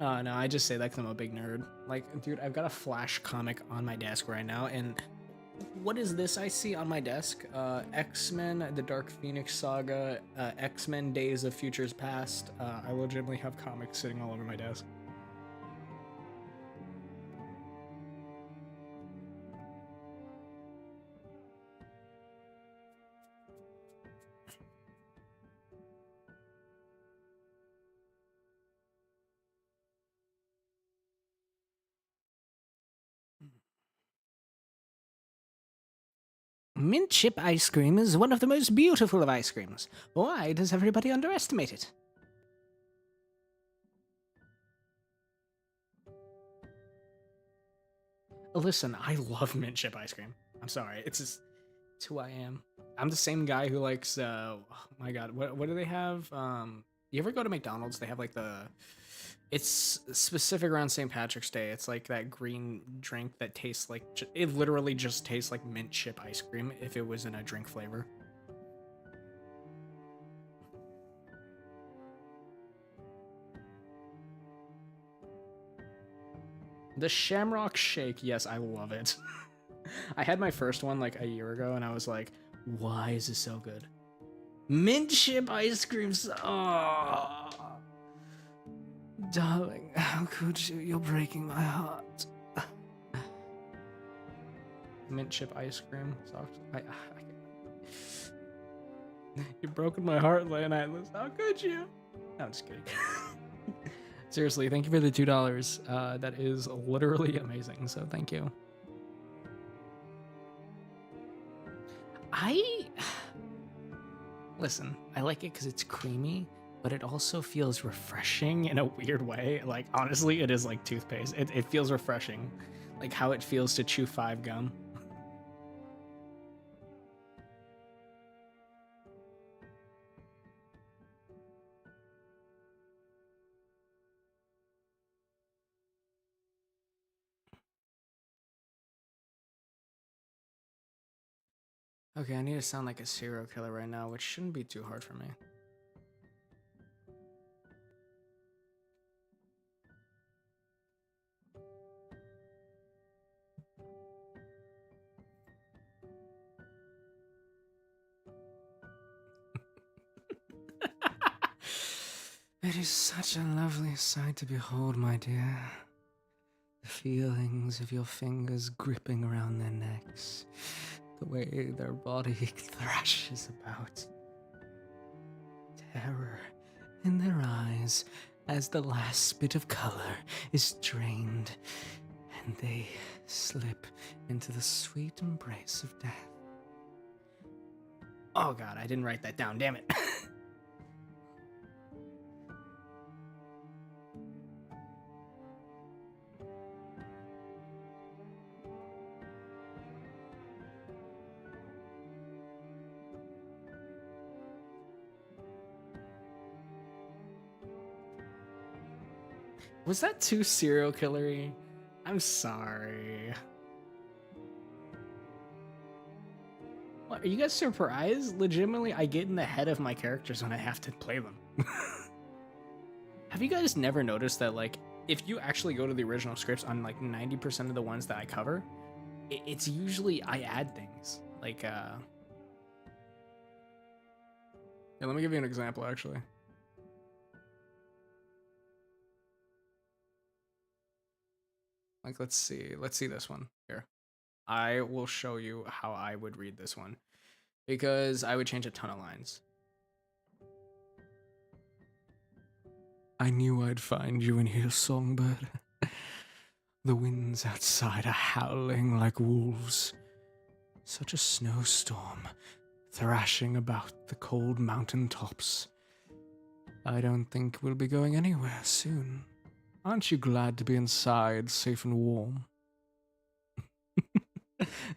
Oh, no, I just say that because I'm a big nerd. Like, dude, I've got a Flash comic on my desk right now, and what is this I see on my desk? X-Men, the Dark Phoenix Saga, X-Men Days of Futures Past. I legitimately have comics sitting all over my desk. Mint chip ice cream is one of the most beautiful of ice creams. Why does everybody underestimate it? Listen, I love mint chip ice cream. I'm sorry, it's who I am. I'm the same guy who likes. Oh my god, what do they have? You ever go to McDonald's? They have like it's specific around St. Patrick's Day. It's like that green drink that tastes like it literally just tastes like mint chip ice cream if it was in a drink flavor. The Shamrock Shake, yes, I love it. I had my first one like a year ago, and I was like, why is this so good? Mint chip ice cream. Oh, darling, how could you? You're breaking my heart. Mint chip ice cream. You've broken my heart, Lane Atlas. How could you? No, I'm just kidding. Seriously, thank you for the $2. That is literally amazing. So thank you. Listen, I like it because it's creamy, but it also feels refreshing in a weird way. Like, honestly, it is like toothpaste. It feels refreshing, like how it feels to chew 5 gum. Okay, I need to sound like a serial killer right now, which shouldn't be too hard for me. It is such a lovely sight to behold, my dear. The feelings of your fingers gripping around their necks, the way their body thrashes about. Terror in their eyes as the last bit of color is drained and they slip into the sweet embrace of death. Oh god, I didn't write that down, damn it. Was that too serial killery? I'm sorry. What, are you guys surprised? Legitimately, I get in the head of my characters when I have to play them. Have you guys never noticed that, like, if you actually go to the original scripts on, like, 90% of the ones that I cover, it's usually I add things. Like, yeah, let me give you an example, actually. Like, let's see this one here. I will show you how I would read this one because I would change a ton of lines. I knew I'd find you in here, songbird. The winds outside are howling like wolves. Such a snowstorm, thrashing about the cold mountain tops. I don't think we'll be going anywhere soon. Aren't you glad to be inside, safe and warm?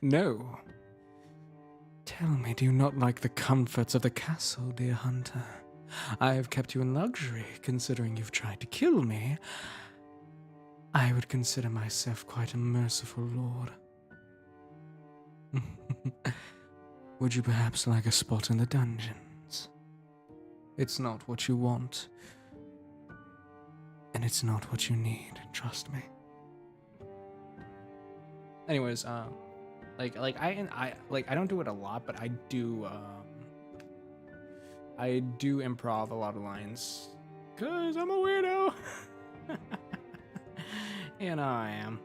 No. Tell me, do you not like the comforts of the castle, dear hunter? I have kept you in luxury, considering you've tried to kill me. I would consider myself quite a merciful lord. Would you perhaps like a spot in the dungeons? It's not what you want, and it's not what you need, trust me. Anyways, I don't do it a lot, but I do improv a lot of lines cuz I'm a weirdo. You know I am.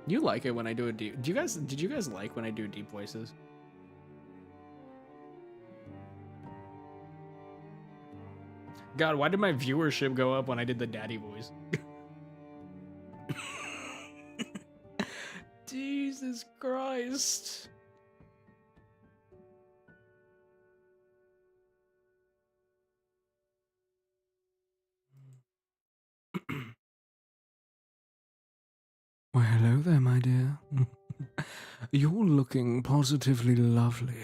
You like it when I do a deep. Did you guys like when I do deep voices? God, why did my viewership go up when I did the daddy voice? Jesus Christ. Well, hello there, my dear. You're looking positively lovely.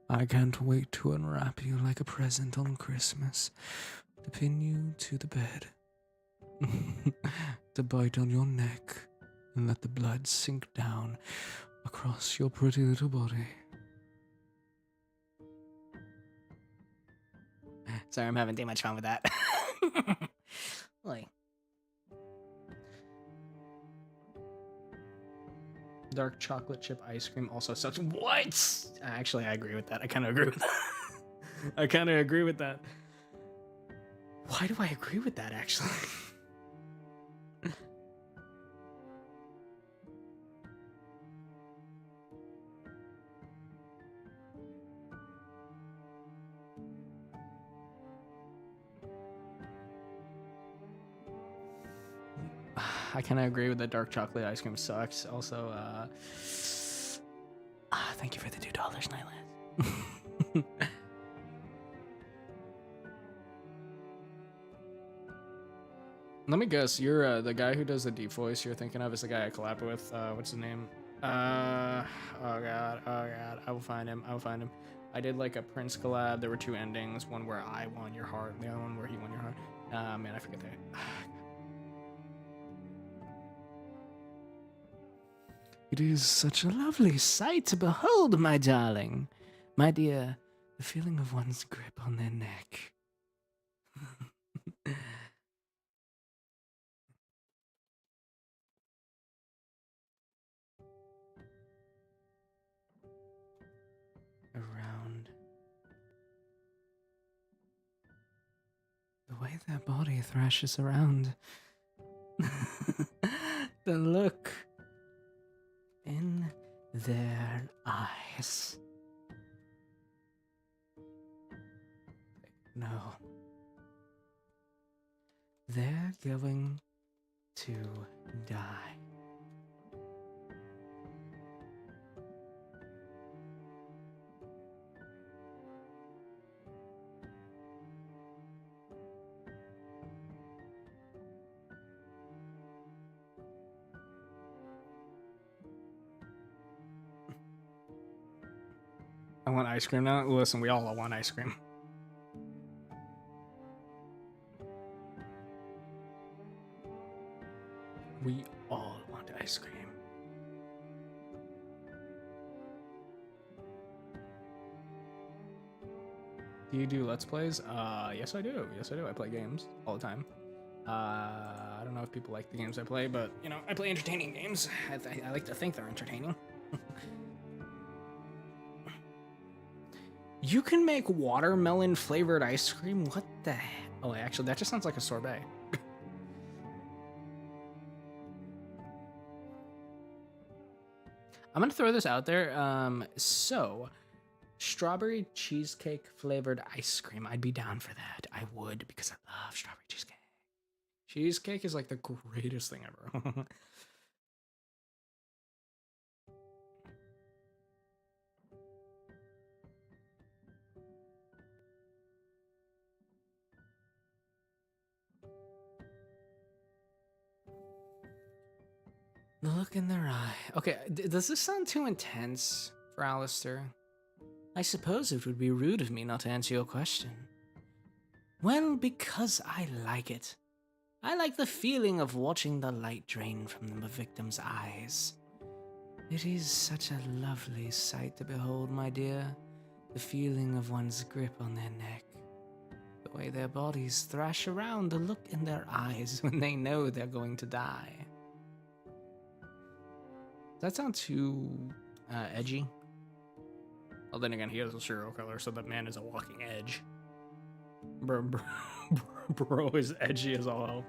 I can't wait to unwrap you like a present on Christmas, to pin you to the bed, to bite on your neck, and let the blood sink down across your pretty little body. Sorry, I'm having too much fun with that. Like, dark chocolate chip ice cream also sucks. What? Actually, I agree with that. I kind of agree with that. I kind of agree with that. Why do I agree with that, actually? I kind of agree with the dark chocolate ice cream sucks. Also, thank you for the $2, Nylas. Let me guess, you're the guy who does the deep voice you're thinking of is the guy I collab with. What's his name? Oh god, I will find him. I did like a Prince collab. There were two endings, one where I won your heart, and the other one where he won your heart. Man, I forget that. It is such a lovely sight to behold, my darling. My dear, the feeling of one's grip on their neck. Around. The way their body thrashes around. The look in their eyes. No. They're going to die. I want ice cream now. Listen, we all want ice cream. We all want ice cream. Do you do Let's Plays? Yes I do. Yes I do. I play games all the time. I don't know if people like the games I play, but, you know, I play entertaining games. I like to think they're entertaining. You can make watermelon flavored ice cream? What the hell? Oh, actually, that just sounds like a sorbet. I'm gonna throw this out there. So, strawberry cheesecake flavored ice cream. I'd be down for that. I would, because I love strawberry cheesecake. Cheesecake is like the greatest thing ever. The look in their eye. Okay, does this sound too intense for Alastor? I suppose it would be rude of me not to answer your question. Well, because I like it. I like the feeling of watching the light drain from the victim's eyes. It is such a lovely sight to behold, my dear. The feeling of one's grip on their neck. The way their bodies thrash around, the look in their eyes when they know they're going to die. Does that sound too edgy? Well, then again, he is a serial killer, so that man is a walking edge. Bro is edgy as all hell.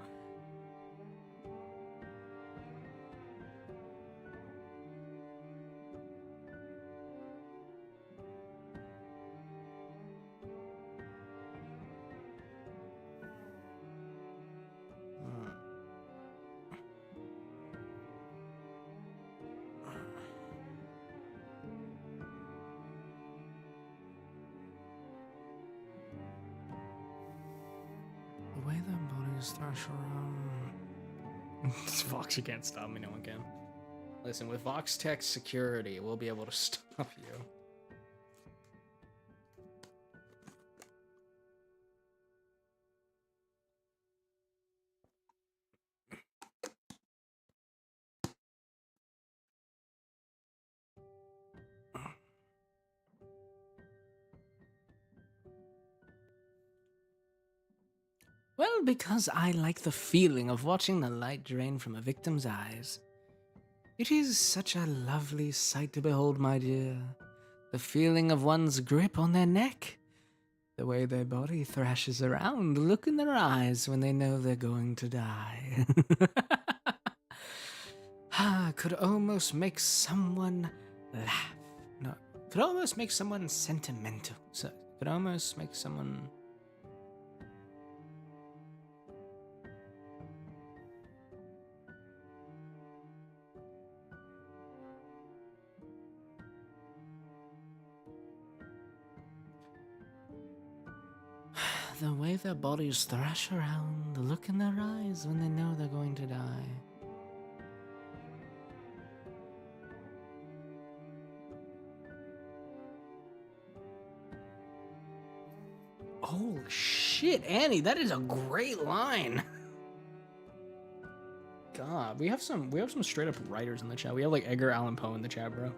The way their bodies thrash around. Vox, you can't stop me, no one can. Listen, with Vox Tech security, we'll be able to stop you. Well, because I like the feeling of watching the light drain from a victim's eyes. It is such a lovely sight to behold, my dear. The feeling of one's grip on their neck. The way their body thrashes around, the look in their eyes when they know they're going to die. Could almost make someone laugh. No, could almost make someone sentimental. So, could almost make someone... The way their bodies thrash around, the look in their eyes when they know they're going to die. Holy shit, Annie, that is a great line. God, we have some straight up writers in the chat. We have like Edgar Allan Poe in the chat, bro.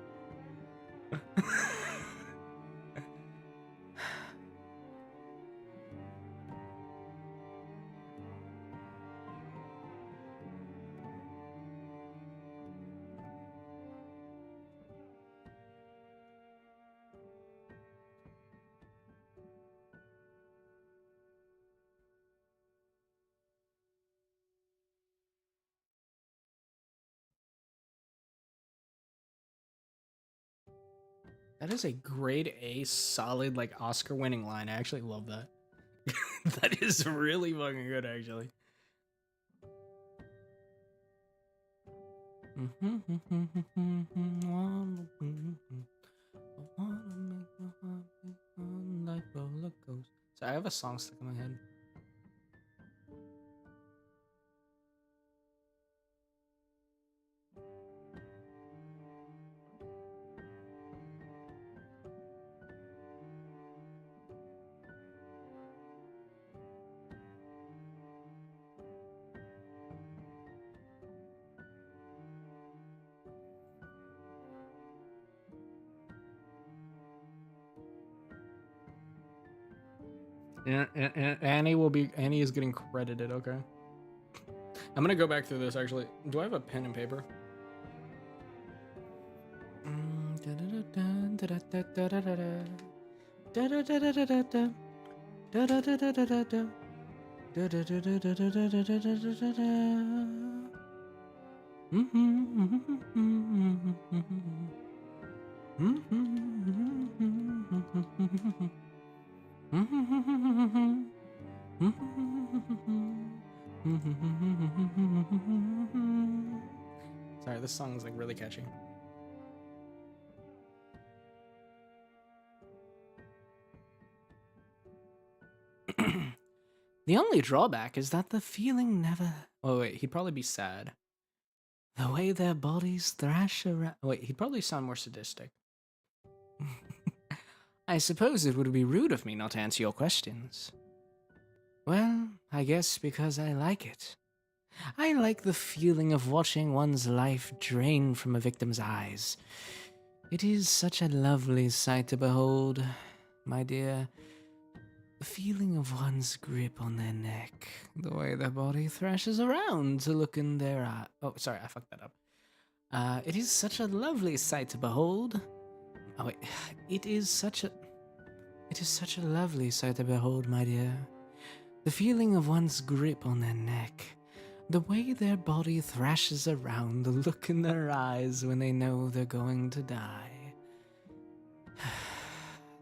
That is a grade A, solid, like Oscar-winning line. I actually love that. That is really fucking good, actually. So I have a song stuck in my head. Annie is getting credited. Okay. I'm gonna go back through this actually. Do I have a pen and paper? Sorry, this song is like really catchy. The only drawback is that the feeling never. Oh wait, he'd probably be sad. The way their bodies thrash around. Wait, he'd probably sound more sadistic. I suppose it would be rude of me not to answer your questions. Well, I guess because I like it. I like the feeling of watching one's life drain from a victim's eyes. It is such a lovely sight to behold, my dear. The feeling of one's grip on their neck, the way their body thrashes around to look in their eye. Oh, sorry, I fucked that up. It is such a lovely sight to behold. Oh wait, it is such a lovely sight to behold, my dear. The feeling of one's grip on their neck, the way their body thrashes around, the look in their eyes when they know they're going to die.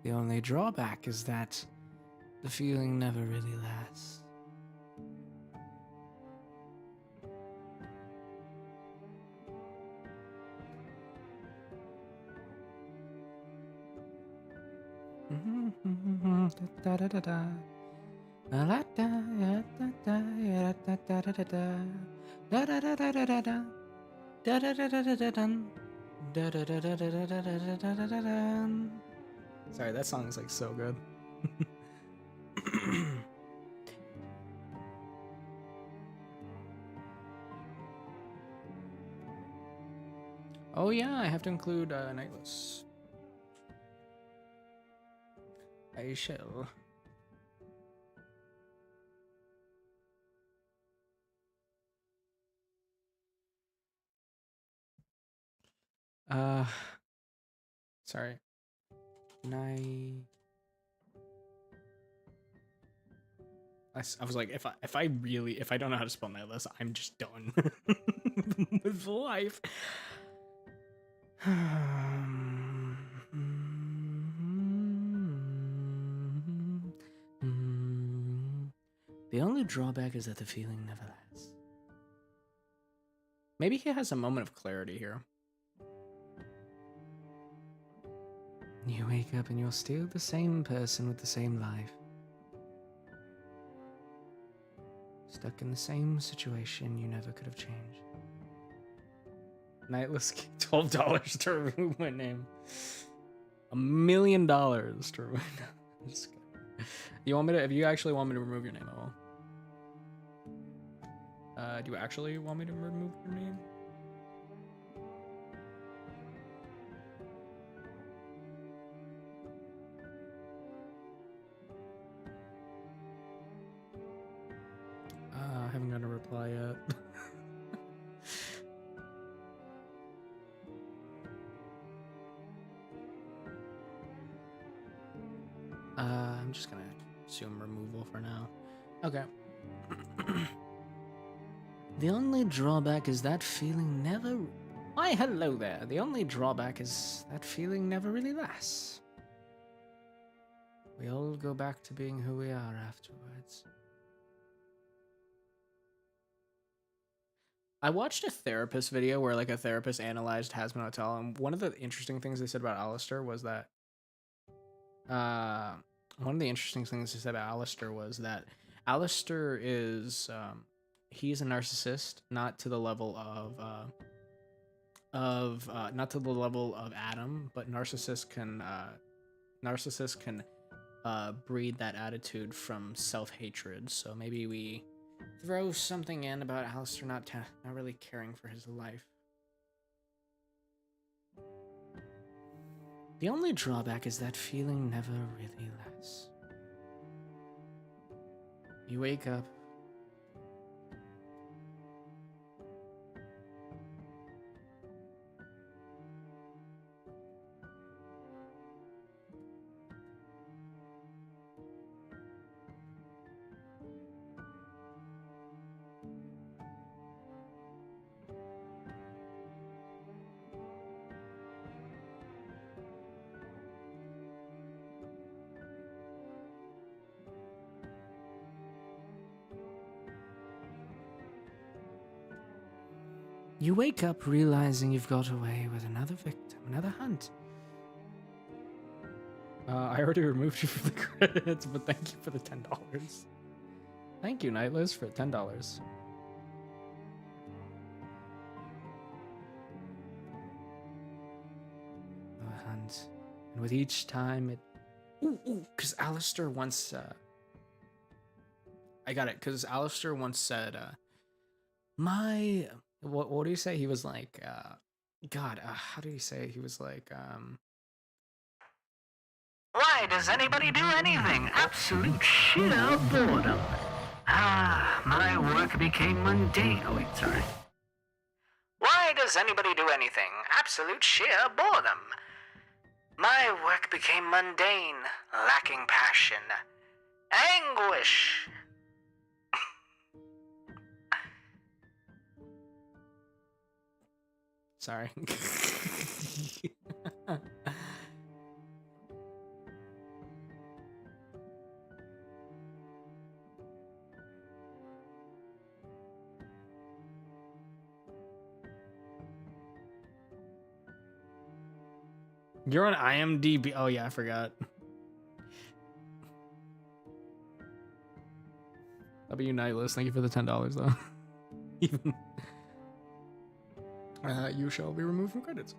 The only drawback is that the feeling never really lasts. Sorry, that song is like so good. Oh yeah, I have to include Nightless. I shall. Sorry. I was like, if I don't know how to spell Nightless, I'm just done with life. The only drawback is that the feeling never lasts. Maybe he has a moment of clarity here. You wake up and you're still the same person with the same life. Stuck in the same situation you never could have changed. Nightless, $12 to remove my name. $1 million to remove. You want me to? If you actually want me to remove your name, I will. Do you actually want me to remove your name? I haven't got a reply yet. I'm just gonna assume removal for now. Okay. The only drawback is that feeling never Why, hello there. The only drawback is that feeling never really lasts. We all go back to being who we are afterwards. I watched a therapist video where like a therapist analyzed Hazbin Hotel, and one of the interesting things they said about Alastor was that one of the interesting things they said about Alastor was that Alastor is he's a narcissist, not to the level of not to the level of Adam, but narcissists can breed that attitude from self-hatred. So maybe we throw something in about Alastor not really caring for his life. The only drawback is that feeling never really lasts. You wake up. You wake up realizing you've got away with another victim, another hunt. I already removed you from the credits, but thank you for the $10. Thank you, Nightless, for $10. Another hunt. And with each time it... Ooh, because Alastor once... I got it, because Alastor once said, my... What do you say? He was like, God, how do you say? He was like, Why does anybody do anything? Absolute sheer boredom. Ah, my work became mundane. Oh, wait, sorry. Why does anybody do anything? Absolute sheer boredom. My work became mundane, lacking passion. Anguish. sorry. You're on IMDb. Oh yeah, I forgot. W Nightless, thank you for the $10 though. Even you shall be removed from credits.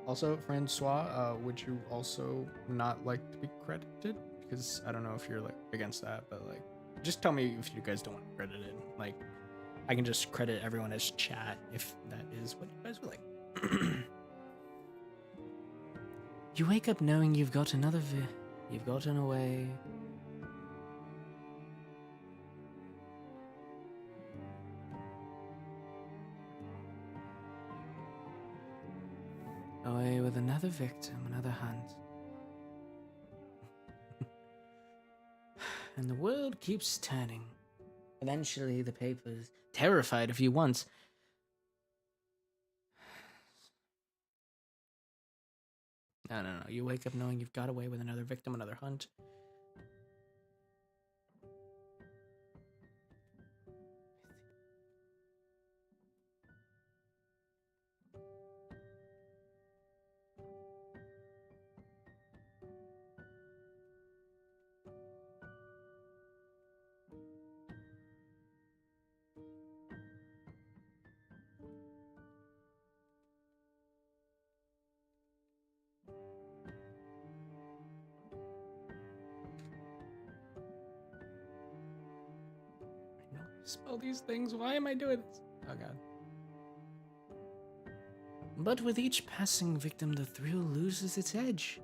Also, Francois, would you also not like to be credited? Because I don't know if you're like against that, but like, just tell me if you guys don't want credited. Like, I can just credit everyone as chat if that is what you guys would like. You wake up knowing you've got you've gotten away. Away with another victim, another hunt. And the world keeps turning. Eventually, the paper's terrified of you once. No. You wake up knowing you've got away with another victim, another hunt. I know I spell these things. Why am I doing this? Oh god. But with each passing victim, the thrill loses its edge,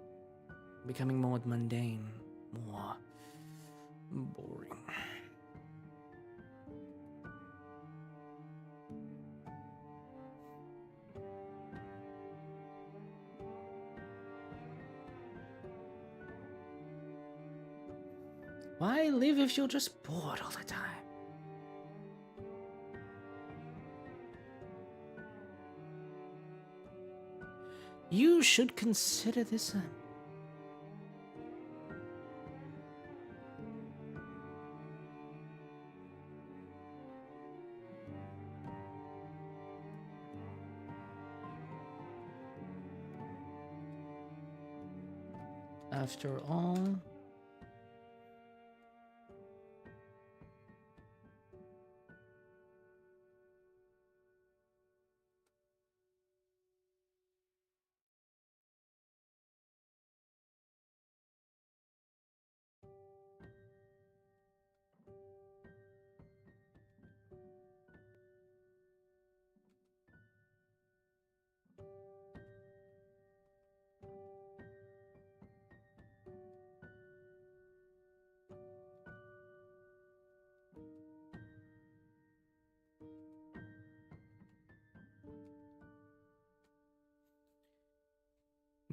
becoming more mundane, more boring. Why live if you're just bored all the time? You should consider this after all.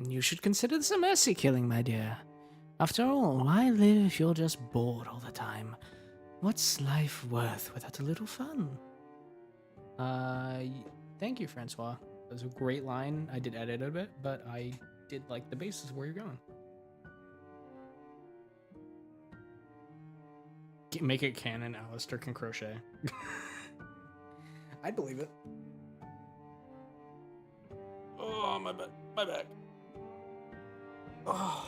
You should consider this a mercy killing, my dear. After all, why live if you're just bored all the time? What's life worth without a little fun? Thank you, Francois. That was a great line. I did edit a bit, but I did like the basis of where you're going. Make it canon, Alastor can crochet. I'd believe it. Oh, my back. My back. Oh.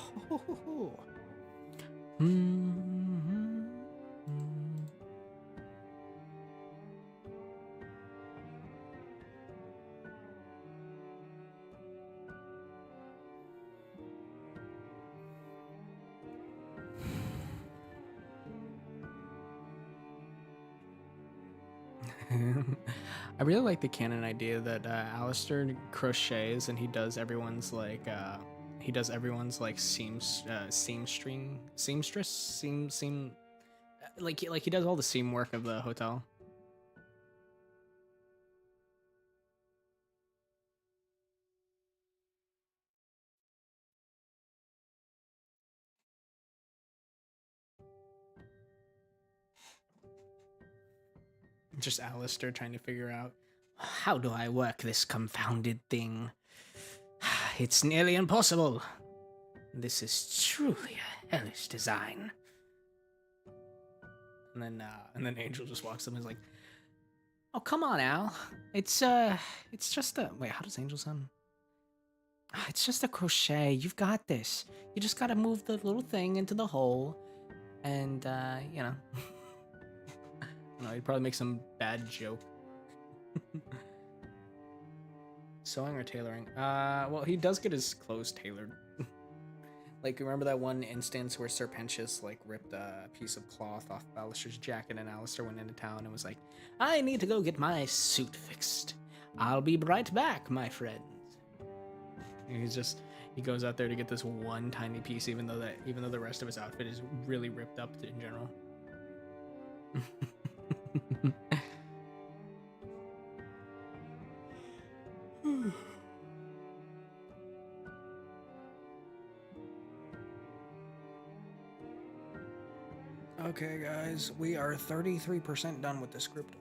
I really like the canon idea that Alastor crochets and he does everyone's like seamstress like he does all the seam work of the hotel. Just Alastor trying to figure out, how do I work this confounded thing? It's nearly impossible. This is truly a hellish design. And then Angel just walks up and is like, "Oh, come on, Al. It's just a wait. How does Angel sound? It's just a crochet. You've got this. You just gotta move the little thing into the hole, and you know." I don't know, he'd probably make some bad joke. Sewing or tailoring? Well, he does get his clothes tailored. Like, remember that one instance where Serpentius, like, ripped a piece of cloth off Alastor's jacket and Alastor went into town and was like, "I need to go get my suit fixed. I'll be right back, my friend." And he goes out there to get this one tiny piece, even though the rest of his outfit is really ripped up in general. Okay, guys, we are 33% done with the script.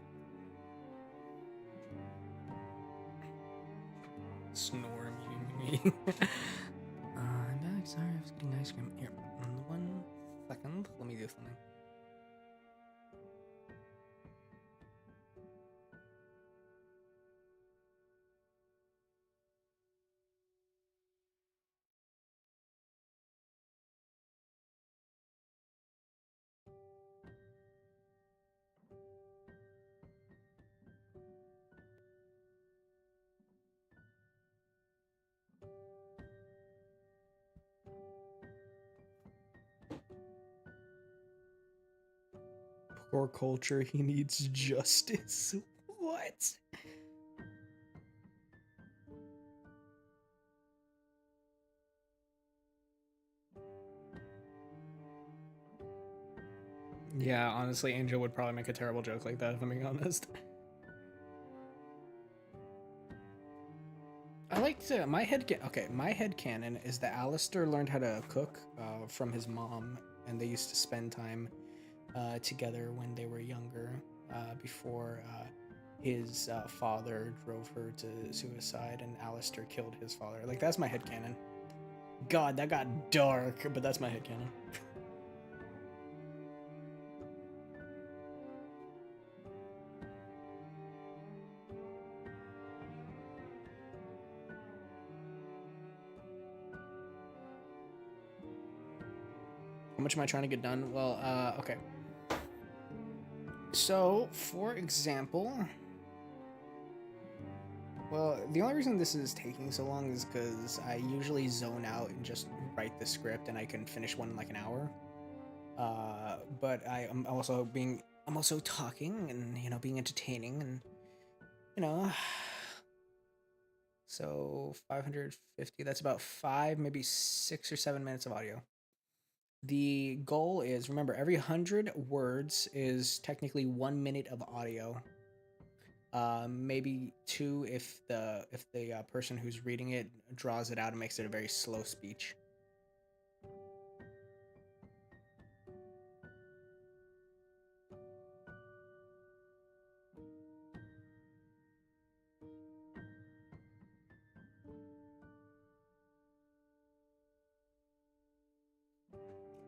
Snore muting me. I'm back. Sorry, I was getting ice cream. Here, 1 second. Let me do something. Poor culture, he needs justice. What? Yeah, honestly, Angel would probably make a terrible joke like that, if I'm being honest. I like to, my head canon is that Alastor learned how to cook from his mom, and they used to spend time together when they were younger, before his father drove her to suicide and Alastor killed his father. Like, that's my headcanon. God, that got dark, but that's my headcanon. How much am I trying to get done? Well, okay. So, for example, well, the only reason this is taking so long is because I usually zone out and just write the script, and I can finish one in like an hour. But I'm also talking and being entertaining and you know. So 550. That's about 5, maybe 6 or 7 minutes of audio. The goal is, remember, every 100 words is technically 1 minute of audio. Maybe two if the person who's reading it draws it out and makes it a very slow speech.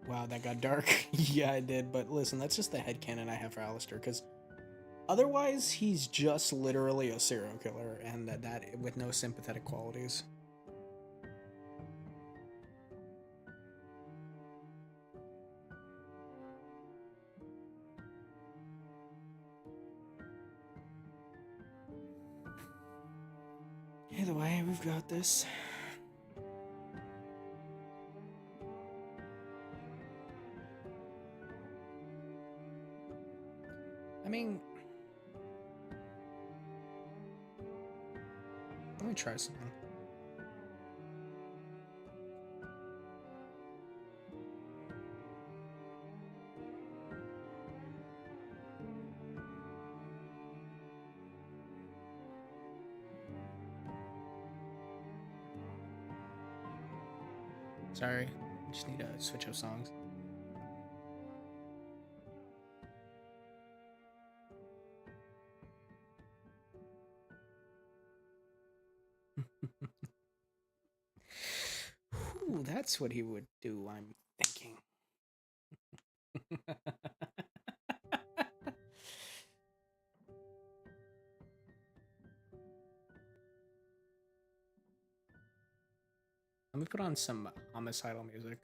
Wow, that got dark. Yeah, I did. But listen, that's just the headcanon I have for Alastor, because otherwise he's just literally a serial killer, and that with no sympathetic qualities. Either way, we've got this. I mean, let me try something. Sorry, I just need to switch up songs. Ooh, that's what he would do, I'm thinking. Let me put on some homicidal music.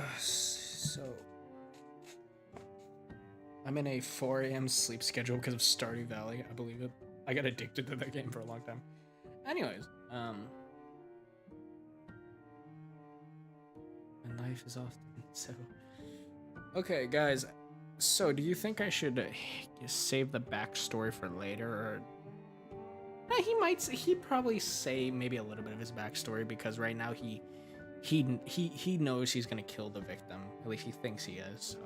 So I'm in a 4 a.m. sleep schedule because of Stardew Valley. I believe it. I got addicted to that game for a long time. Anyways, and life is often so. Okay, guys. So, do you think I should save the backstory for later, or he might? He'd probably say maybe a little bit of his backstory because right now he knows he's gonna kill the victim. At least he thinks he is. So.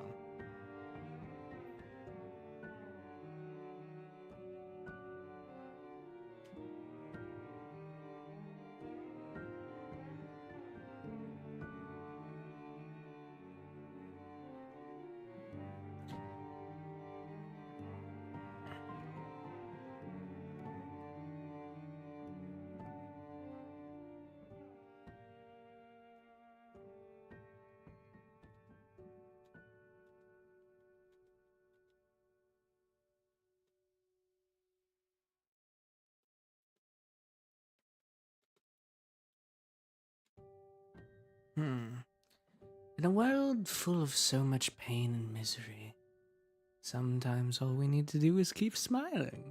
In a world full of so much pain and misery, sometimes all we need to do is keep smiling.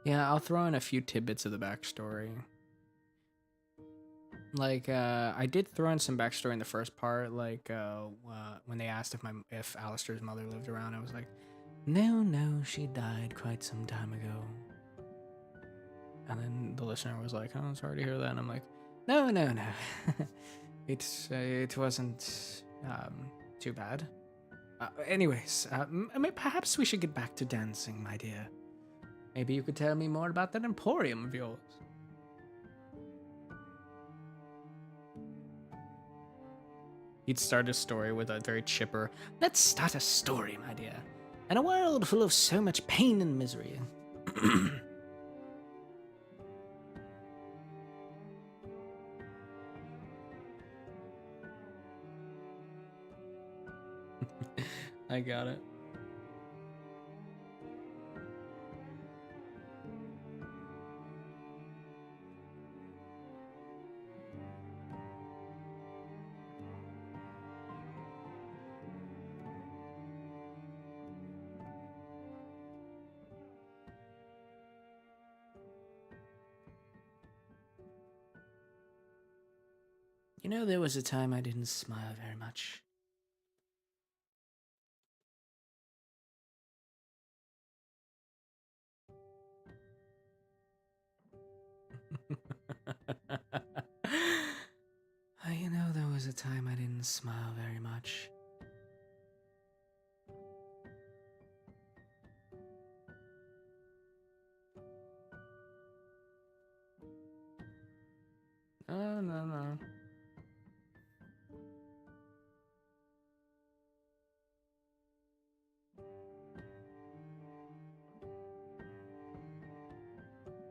Yeah, I'll throw in a few tidbits of the backstory. Like, I did throw in some backstory in the first part, like, when they asked if Alastor's mother lived around, I was like, no, she died quite some time ago. And then the listener was like, "Oh, sorry to hear that." And I'm like, "No, no, no. It wasn't too bad." Anyways, perhaps we should get back to dancing, my dear. Maybe you could tell me more about that emporium of yours. He'd start his story with a very chipper, "Let's start a story, my dear. In a world full of so much pain and misery." I got it. You know, there was a time I didn't smile very much. You know, there was a time I didn't smile very much. Oh, no, no.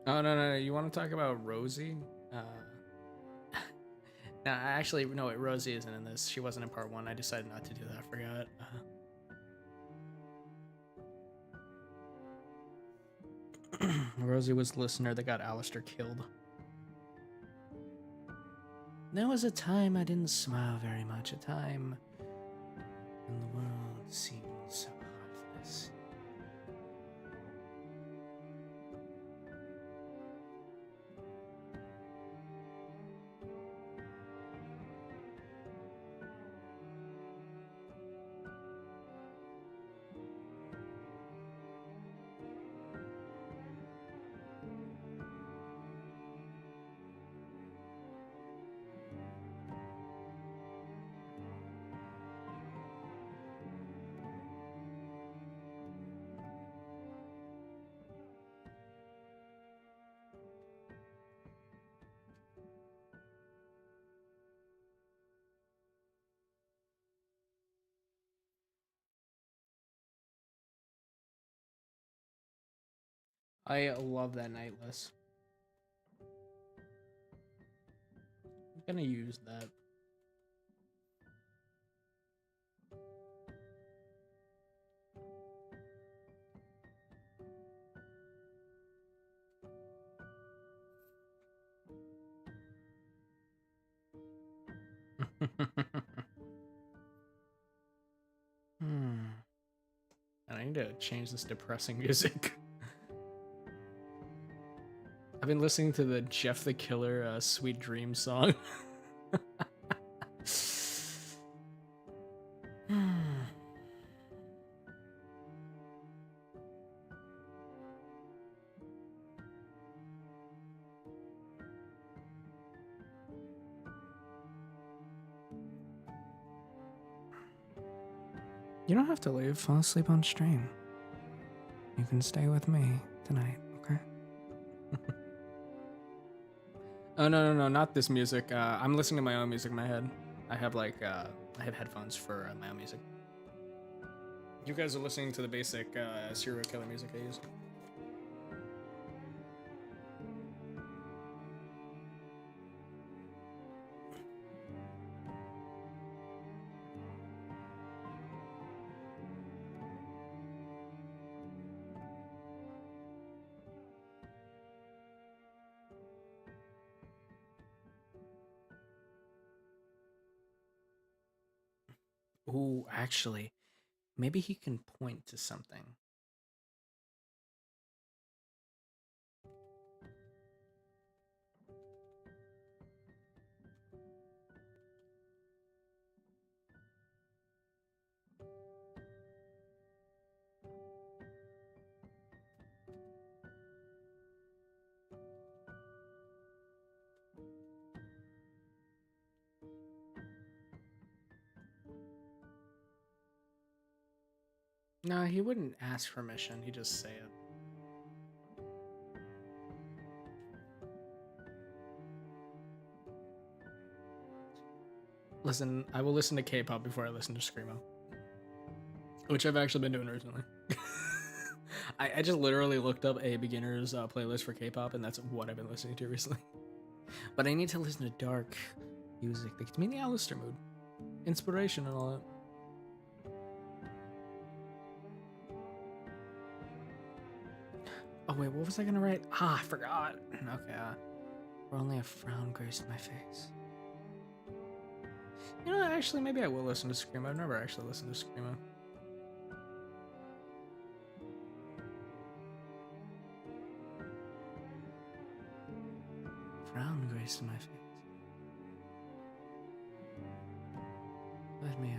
Oh, no, no, no. You want to talk about Rosie? No, actually, no, Rosie isn't in this. She wasn't in part one. I decided not to do that. I forgot. Rosie was the listener that got Alastor killed. There was a time I didn't smile very much. A time when the world seemed so heartless. I love that nightless. I'm gonna use that. Hmm. And I need to change this depressing music. I've been listening to the Jeff the Killer Sweet Dream song. You don't have to leave. Fall asleep on stream. You can stay with me tonight, okay? Oh, no, no, no, not this music. I'm listening to my own music in my head. I have I have headphones for my own music. You guys are listening to the basic serial killer music I use. Ooh, actually, maybe he can point to something. No, he wouldn't ask permission. He'd just say it. Listen, I will listen to K-pop before I listen to screamo, which I've actually been doing recently. I just literally looked up a beginner's playlist for K-pop, and that's what I've been listening to recently. But I need to listen to dark music that gets me in the Alastor mood, inspiration, and all that. Oh wait, what was I gonna write? Ah, I forgot. Okay, for only a frown graced my face. You know, actually, maybe I will listen to screamo. I've never actually listened to screamo. Frown graced my face. Let me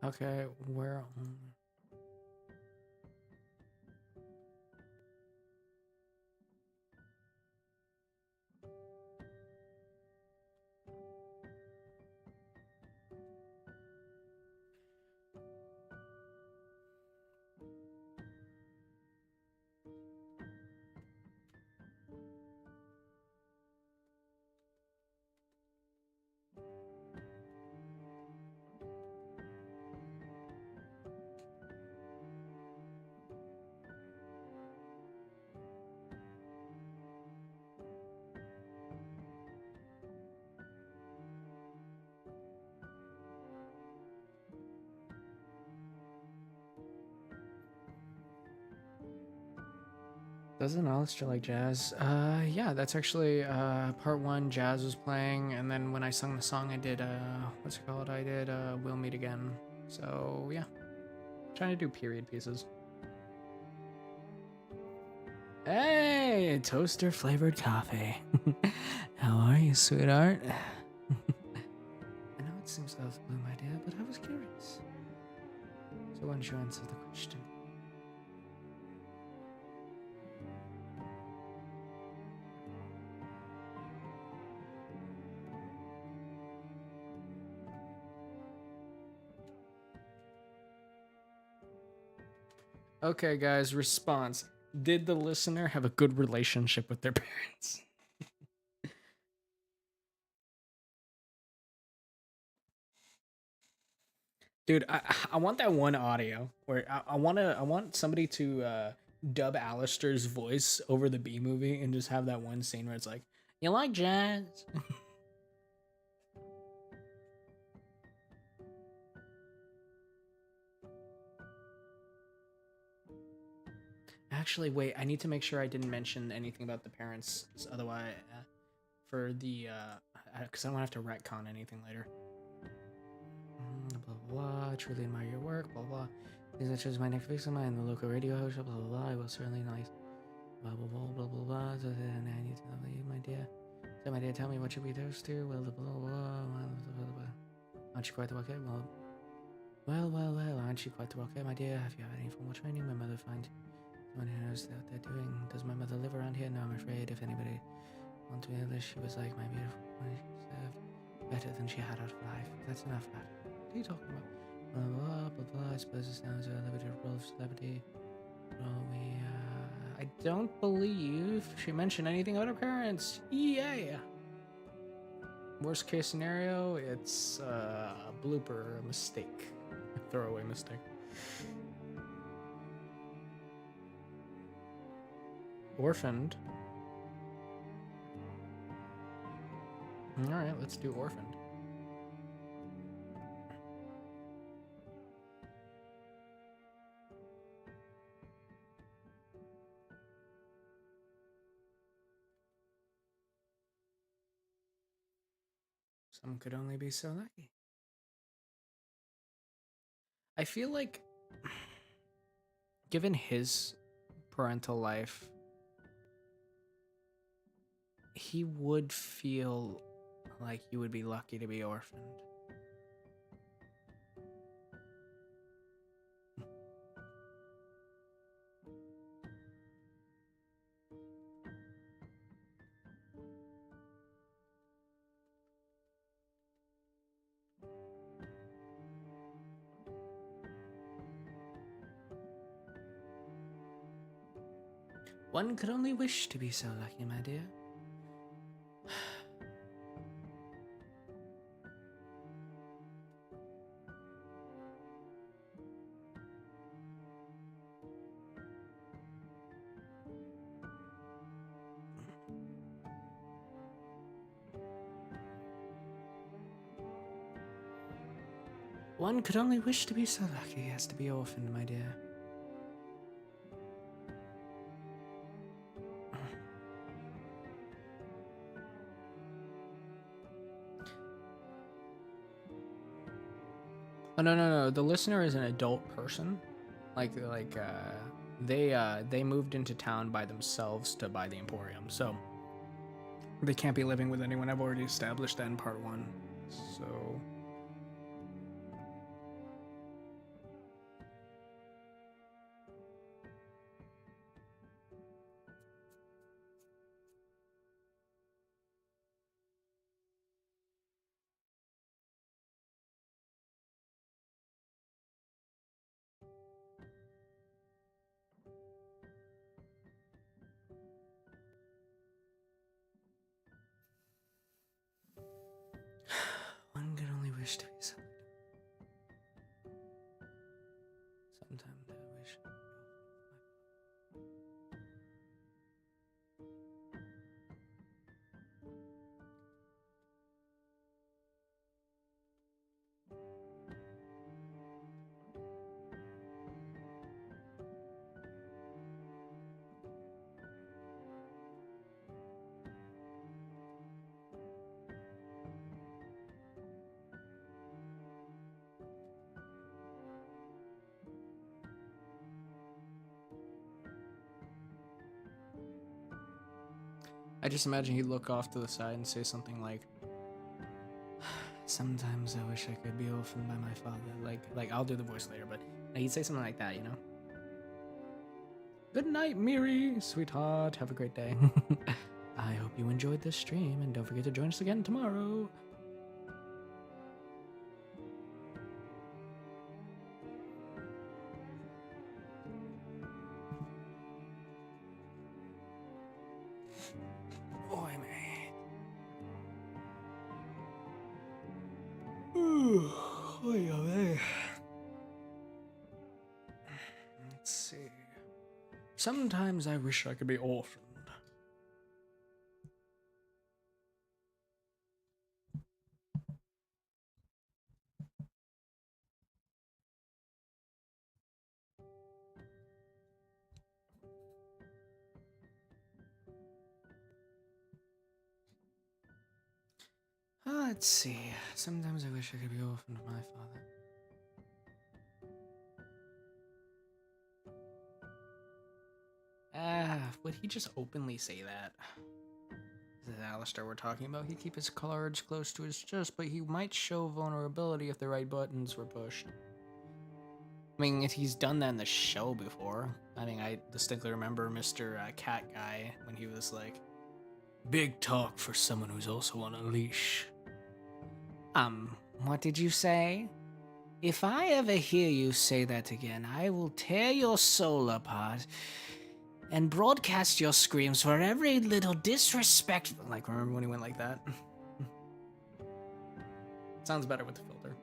Okay, where? Doesn't Alastor like jazz? Yeah, that's actually part one. Jazz was playing, and then when I sung the song, I did what's it called? I did "We'll Meet Again." So yeah, trying to do period pieces. Hey, toaster flavored coffee. How are you, sweetheart? I know it seems out of the blue, my dear, but I was curious. So why don't you answer the question? Okay, guys, response. Did the listener have a good relationship with their parents? Dude, I want that one audio where I want somebody to dub Alastor's voice over the B movie and just have that one scene where it's like, "You like jazz?" Actually, wait, I need to make sure I didn't mention anything about the parents, otherwise, for the because I don't have to retcon anything later. Blah blah blah. Truly admire your work. Blah blah. Things I chose my next victim and the local radio host. Blah blah blah. I will certainly nice. Blah blah blah blah blah blah. So then I need to know you, my dear. So my dear, tell me what should we toast to? Well, blah blah blah. Aren't you quite the okay? Well. Aren't you quite the okay, my dear? Have you had any formal training? My mother finds someone who knows what they're doing. Does my mother live around here? No, I'm afraid. If anybody wants me to, she was like my beautiful. She served better than she had out of life. That's enough, Pat. What are you talking about? Blah. I suppose it sounds a limited role of celebrity. Well, I don't believe she mentioned anything about her parents. Yeah. Worst case scenario, it's a blooper, a mistake, a throwaway mistake. Orphaned. All right, let's do orphaned. Some could only be so lucky. I feel like, given his parental life, he would feel like you would be lucky to be orphaned. One could only wish to be so lucky, my dear. One could only wish to be so lucky as to be orphaned, my dear. Oh no. The listener is an adult person. They moved into town by themselves to buy the Emporium, so they can't be living with anyone. I've already established that in part 1. So one could only wish to be so. Sometimes I wish. I just imagine he'd look off to the side and say something like, "Sometimes I wish I could be orphaned by my father." Like I'll do the voice later, but he'd say something like that, you know? Good night, Miri, sweetheart. Have a great day. I hope you enjoyed this stream, and don't forget to join us again tomorrow. Boy, mate. Oy, oy. Let's see. Sometimes I wish I could be orphaned. Let's see. Sometimes I wish I could be orphaned with my father. Would he just openly say that? This is Alastor we're talking about. He'd keep his cards close to his chest, but he might show vulnerability if the right buttons were pushed. I mean, he's done that in the show before. I mean, I distinctly remember Mr. Cat Guy when he was like, "Big talk for someone who's also on a leash." What did you say? If I ever hear you say that again, I will tear your soul apart and broadcast your screams for every little disrespect. Like, remember when he went like that? Sounds better with the filter.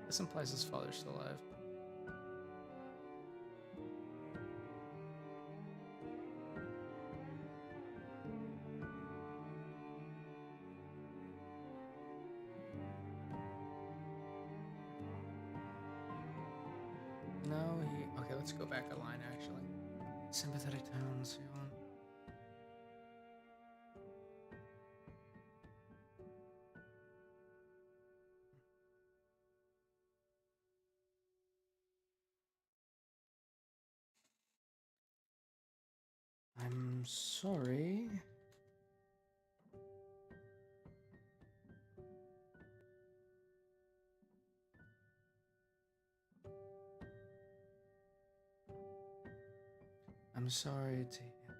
This implies his father's still alive. No, okay, let's go back a line actually. Sympathetic tones, you want. I'm sorry. I'm sorry to hear that.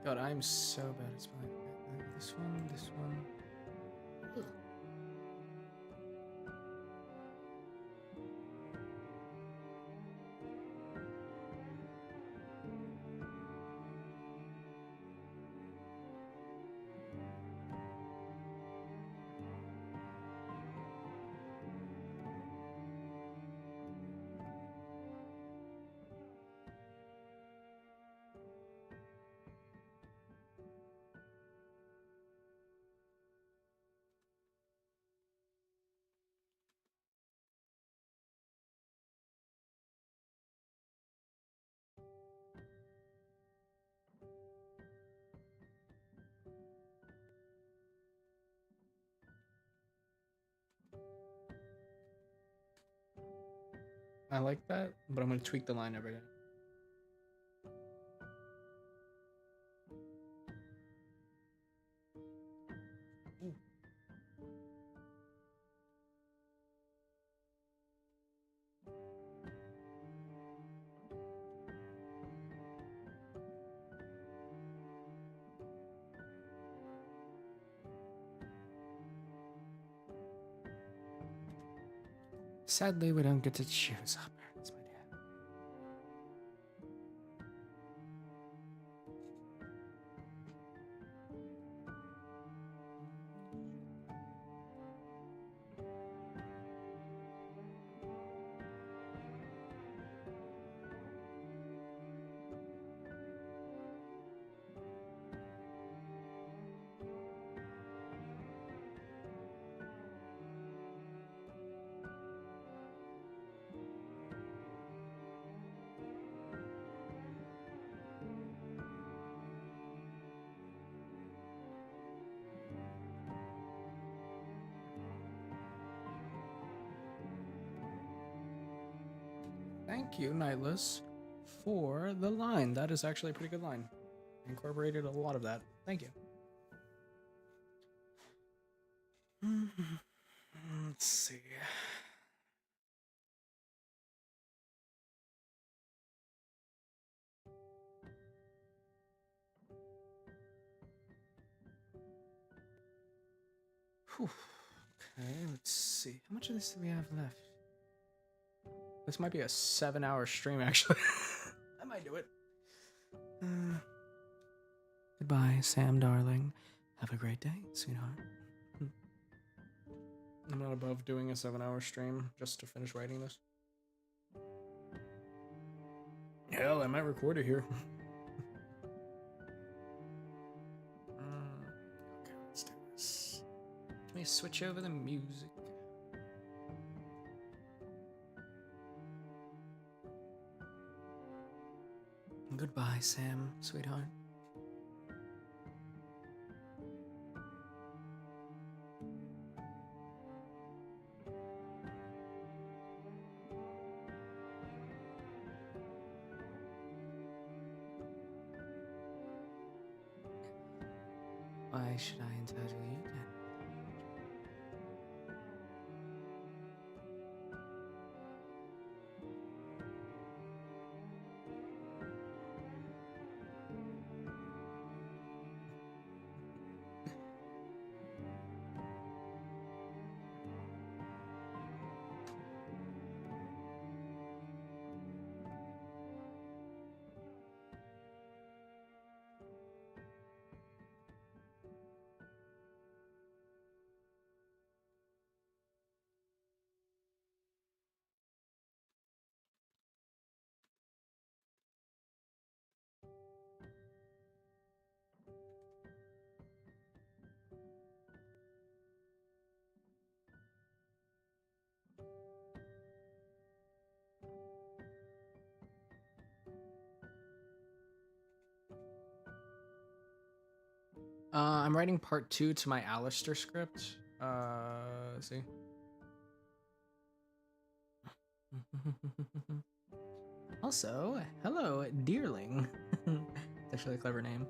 God, I'm so bad at spelling. This one, this one. Ugh. I like that, but I'm gonna tweak the line every day. Ooh. Sadly, we don't get to choose our parents, my dear. Thank you, Nightless, for the line. That is actually a pretty good line. I incorporated a lot of that. Thank you. Let's see. Whew. Okay, let's see. How much of this do we have left? This might be a 7-hour stream, actually. I might do it. Goodbye, Sam, darling. Have a great day, sweetheart. I'm not above doing a 7-hour stream just to finish writing this. Hell, I might record it here. Okay, let's do this. Let me switch over the music. Goodbye, Sam, sweetheart. Why should I entitle you then? I'm writing part 2 to my Alastor script. Let's see. Also, hello, Deerling. It's actually a clever name.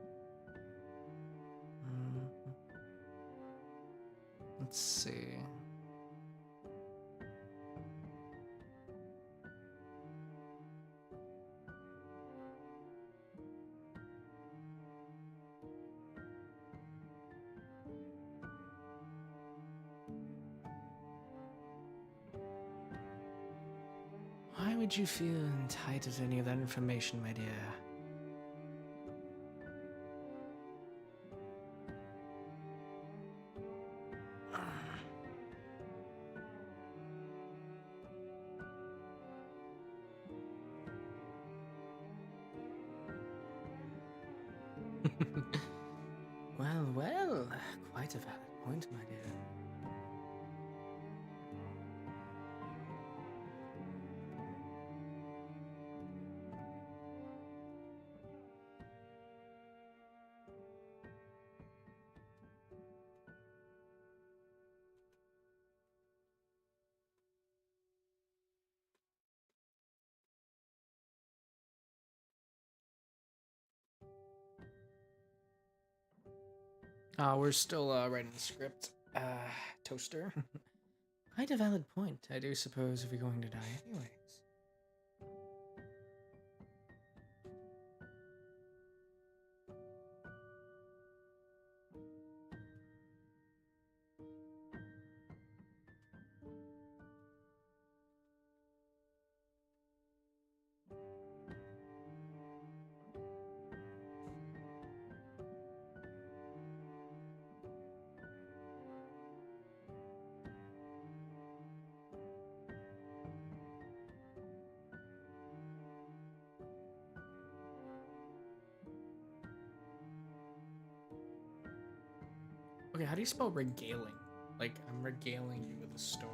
Let's see. Why would you feel entitled to any of that information, my dear? Well, quite a valid point, my dear. We're still writing the script. Toaster. Quite a valid point. I do suppose if you're going to die anyways. Okay, how do you spell regaling? Like, I'm regaling you with a story.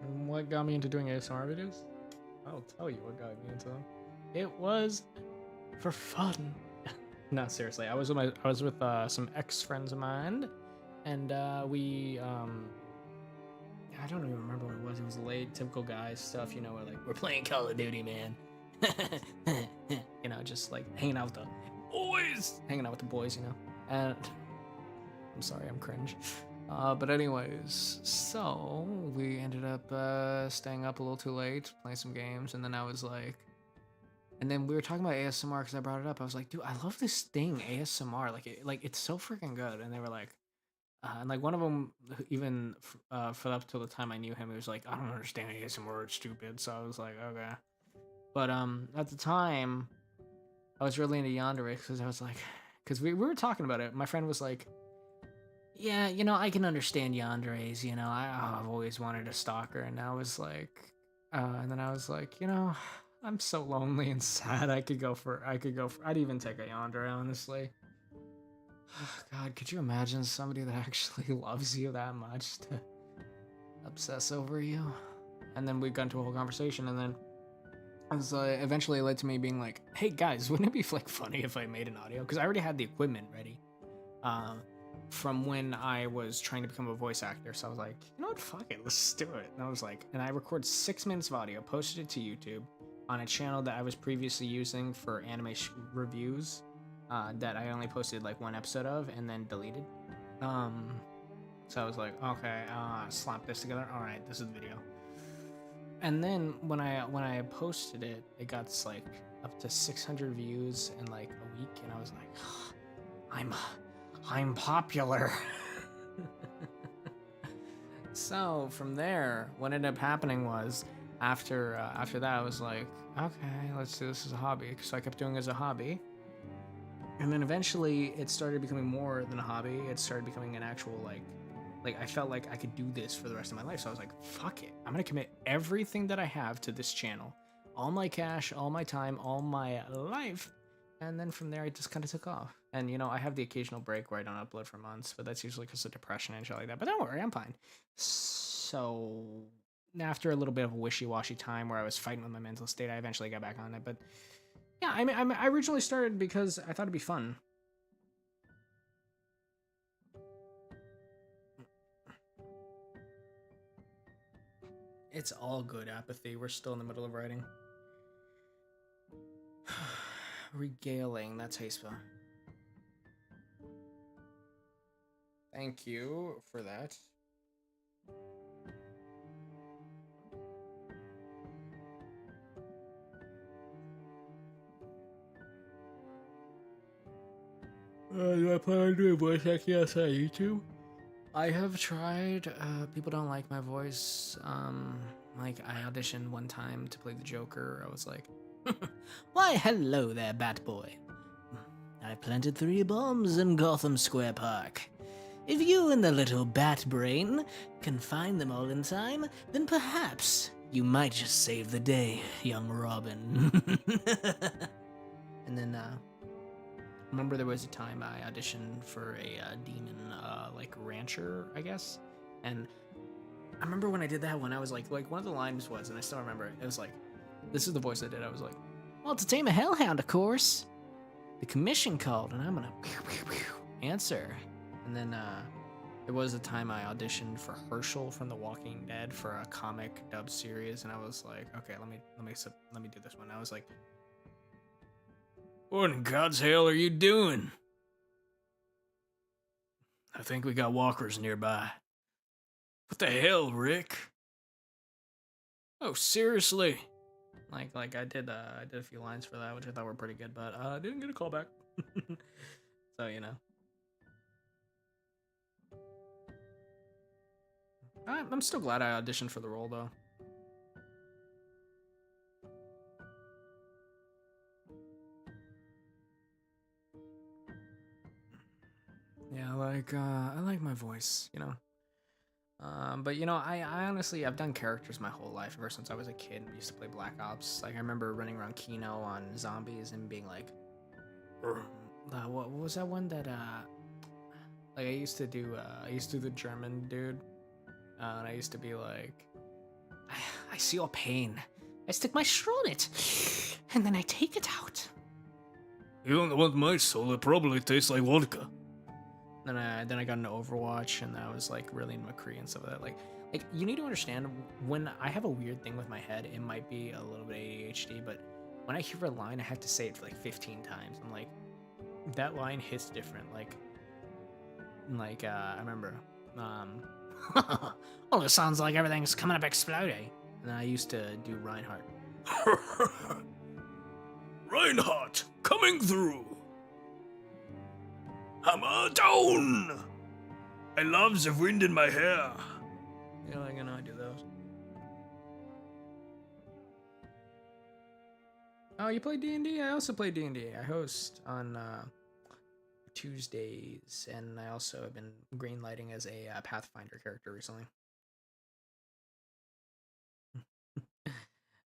And what got me into doing ASMR videos? I'll tell you what got me into them. It was for fun. No, seriously. I was with some ex friends of mine, and we I don't even remember what it was. It was late, typical guys stuff. You know, we're playing Call of Duty, man. You know, just like hanging out with the boys. You know, and I'm sorry, I'm cringe. But anyways, so we ended up staying up a little too late, playing some games, and then I was like, and then we were talking about ASMR because I brought it up. I was like, dude, I love this thing, ASMR. Like it's so freaking good. And they were like, and like one of them, even for up till the time I knew him, he was like, I don't understand ASMR, it's stupid. So I was like, okay. But at the time, I was really into Yandere because I was like, because we were talking about it. My friend was like, yeah, you know, I can understand Yandere's. You know, I've always wanted a stalker, and I was like, and then I was like, you know, I'm so lonely and sad. I'd even take a Yandere, honestly. God, could you imagine somebody that actually loves you that much to obsess over you? And then we got into a whole conversation, and then it was eventually led to me being like, hey guys, wouldn't it be like funny if I made an audio? Because I already had the equipment ready from when I was trying to become a voice actor. So I was like, you know what, fuck it, let's do it. And I was like, and I recorded 6 minutes of audio, posted it to YouTube on a channel that I was previously using for anime reviews that I only posted like 1 episode of and then deleted. So I was like, okay, slap this together. All right, this is the video. And then when I posted it, it got like up to 600 views in like a week, and I was like, I'm popular. So from there, what ended up happening was after that, I was like, okay, let's do this as a hobby. So I kept doing it as a hobby. And then eventually it started becoming more than a hobby. It started becoming an actual like I felt like I could do this for the rest of my life. So I was like, fuck it. I'm going to commit everything that I have to this channel. All my cash, all my time, all my life. And then from there, I just kind of took off. And, you know, I have the occasional break where I don't upload for months, but that's usually because of depression and shit like that. But don't worry, I'm fine. So, after a little bit of a wishy-washy time where I was fighting with my mental state, I eventually got back on it. But yeah, I originally started because I thought it'd be fun. It's all good, apathy. We're still in the middle of writing. Regaling, that's how you spell. Thank you for that. Do I plan on doing voice acting outside YouTube? I have tried. People don't like my voice. Like I auditioned one time to play the Joker. I was like, "Why, hello there, Batboy. I planted 3 bombs in Gotham Square Park. If you and the little bat brain can find them all in time, then perhaps you might just save the day, young Robin." And then, remember there was a time I auditioned for a demon, like rancher, I guess, and I remember when I did that one, I was like one of the lines was, and I still remember it. It was like, this is the voice I did. I was like, "Well, to tame a hellhound, of course. The commission called, and I'm gonna answer." And then there was a time I auditioned for Herschel from The Walking Dead for a comic dub series, and I was like, okay, let me do this one. I was like, "What in God's hell are you doing?" "I think we got walkers nearby." "What the hell, Rick?" "Oh, seriously?" Like I did a few lines for that, which I thought were pretty good, but I didn't get a call back. So you know, I'm still glad I auditioned for the role though. Yeah, I like my voice, you know. But you know, I honestly I've done characters my whole life ever since I was a kid. I used to play Black Ops. Like I remember running around Kino on zombies and being like, what was that one that like I used to do the German dude, and I used to be like, I see your pain. I stick my straw in it, and then I take it out. You don't want my soul, it probably tastes like vodka. Then I got into Overwatch, and I was like really in McCree and stuff like that. Like you need to understand, when I have a weird thing with my head, it might be a little bit ADHD, but when I hear a line, I have to say it for like 15 times. I'm like, that line hits different. Like I remember, well, it sounds like everything's coming up exploding. And I used to do Reinhardt. Reinhardt, coming through. Hammer down. I love the wind in my hair. You know, I do those. Oh, you play D&D? I also play D&D. I host on Tuesdays, and I also have been greenlighting as a Pathfinder character recently.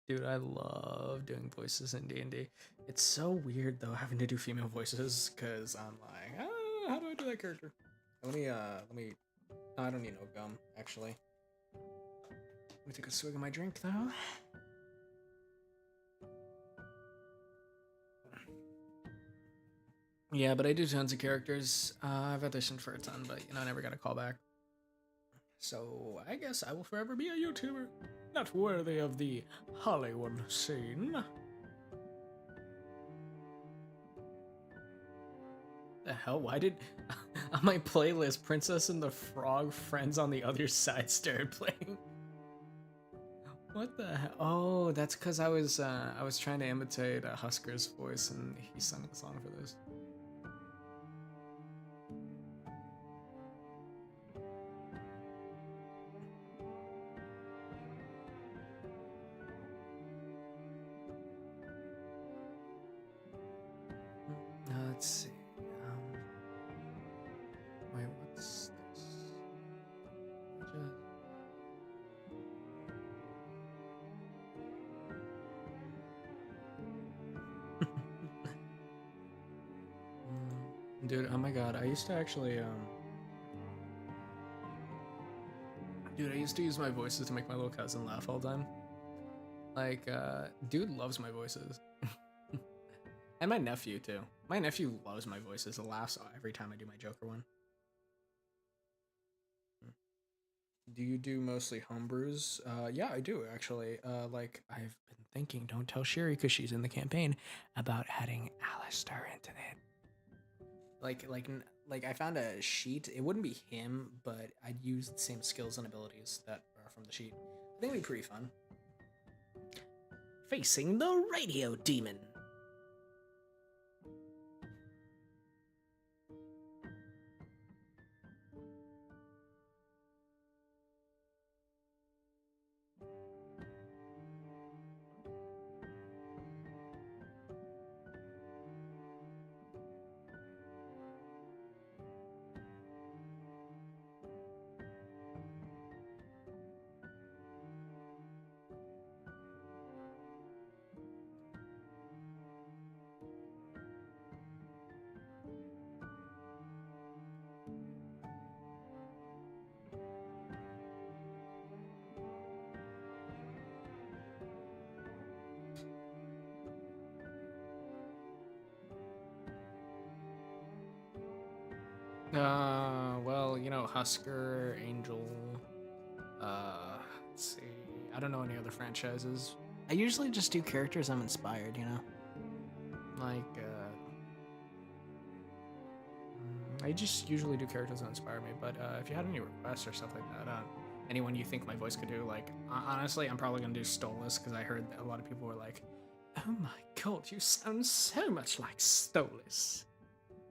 Dude, I love doing voices in D&D. It's so weird though having to do female voices, because I'm like, how do I do that character? Let me. Oh, I don't need no gum actually. Let me take a swig of my drink though. Yeah, but I do tons of characters. I've auditioned for a ton, but you know, I never got a call back. So I guess I will forever be a YouTuber, not worthy of the Hollywood scene. The hell? Why did on my playlist Princess and the Frog Friends on the Other Side started playing? What the hell? Oh, that's because I was trying to imitate Husker's voice, and he sung the song for this. Let's see. Wait, what's this? Dude, oh my god, I used to actually Dude, I used to use my voices to make my little cousin laugh all the time. Like, dude loves my voices. And my nephew, too. My nephew loves my voices. He laughs every time I do my Joker one. Do you do mostly homebrews? Yeah, I do, actually. Like, I've been thinking, don't tell Sherry because she's in the campaign, about adding Alastor into it. Like I found a sheet. It wouldn't be him, but I'd use the same skills and abilities that are from the sheet. I think it'd be pretty fun. Facing the radio demon. Well, you know, Husker, Angel. Let's see. I don't know any other franchises. I usually just do characters I'm inspired, you know? Like, I just usually do characters that inspire me, but if you had any requests or stuff like that, anyone you think my voice could do, like, honestly, I'm probably gonna do Stolas, because I heard a lot of people were like, oh my god, you sound so much like Stolas.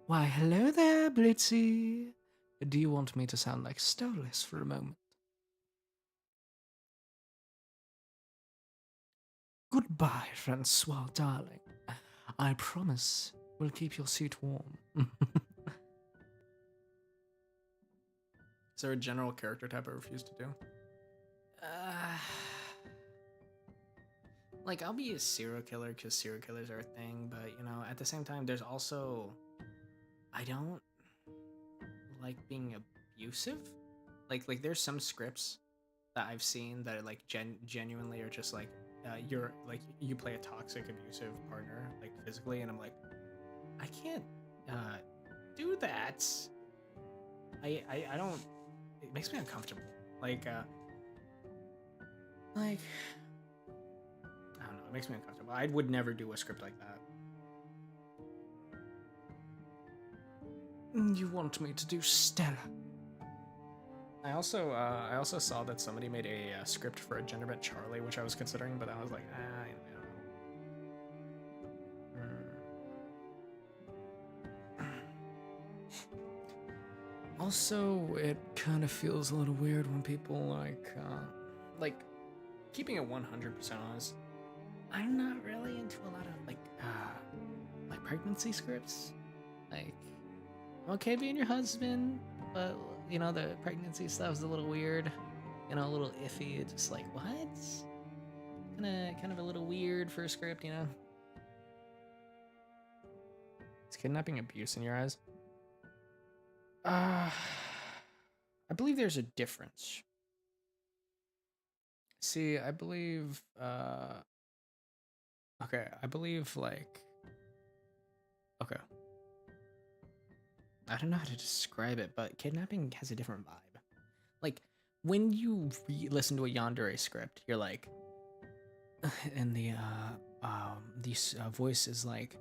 Why, hello there, Blitzy. Do you want me to sound like Stolas for a moment? Goodbye, Francois, darling. I promise we'll keep your seat warm. Is there a general character type I refuse to do? Like, I'll be a serial killer because serial killers are a thing, but, you know, at the same time, there's also... I don't like being abusive. Like there's some scripts that I've seen that are, like, genuinely are just, like, you're, like, you play a toxic, abusive partner, like, physically, and I'm like, I can't, do that. I don't... It makes me uncomfortable. Like, I don't know, it makes me uncomfortable. I would never do a script like that. You want me to do Stella? I also saw that somebody made a script for a gender bent Charlie, which I was considering, but I was like, I don't know. Also, it kind of feels a little weird when people like keeping it 100% honest. I'm not really into a lot of like pregnancy scripts. Like, I'm okay being your husband, but you know the pregnancy stuff's a little weird, you know, a little iffy. It's just like, what? Kind of a little weird for a script, you know. Is kidnapping abuse in your eyes? I believe there's a difference. See, I believe okay, I believe like okay. I don't know how to describe it, but kidnapping has a different vibe. Like when you listen to a yandere script, you're like and the voice is like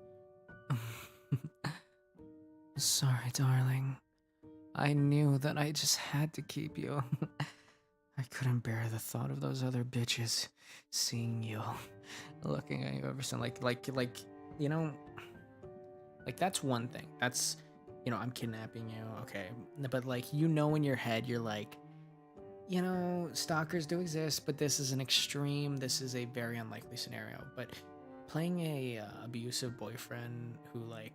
sorry, darling. I knew that I just had to keep you. I couldn't bear the thought of those other bitches seeing you, looking at you ever since. Like, you know, like that's one thing. That's, you know, I'm kidnapping you, okay. But like, you know, in your head, you're like, you know, stalkers do exist, but this is an extreme. This is a very unlikely scenario. But playing a abusive boyfriend who like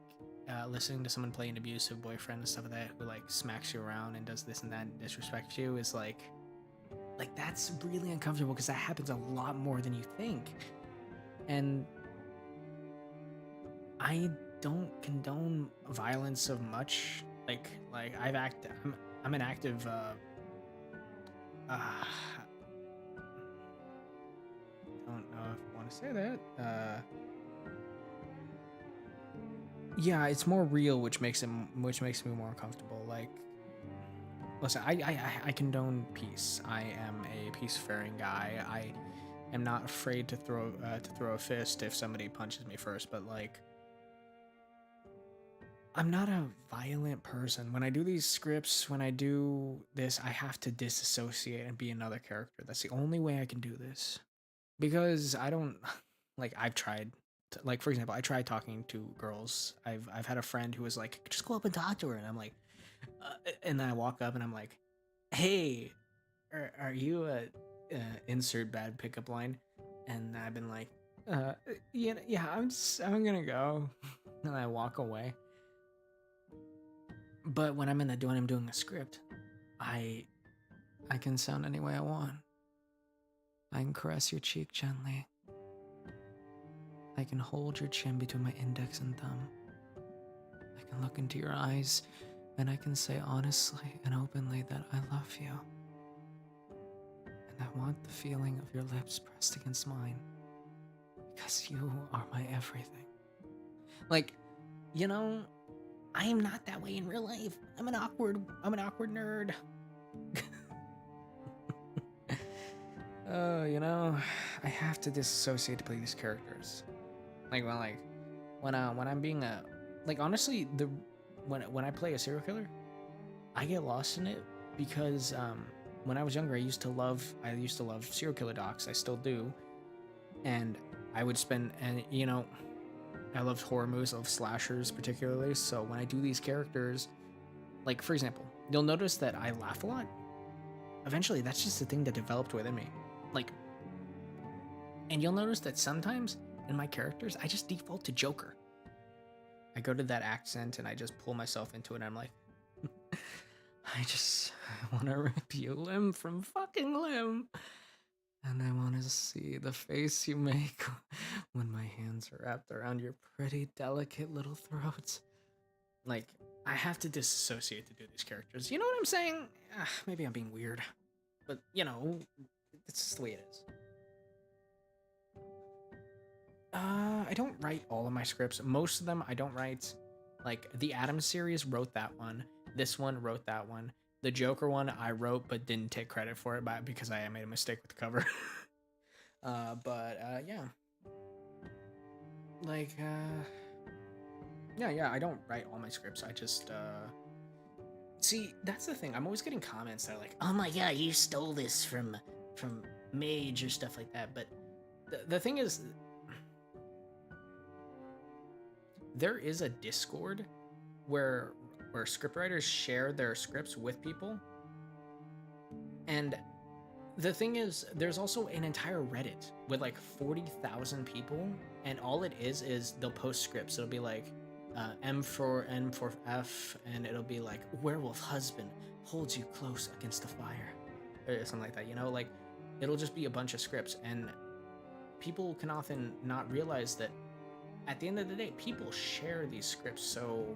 listening to someone play an abusive boyfriend and stuff like that who like smacks you around and does this and that and disrespects you is like that's really uncomfortable because that happens a lot more than you think. And I don't condone violence of much. I'm an active don't know if I want to say that. Yeah, it's more real, which makes me more comfortable. Like, listen, I condone peace. I am a peace-faring guy. I am not afraid to throw a fist if somebody punches me first. But like, I'm not a violent person. When I do these scripts, when I do this, I have to disassociate and be another character. That's the only way I can do this. Because I don't like I've tried like for example, I tried talking to girls. I've had a friend who was like, just go up and talk to her, and I'm like, and then I walk up and I'm like, hey, are you a insert bad pickup line? And I've been like, yeah, I'm gonna go, and I walk away. But when I'm doing a script, I I can sound any way I want. I can caress your cheek gently. I can hold your chin between my index and thumb. I can look into your eyes, and I can say honestly and openly that I love you. And I want the feeling of your lips pressed against mine, because you are my everything. Like, you know, I am not that way in real life. I'm an awkward nerd. You know, I have to disassociate to play these characters. Like when I'm being a like honestly the when I play a serial killer, I get lost in it because when I was younger I used to love serial killer docs. I still do, and I would spend and you know I loved horror movies, I love slashers particularly. So when I do these characters, like for example, you'll notice that I laugh a lot. Eventually, that's just a thing that developed within me. Like, and you'll notice that sometimes in my characters, I just default to Joker. I go to that accent and I just pull myself into it. And I'm like, I want to rip you limb from fucking limb. And I want to see the face you make when my hands are wrapped around your pretty delicate little throat. Like, I have to disassociate to do these characters. You know what I'm saying? Maybe I'm being weird. But, you know, it's just the way it is. I don't write all of my scripts. Most of them I don't write. Like the Adams series wrote that one. This one wrote that one. The Joker one I wrote but didn't take credit for it because I made a mistake with the cover. Yeah. Like yeah, I don't write all my scripts. I just see, that's the thing. I'm always getting comments that are like, "Oh my god, you stole this from Mage," or stuff like that. But the thing is, there is a Discord where scriptwriters share their scripts with people. And the thing is, there's also an entire Reddit with like 40,000 people, and all it is they'll post scripts. It'll be like N for F, and it'll be like werewolf husband holds you close against the fire, or something like that. You know, like it'll just be a bunch of scripts, and people can often not realize that at the end of the day, people share these scripts. So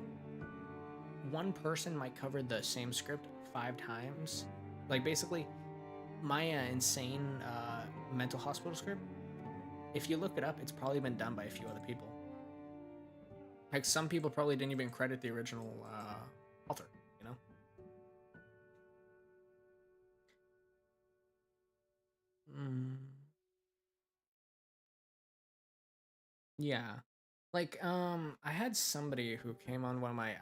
one person might cover the same script 5 times. Like basically, my insane mental hospital script, if you look it up, it's probably been done by a few other people. Like some people probably didn't even credit the original author, you know? Yeah. Like I had somebody who came on one of my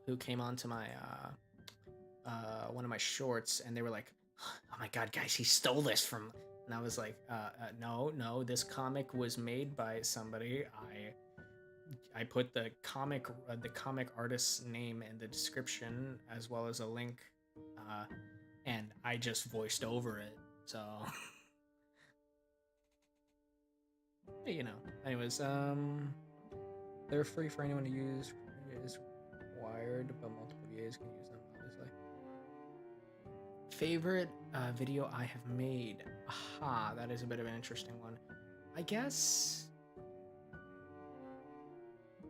who came onto my one of my shorts, and they were like, "Oh my god, guys, he stole this from," and I was like, no, this comic was made by somebody. I put the comic artist's name in the description as well as a link, and I just voiced over it. So you know. Anyways, they're free for anyone to use. It is required, but multiple VAs can use them, obviously. Favorite video I have made? Aha, that is a bit of an interesting one. I guess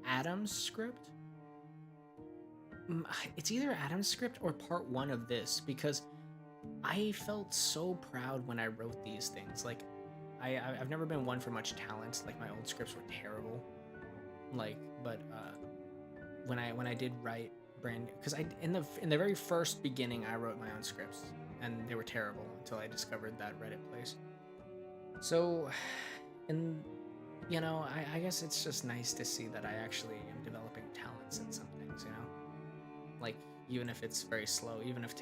Adam's script. It's either Adam's script or part 1 of this, because I felt so proud when I wrote these things. Like, I've never been one for much talent. Like my old scripts were terrible. Like, but when I did write brand, because I in the very first beginning I wrote my own scripts and they were terrible until I discovered that Reddit place. So, and you know, I guess it's just nice to see that I actually am developing talents in some things. You know, like even if it's very slow, even if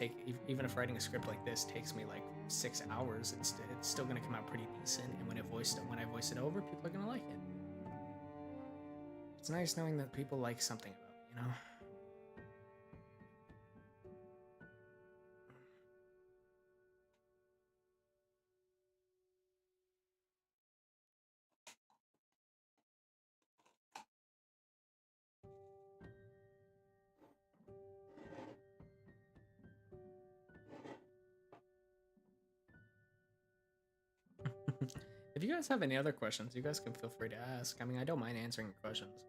writing a script like this takes me like 6 hours, it's still gonna come out pretty decent. And when I voice it over, people are gonna like it. It's nice knowing that people like something about me, you know. If you guys have any other questions, you guys can feel free to ask. I mean, I don't mind answering questions.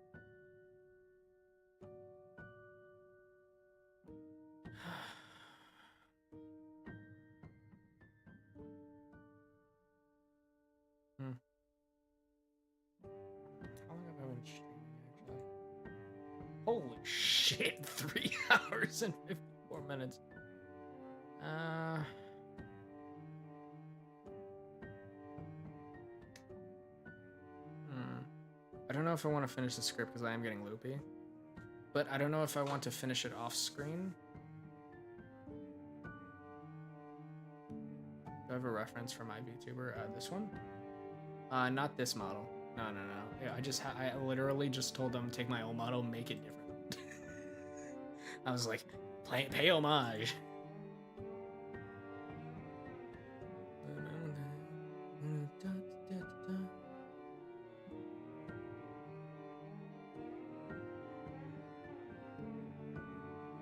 Hmm. How long have I been streaming, actually? Holy shit, 3 hours and 54 minutes. I don't know if I want to finish the script because I am getting loopy. But I don't know if I want to finish it off screen. Do I have a reference for my VTuber? This one? Not this model. No. Yeah, I literally just told them take my old model, make it different. I was like, pay homage.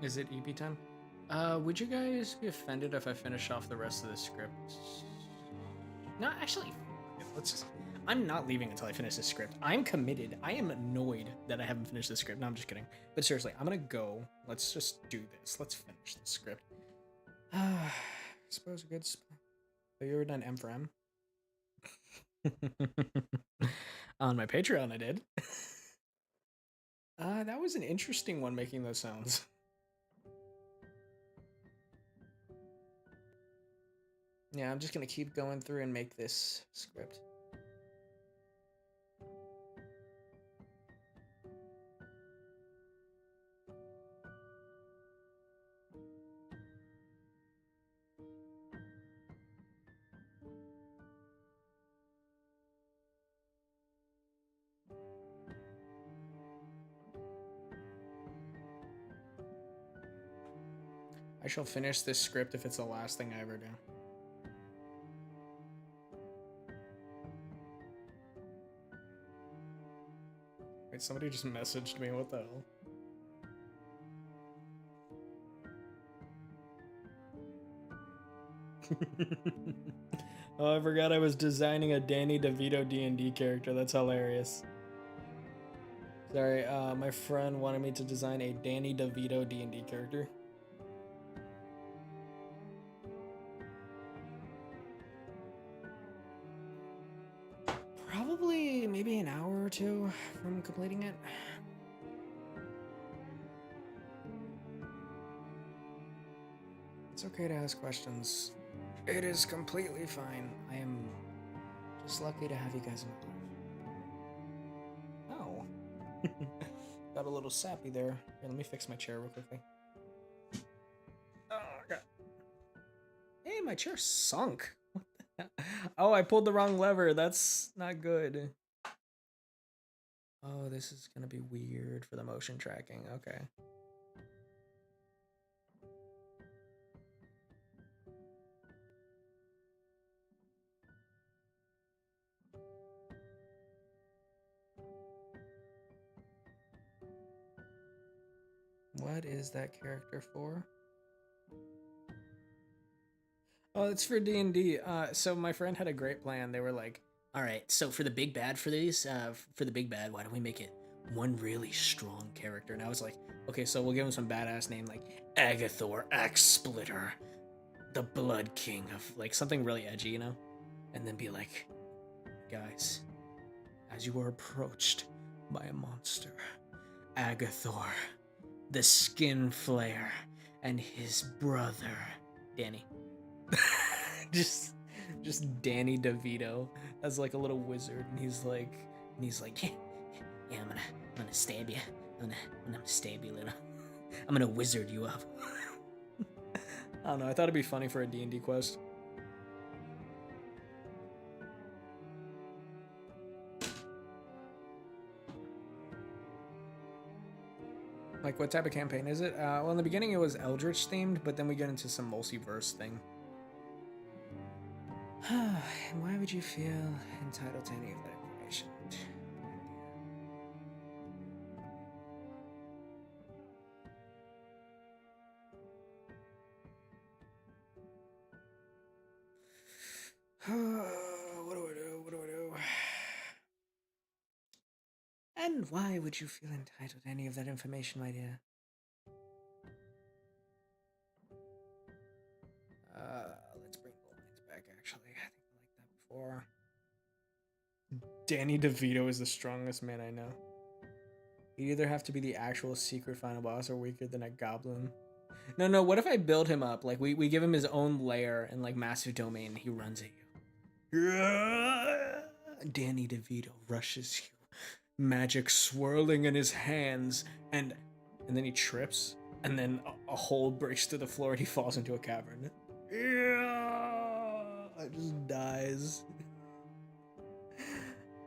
Is it EP time? Would you guys be offended if I finish off the rest of the script? No, actually, let's just... I'm not leaving until I finish this script. I'm committed. I am annoyed that I haven't finished this script. No, I'm just kidding. But seriously, I'm gonna go. Let's just do this. Let's finish the script. Suppose a good... Have you ever done M for M? On my Patreon, I did. That was an interesting one, making those sounds. Yeah, I'm just gonna keep going through and make this script. I shall finish this script if it's the last thing I ever do. Wait, somebody just messaged me. What the hell? Oh, I forgot I was designing a Danny DeVito D&D character. That's hilarious. Sorry, my friend wanted me to design a Danny DeVito D&D character. Probably maybe an hour or two from completing it. It's okay to ask questions. It is completely fine. I am just lucky to have you guys in my life. Oh. Got a little sappy there. Here, let me fix my chair real quickly. Oh, God. Hey, my chair sunk. What the hell? Oh, I pulled the wrong lever. That's not good. Oh, this is gonna be weird for the motion tracking. Okay. What is that character for? Oh, it's for D&D. So my friend had a great plan. They were like, all right, so for the big bad for these, for the big bad, why don't we make it one really strong character? And I was like, okay, so we'll give him some badass name like Agathor Axe Splitter. the Blood King of like something really edgy, you know, and then be like, guys, as you are approached by a monster, Agathor, the Skin Flayer, and his brother, Danny. just Danny DeVito as like a little wizard, and he's like, yeah, I'm gonna stab you. I'm gonna stab you, little. I'm gonna wizard you up. I don't know. I thought it'd be funny for a D&D quest. Like, what type of campaign is it? Well, in the beginning it was Eldritch themed, but then we get into some multiverse thing. And why would you feel entitled to any of that information? What do I do? What do I do? And why would you feel entitled to any of that information, my dear? Let's bring the lines back, actually. I think I liked that before. Danny DeVito is the strongest man I know. He'd either have to be the actual secret final boss or weaker than a goblin. No, what if I build him up? Like, we give him his own lair and, like, massive domain, and he runs at you. Danny DeVito rushes you, magic swirling in his hands, and then he trips, and then a hole breaks through the floor, and he falls into a cavern. Just dies.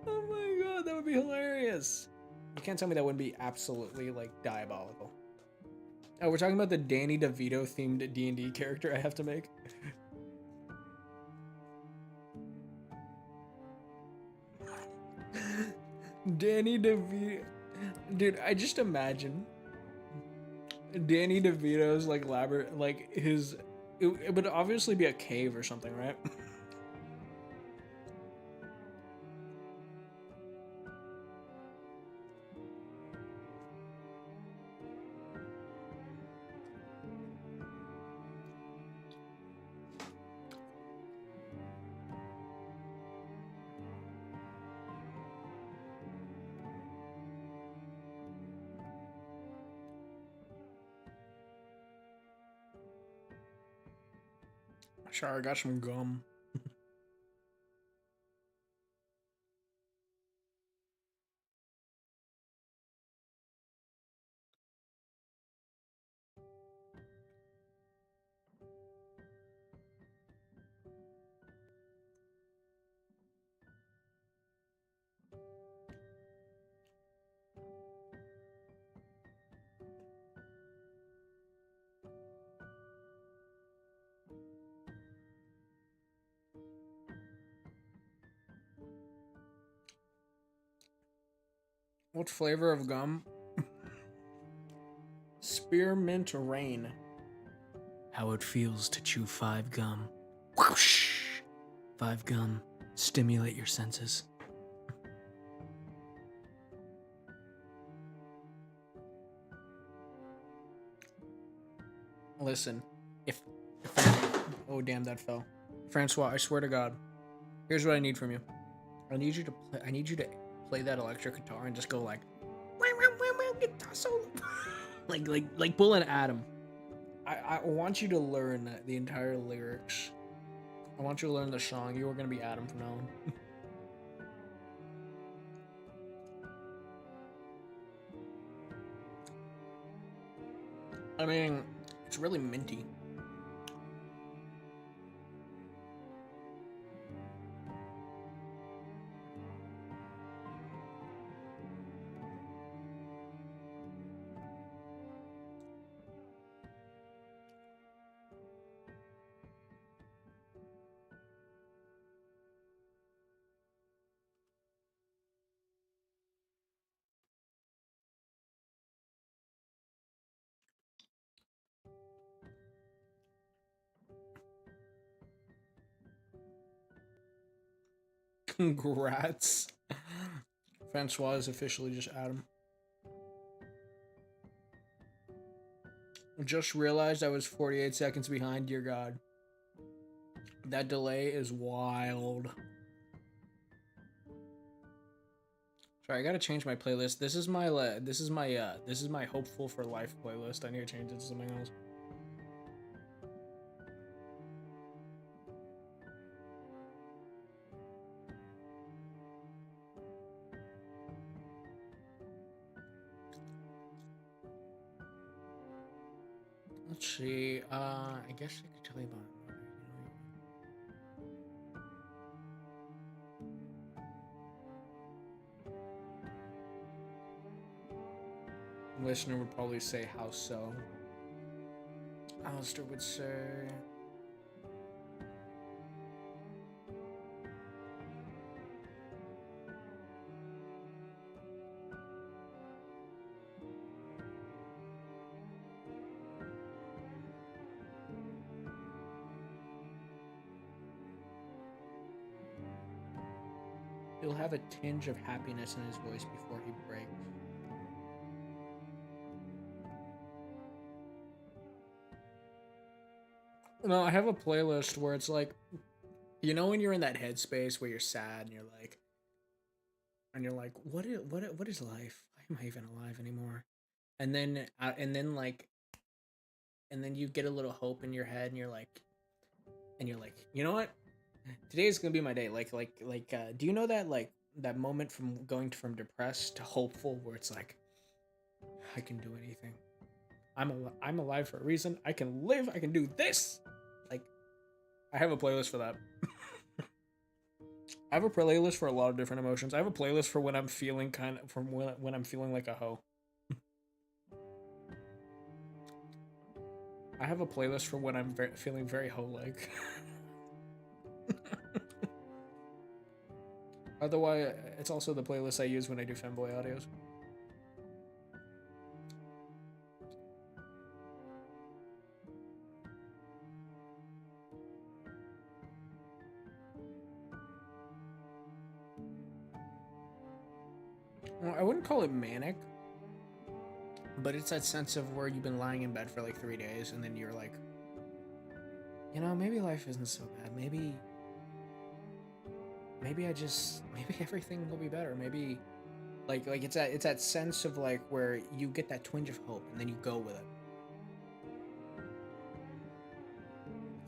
Oh my god, that would be hilarious. You can't tell me that wouldn't be absolutely, like, diabolical. Oh, we're talking about the Danny DeVito themed D&D character I have to make. Danny DeVito. Dude, I just imagine Danny DeVito's like elaborate, like his. It would obviously be a cave or something, right? Sorry, I got some gum. What flavor of gum? Spearmint rain. How it feels to chew 5 gum. Whoosh! 5 gum. Stimulate your senses. Listen, if oh damn, that fell. Francois, I swear to God, here's what I need from you. I need you to play that electric guitar and just go like guitar solo. like pull an Adam. I want you to learn the entire lyrics. I want you to learn the song. You are gonna be Adam from now on. I mean, it's really minty. Congrats. Francois is officially just Adam. Just realized I was 48 seconds behind, dear God. That delay is wild. Sorry, I gotta change my playlist. This is my hopeful for life playlist. I need to change it to something else. Let's see. I guess I could tell you about. Listener would probably say how so. Alastor would say. He'll have a tinge of happiness in his voice before he breaks. No, I have a playlist where it's like, you know, when you're in that headspace where you're sad and you're like, what is life? Why am I even alive anymore? And then and then you get a little hope in your head, and you're like, you know what? Today is gonna be my day. Do you know that that moment from going from depressed to hopeful, where it's like, I can do anything. I'm alive for a reason. I can live. I can do this. Like, I have a playlist for that. I have a playlist for a lot of different emotions. I have a playlist for when I'm feeling when I'm feeling like a hoe. I have a playlist for when I'm feeling very hoe-like. Otherwise, it's also the playlist I use when I do femboy audios. Well, I wouldn't call it manic, but it's that sense of where you've been lying in bed for like 3 days, and then you're like, you know, maybe life isn't so bad. Maybe maybe everything will be better. Maybe it's that sense of like where you get that twinge of hope, and then you go with it.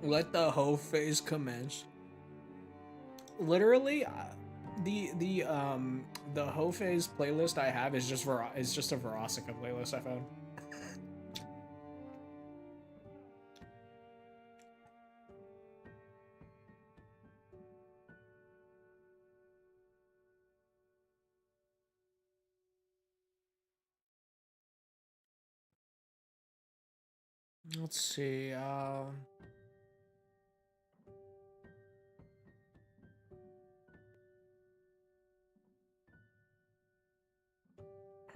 Let the hoe phase commence. Literally, the hoe phase playlist I have is just a Verosica playlist I found. Let's see.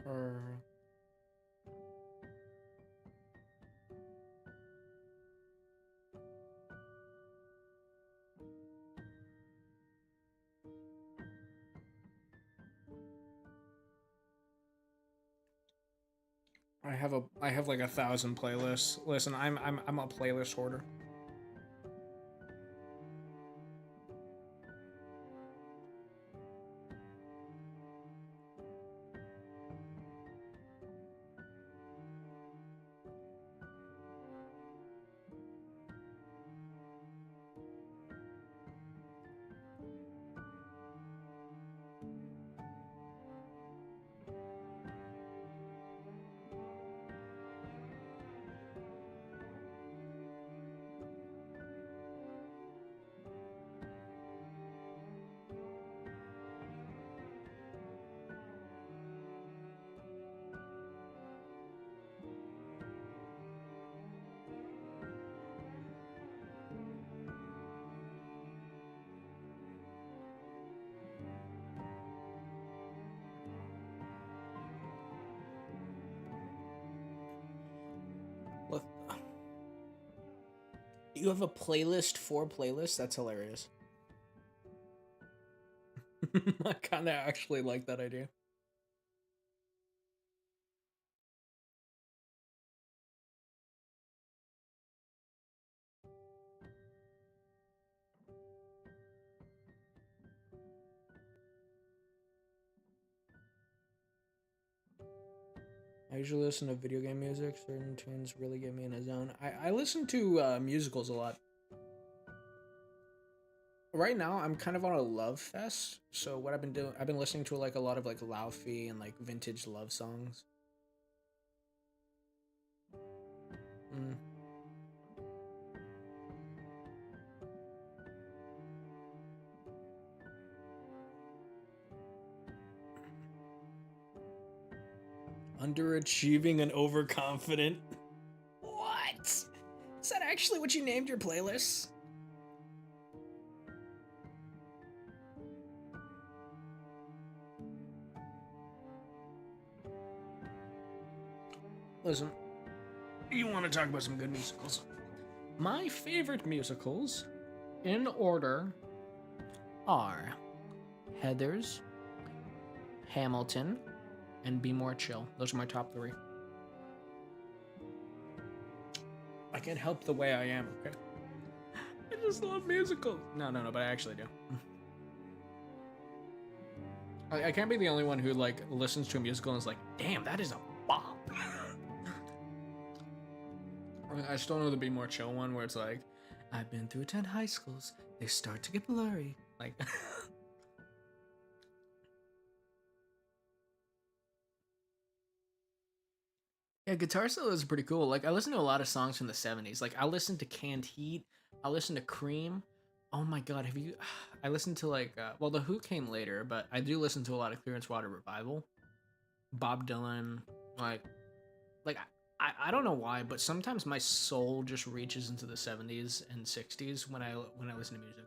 Her. I have like 1,000 playlists. Listen, I'm a playlist hoarder. Look, you have a playlist for playlists? That's hilarious. I kind of actually like that idea. usually listen to video game music. Certain tunes really get me in a zone. I listen to musicals a lot. Right now, I'm kind of on a love fest. So what I've been doing, I've been listening to like a lot of like Laufey and like vintage love songs. Mm. Underachieving and overconfident. What? Is that actually what you named your playlist? Listen, you want to talk about some good musicals? My favorite musicals, in order, are Heathers, Hamilton, and Be More Chill. Those are my top three. I can't help the way I am, okay? I just love musicals. No, but I actually do. I can't be the only one who like listens to a musical and is like, damn, that is a bop. I still know the Be More Chill one where it's like, I've been through 10 high schools. They start to get blurry. Like, yeah, guitar solo is pretty cool. Like, I listen to a lot of songs from the 70s. Like, I listen to Canned Heat. I listen to Cream. Oh my god, have you? I listened to like, well, The Who came later, but I do listen to a lot of Clearance Water Revival, Bob Dylan. Like, I don't know why, but sometimes my soul just reaches into the 70s and 60s when I listen to music.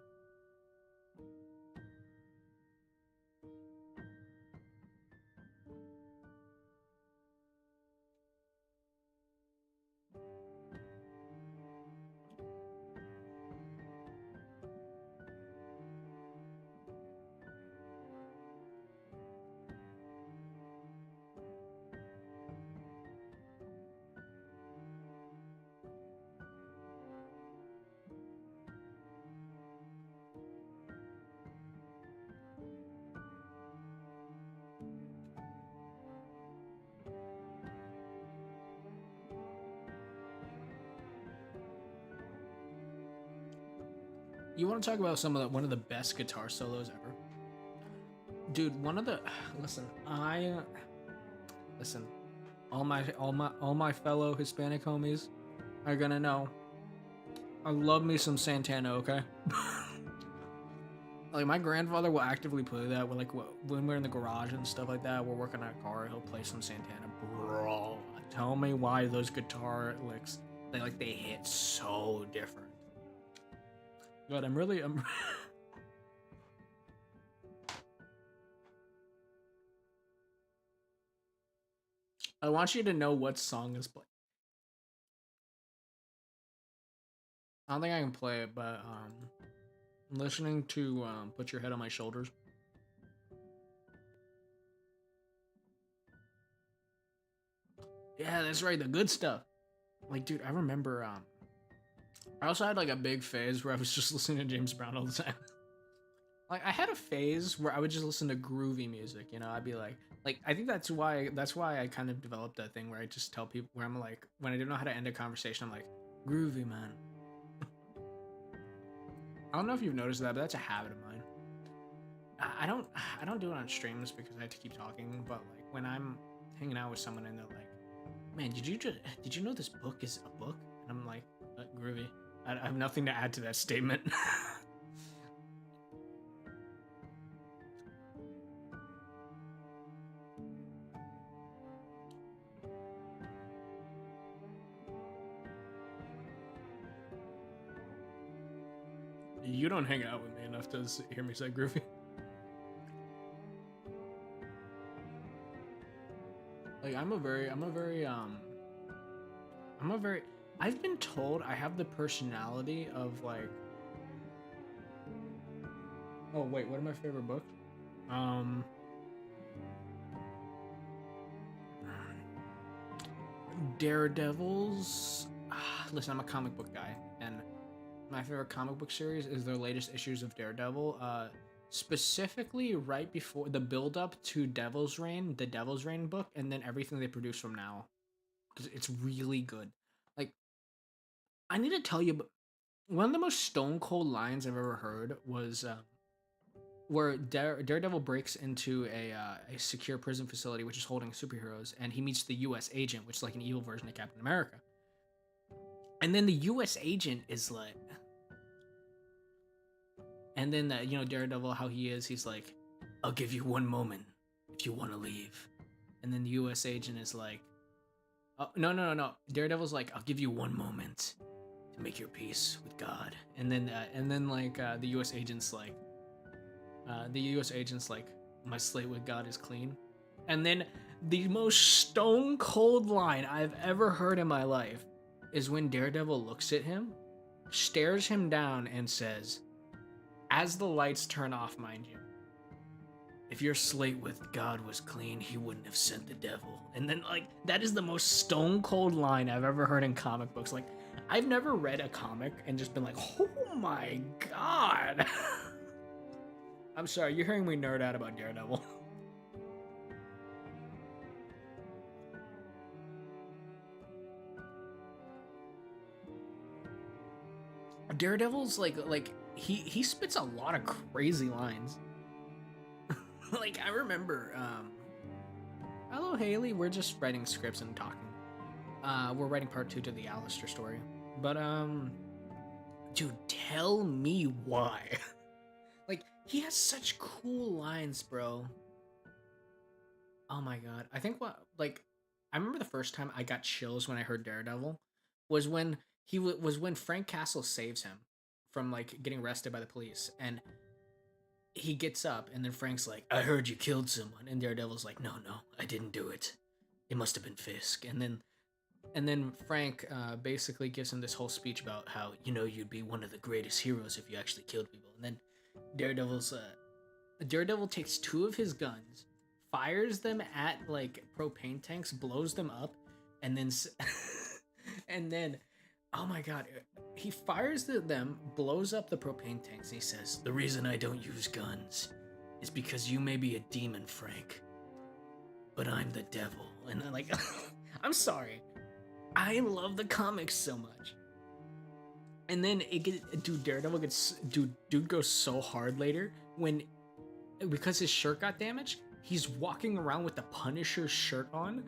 You want to talk about one of the best guitar solos ever? Dude, one of the listen, all my fellow Hispanic homies are gonna know. I love me some Santana, okay? Like my grandfather will actively play that when we're in the garage and stuff like that. We're working on a car. He'll play some Santana, bro. Tell me why those guitar licks they hit so different. But I'm I want you to know what song is playing. I don't think I can play it, but listening to Put Your Head on My Shoulders. Yeah, that's right, the good stuff. Like, dude, I remember I also had like a big phase where I was just listening to James Brown all the time. Like I had a phase where I would just listen to groovy music, you know. I'd be like I think that's why I kind of developed that thing where I just tell people where I'm like when I don't know how to end a conversation, I'm like, groovy man. I don't know if you've noticed that, but that's a habit of mine. I don't do it on streams because I have to keep talking, but like when I'm hanging out with someone and they're like, man, did you know this book is a book? And I'm like, groovy. I have nothing to add to that statement. You don't hang out with me enough to hear me say groovy. Like I'm a very I've been told I have the personality of like. Oh wait, what are my favorite books? Daredevils. Listen, I'm a comic book guy, and my favorite comic book series is their latest issues of Daredevil. specifically right before the build up to Devil's Reign, the Devil's Reign book, and then everything they produce from now, because it's really good. Like, I need to tell you, but one of the most stone cold lines I've ever heard was where Daredevil breaks into a secure prison facility which is holding superheroes, and he meets the U.S. agent, which is like an evil version of Captain America. And then the U.S. agent is like, and then Daredevil, how he is, he's like, "I'll give you one moment if you want to leave." And then the U.S. agent is like, "Oh, no, no, no, no." Daredevil's like, "I'll give you one moment to make your peace with God." And then the U.S. agent's like, "My slate with God is clean." And then the most stone cold line I've ever heard in my life is when Daredevil looks at him, stares him down, and says, as the lights turn off, mind you, "If your slate with God was clean, he wouldn't have sent the devil." And then, like, that is the most stone cold line I've ever heard in comic books. Like, I've never read a comic and just been like, oh my god. I'm sorry, you're hearing me nerd out about Daredevil. Daredevil's like he spits a lot of crazy lines. Like, I remember, hello Haley, we're just writing scripts and talking. We're writing part 2 to the Alastor story. But dude, tell me why. Like, he has such cool lines, bro. Oh my god. I remember the first time I got chills when I heard Daredevil was when was when Frank Castle saves him from like getting arrested by the police, and he gets up, and then Frank's like, "I heard you killed someone," and Daredevil's like, "No, no, I didn't do it. It must have been Fisk." And then Frank basically gives him this whole speech about how, you'd be one of the greatest heroes if you actually killed people. And then Daredevil takes 2 of his guns, fires them at like propane tanks, blows them up, and then and then, oh my god, he fires them, blows up the propane tanks, and he says, "The reason I don't use guns is because you may be a demon, Frank, but I'm the devil." And I'm like, I'm sorry, I love the comics so much. And then Daredevil dude goes so hard later when, because his shirt got damaged, he's walking around with the Punisher's shirt on,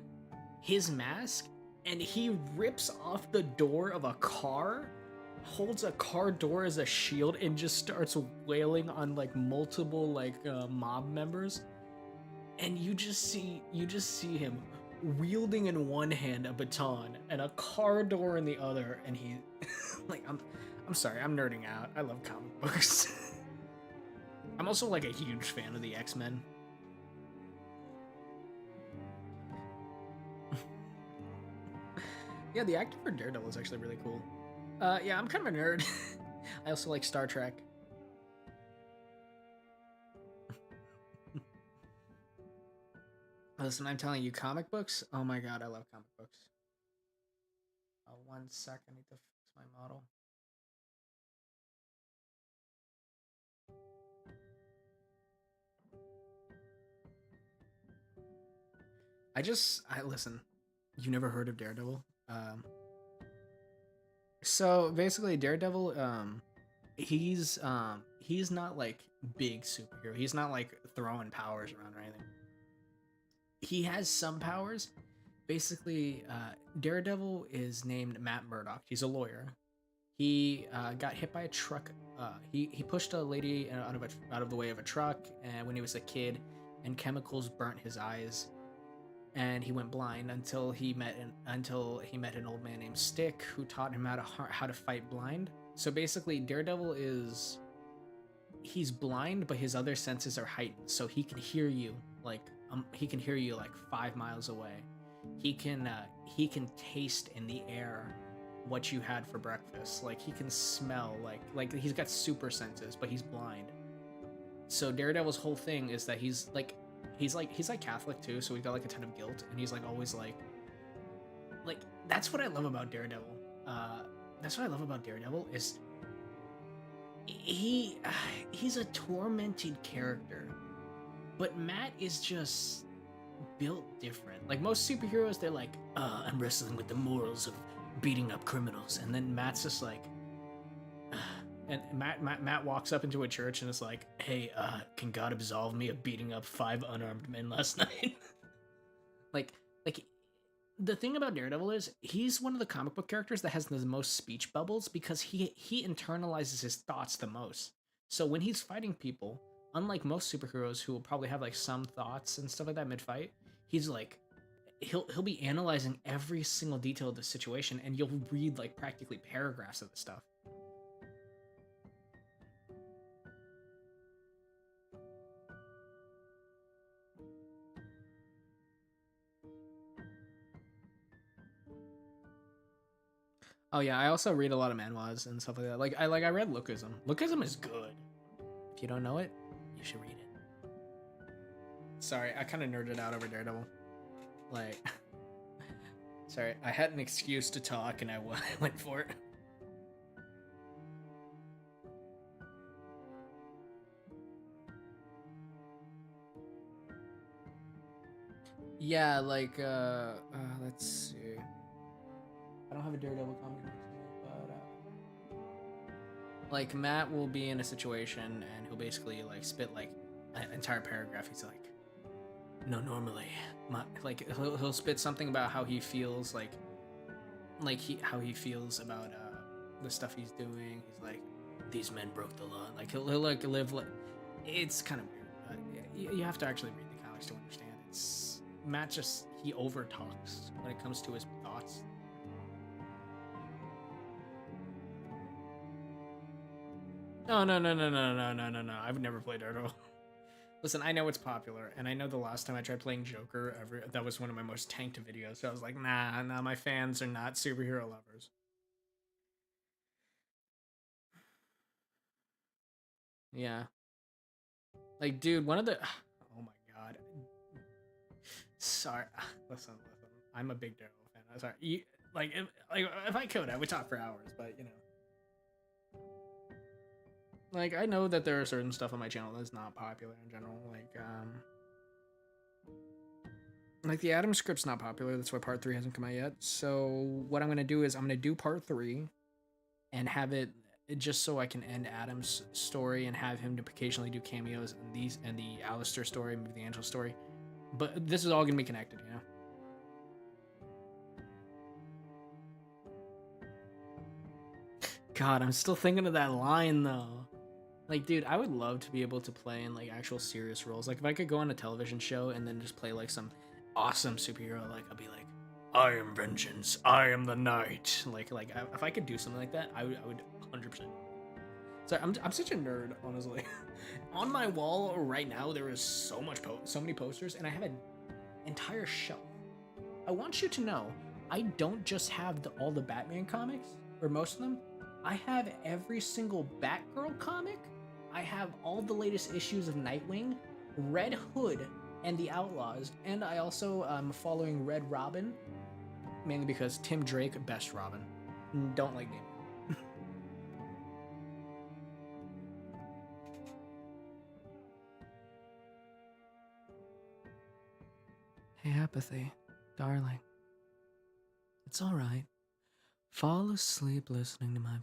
his mask, and he rips off the door of a car, holds a car door as a shield, and just starts wailing on like multiple mob members. And you just see him wielding in one hand a baton and a car door in the other, and he like, I'm sorry, I'm nerding out. I love comic books. I'm also like a huge fan of the X-Men. Yeah, the actor for Daredevil is actually really cool. Yeah, I'm kind of a nerd. I also like Star Trek. Listen, I'm telling you, comic books, oh my god, I love comic books. 1 sec, I need to fix my model. I listen, you never heard of Daredevil? So basically Daredevil, he's not like big superhero. He's not like throwing powers around or anything. He has some powers. Basically, Daredevil is named Matt Murdock. He's a lawyer. He got hit by a truck. He pushed a lady out of the way of a truck, and when he was a kid, and chemicals burnt his eyes, and he went blind until he met an old man named Stick, who taught him how to fight blind. So basically, Daredevil he's blind, but his other senses are heightened, so he can hear you like 5 miles away. He can taste in the air what you had for breakfast. Like, he can smell, like he's got super senses, but he's blind. So Daredevil's whole thing is that he's Catholic too, so he's got like a ton of guilt, and he's like always like that's what I love about Daredevil. That's what I love about Daredevil is he he's a tormented character, but Matt is just built different. Like most superheroes, they're like, I'm wrestling with the morals of beating up criminals, and then Matt's just like, and Matt walks up into a church and is like, hey, can God absolve me of beating up 5 unarmed men last night? like like the thing about Daredevil is he's one of the comic book characters that has the most speech bubbles because he internalizes his thoughts the most. So when he's fighting people, unlike most superheroes who will probably have like some thoughts and stuff like that mid fight, he's like he'll be analyzing every single detail of the situation, and you'll read like practically paragraphs of the stuff. Oh yeah, I also read a lot of manhwas and stuff like that. I read Lookism. Lookism is good. If you don't know it, you should read it. Sorry, I kind of nerded out over Daredevil. Like, sorry, I had an excuse to talk and I went for it. Yeah, like, let's see. I don't have a Daredevil comic next to me, but like Matt will be in a situation and he'll basically like spit like an entire paragraph. He's like, no, normally, like he'll spit something about how he feels how he feels about the stuff he's doing. He's like, these men broke the law. Like he'll like live like it's kind of weird. But you have to actually read the comics to understand. It's Matt just he over talks when it comes to his thoughts. No. I would never play Daredevil. Listen, I know it's popular, and I know the last time I tried playing Joker, that was one of my most tanked videos. So I was like, nah, my fans are not superhero lovers. Yeah, like, dude, one of the, oh my god, sorry, listen, I'm a big Daredevil fan. I'm sorry, if I could, I would talk for hours, but you know. Like, I know that there are certain stuff on my channel that's not popular in general. Like the Adam script's not popular. That's why part 3 hasn't come out yet. So what I'm gonna do is I'm gonna do part 3 and have it just so I can end Adam's story and have him to occasionally do cameos in these and the Alastor story, maybe the Angel story. But this is all gonna be connected, you know. God, I'm still thinking of that line though. Like, dude, I would love to be able to play in like actual serious roles. Like, if I could go on a television show and then just play like some awesome superhero, like I'll be like, I am vengeance, I am the night. Like if I could do something like that, I would 100%. Sorry, I'm such a nerd, honestly. On my wall right now, there is so many posters, and I have an entire shelf. I want you to know, I don't just have all the Batman comics or most of them. I have every single Batgirl comic. I have all the latest issues of Nightwing, Red Hood, and the Outlaws, and I also am following Red Robin, mainly because Tim Drake, best Robin. Don't like Damien. Hey, Apathy, darling. It's all right. Fall asleep listening to my voice.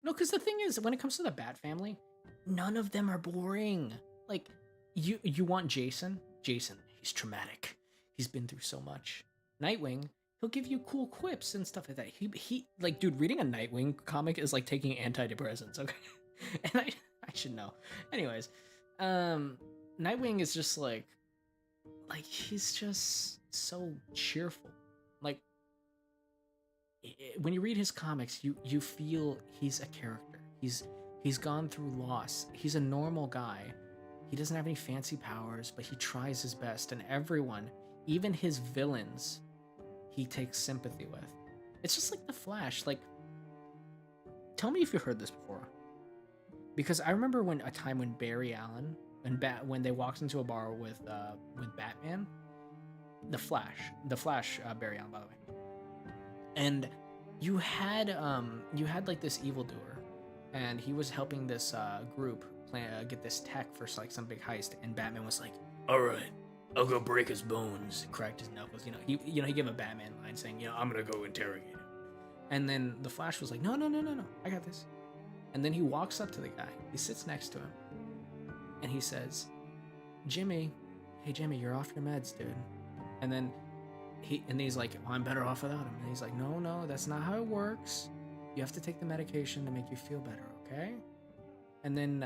No, because the thing is, when it comes to the Bat family, none of them are boring. Like, you want Jason? Jason, he's traumatic. He's been through so much. Nightwing, he'll give you cool quips and stuff like that. He like, dude, reading a Nightwing comic is like taking antidepressants, okay? And I should know. Anyways, Nightwing is just like he's just so cheerful. Like, when you read his comics, you feel he's a character. He's gone through loss. He's a normal guy. He doesn't have any fancy powers, but he tries his best, and everyone, even his villains, he takes sympathy with. It's just like the Flash. Like, tell me if you've heard this before. Because I remember a time when Barry Allen when they walked into a bar with Batman, the Flash, Barry Allen, by the way, and you had like this evildoer, and he was helping this group plan get this tech for like some big heist, and Batman was like, "All right, I'll go break his bones," cracked his knuckles. He gave a Batman line saying, "I'm gonna go interrogate him." And then the Flash was like, "No, no, no, no, no, I got this." And then he walks up to the guy. He sits next to him, and he says, "Jimmy, hey Jimmy, you're off your meds, dude." And then he's like, oh, "I'm better off without him." And he's like, "No, no, that's not how it works. You have to take the medication to make you feel better, okay?" And then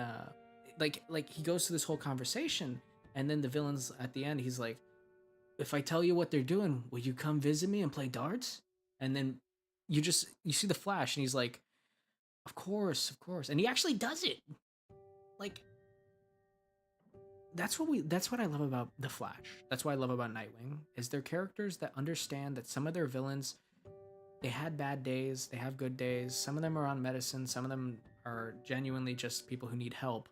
like he goes through this whole conversation, and then the villains at the end, he's like, "If I tell you what they're doing, will you come visit me and play darts?" And then you see the Flash, and he's like, "Of course, of course." And he actually does it. Like, that's what I love about the Flash. That's what I love about Nightwing, is they're characters that understand that some of their villains, they had bad days, they have good days. Some of them are on medicine, some of them are genuinely just people who need help.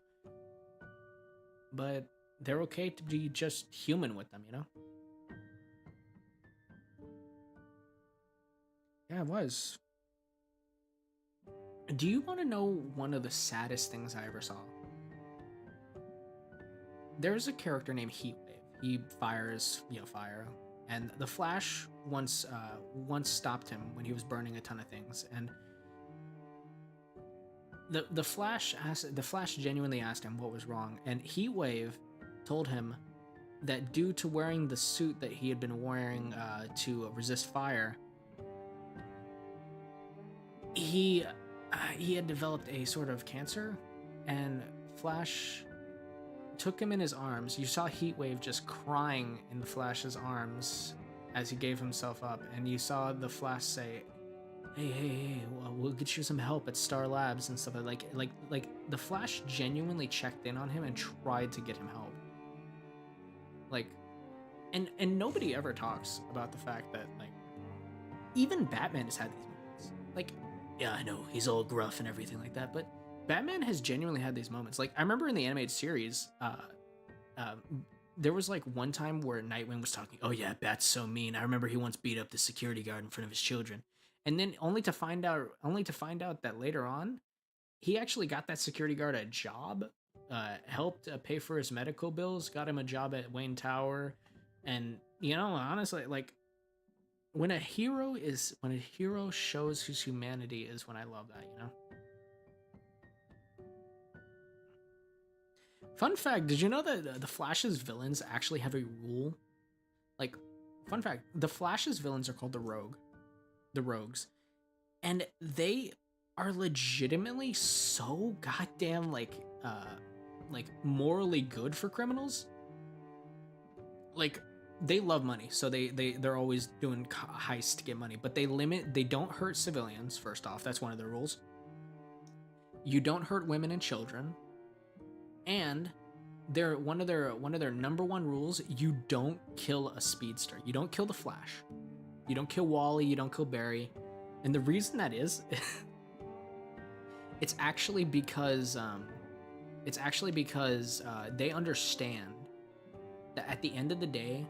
But they're okay to be just human with them, you know? Yeah, it was. Do you want to know one of the saddest things I ever saw? There's a character named Heatwave. He fires, fire, and the Flash once stopped him when he was burning a ton of things, and the Flash genuinely asked him what was wrong, and Heatwave told him that due to wearing the suit that he had been wearing to resist fire, he had developed a sort of cancer, and Flash took him in his arms. You saw Heatwave just crying in the Flash's arms as he gave himself up, and you saw the Flash say, hey, we'll get you some help at Star Labs and stuff." Like the Flash genuinely checked in on him and tried to get him help. Like, and nobody ever talks about the fact that, like, even Batman has had these moments. Like, yeah, I know he's all gruff and everything like that, but Batman has genuinely had these moments. Like, I remember in the animated series, there was like one time where Nightwing was talking, "Oh yeah, Bat's so mean. I remember he once beat up the security guard in front of his children." And then only to find out that later on, he actually got that security guard a job, helped pay for his medical bills, got him a job at Wayne Tower. And honestly, like, when a hero shows his humanity is when I love that. Fun fact, did you know that the Flash's villains actually have a rule? Like, fun fact, the Flash's villains are called the Rogues. And they are legitimately so goddamn like morally good for criminals. Like, they love money, so they're always doing heists to get money, but they don't hurt civilians. First off, that's one of their rules. You don't hurt women and children. And one of their number one rules: you don't kill a speedster. You don't kill the Flash. You don't kill Wally. You don't kill Barry. And the reason that is, it's actually because they understand that at the end of the day,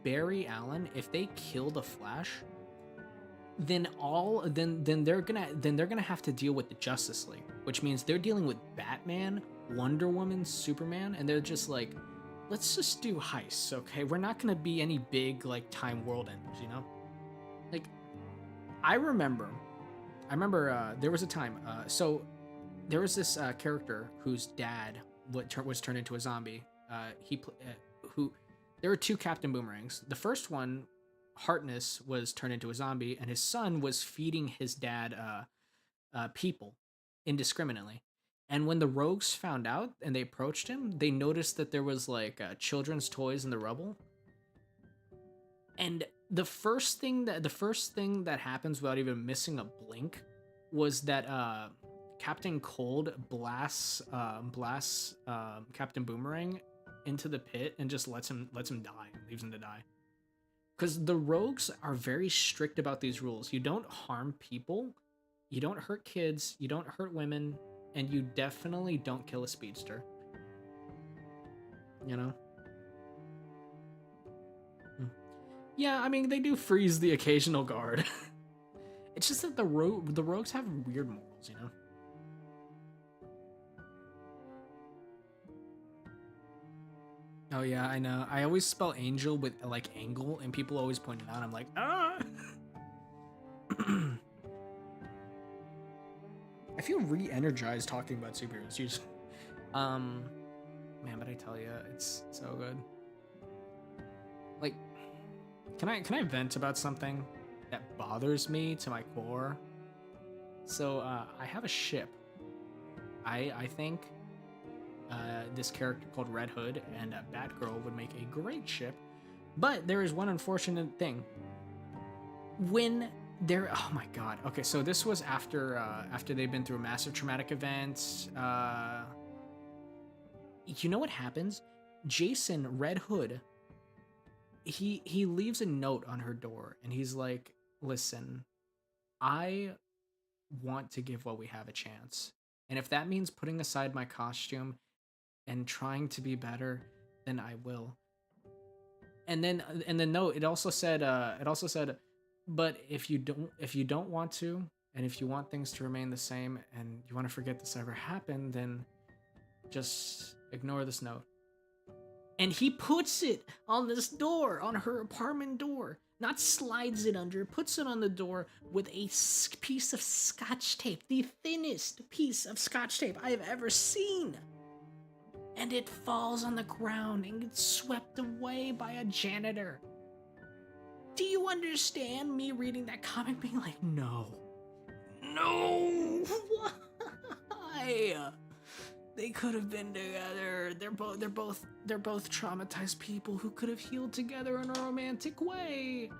Barry Allen, if they kill the Flash, then they're gonna have to deal with the Justice League, which means they're dealing with Batman, Wonder Woman, Superman, and they're just like, let's just do heists, okay? We're not gonna be any big like time world enders, Like, I remember there was a time. So there was this character whose dad was turned into a zombie. Who there were two Captain Boomerangs. The first one, Harkness, was turned into a zombie, and his son was feeding his dad people indiscriminately. And when the Rogues found out and they approached him, they noticed that there was like children's toys in the rubble. And the first thing that happens without even missing a blink was that Captain Cold blasts Captain Boomerang into the pit and just lets him die, leaves him to die. Because the Rogues are very strict about these rules. You don't harm people, you don't hurt kids, you don't hurt women, and you definitely don't kill a speedster. Yeah, I mean, they do freeze the occasional guard. It's just that the rogues have weird morals, you know. Oh yeah, I know. I always spell angel with like angle, and people always point it out. I'm like, ah. I feel re-energized talking about superheroes. You just, man, but I tell you, it's so good. Like, can I vent about something that bothers me to my core? So I have a ship. I think this character called Red Hood and Batgirl would make a great ship, but there is one unfortunate thing. When they're, oh my god. Okay, so this was after they've been through a massive traumatic event. You know what happens? Jason Red Hood. He leaves a note on her door, and he's like, "Listen, I want to give what we have a chance, and if that means putting aside my costume and trying to be better, then I will." And then in the note, it also said, but if you don't want to, and if you want things to remain the same, and you want to forget this ever happened, then just ignore this note. And he puts it on this door, on her apartment door. Not slides it under, puts it on the door with a piece of scotch tape, the thinnest piece of scotch tape I have ever seen. And it falls on the ground and gets swept away by a janitor. Do you understand me reading that comic being like, no, why? They could have been together. They're both traumatized people who could have healed together in a romantic way.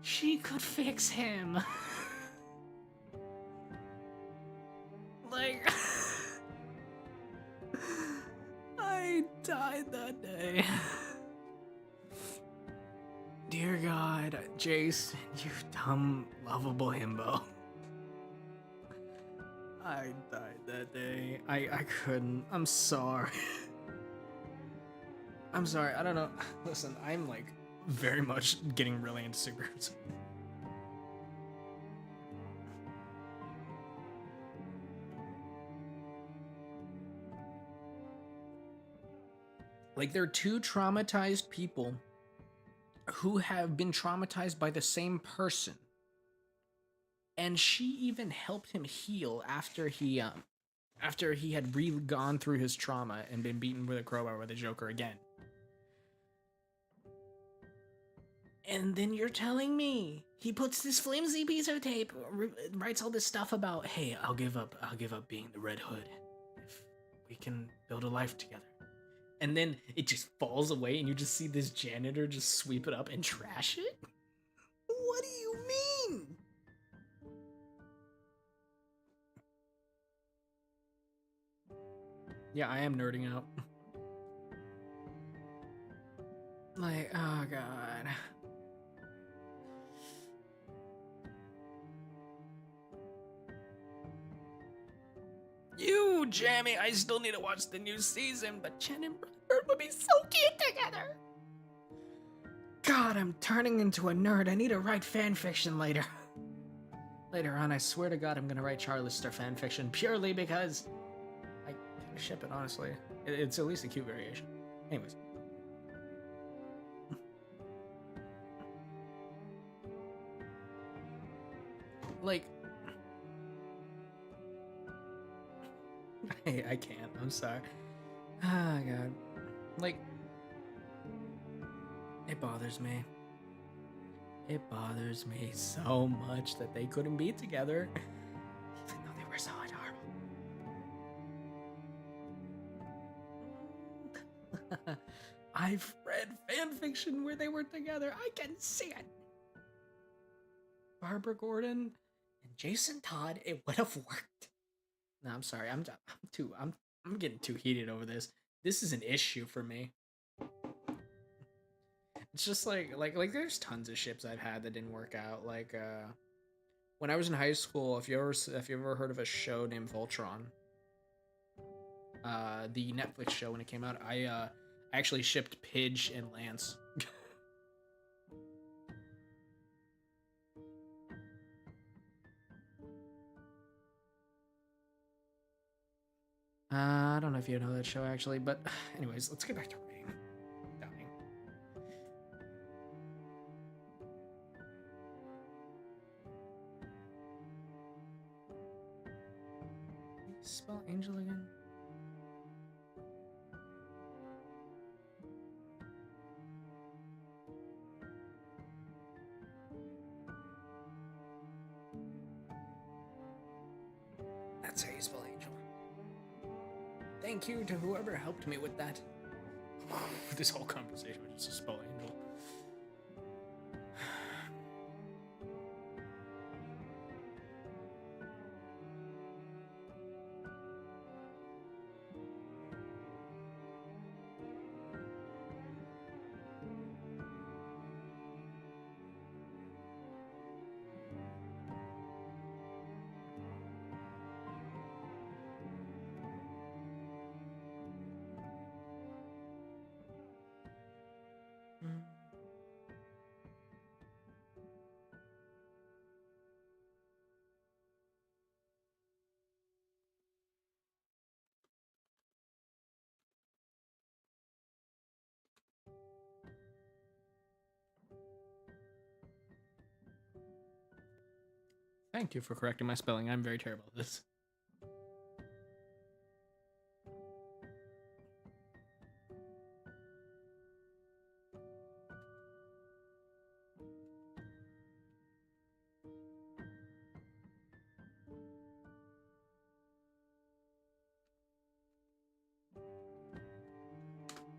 She could fix him. Like, I died that day. Dear God, Jason, you dumb, lovable himbo. I died that day. I couldn't. I'm sorry. I'm sorry. I don't know. Listen, I'm like very much getting really into superheroes. Like, they're two traumatized people who have been traumatized by the same person. And she even helped him heal after he had gone through his trauma and been beaten with a crowbar by the Joker again. And then you're telling me he puts this flimsy piece of tape, writes all this stuff about, hey, I'll give up being the Red Hood if we can build a life together. And then it just falls away, and you just see this janitor just sweep it up and trash it? What do you mean? Yeah, I am nerding out. Like, oh god. You, Jamie, I still need to watch the new season, but Chen and Brotherhood would be so cute together. God, I'm turning into a nerd. I need to write fanfiction later. Later on, I swear to God, I'm gonna write Charlister fanfiction purely because I kind of ship it, honestly. It's at least a cute variation. Anyways. Like, I can't. I'm sorry. Ah, God. Like, it bothers me. It bothers me so much that they couldn't be together, even though they were so adorable. I've read fanfiction where they were together. I can see it. Barbara Gordon and Jason Todd, it would have worked. No, I'm sorry. I'm getting too heated over this. This is an issue for me. It's just like there's tons of ships I've had that didn't work out. Like when I was in high school, if you ever heard of a show named Voltron, the Netflix show when it came out, I actually shipped Pidge and Lance. I don't know if you know that show actually, but anyways, let's get back to writing. Dying. Can you spell angel again? That's how you spell angel. Thank you to whoever helped me with that. This whole conversation was just a spell angel. Thank you for correcting my spelling. I'm very terrible at this.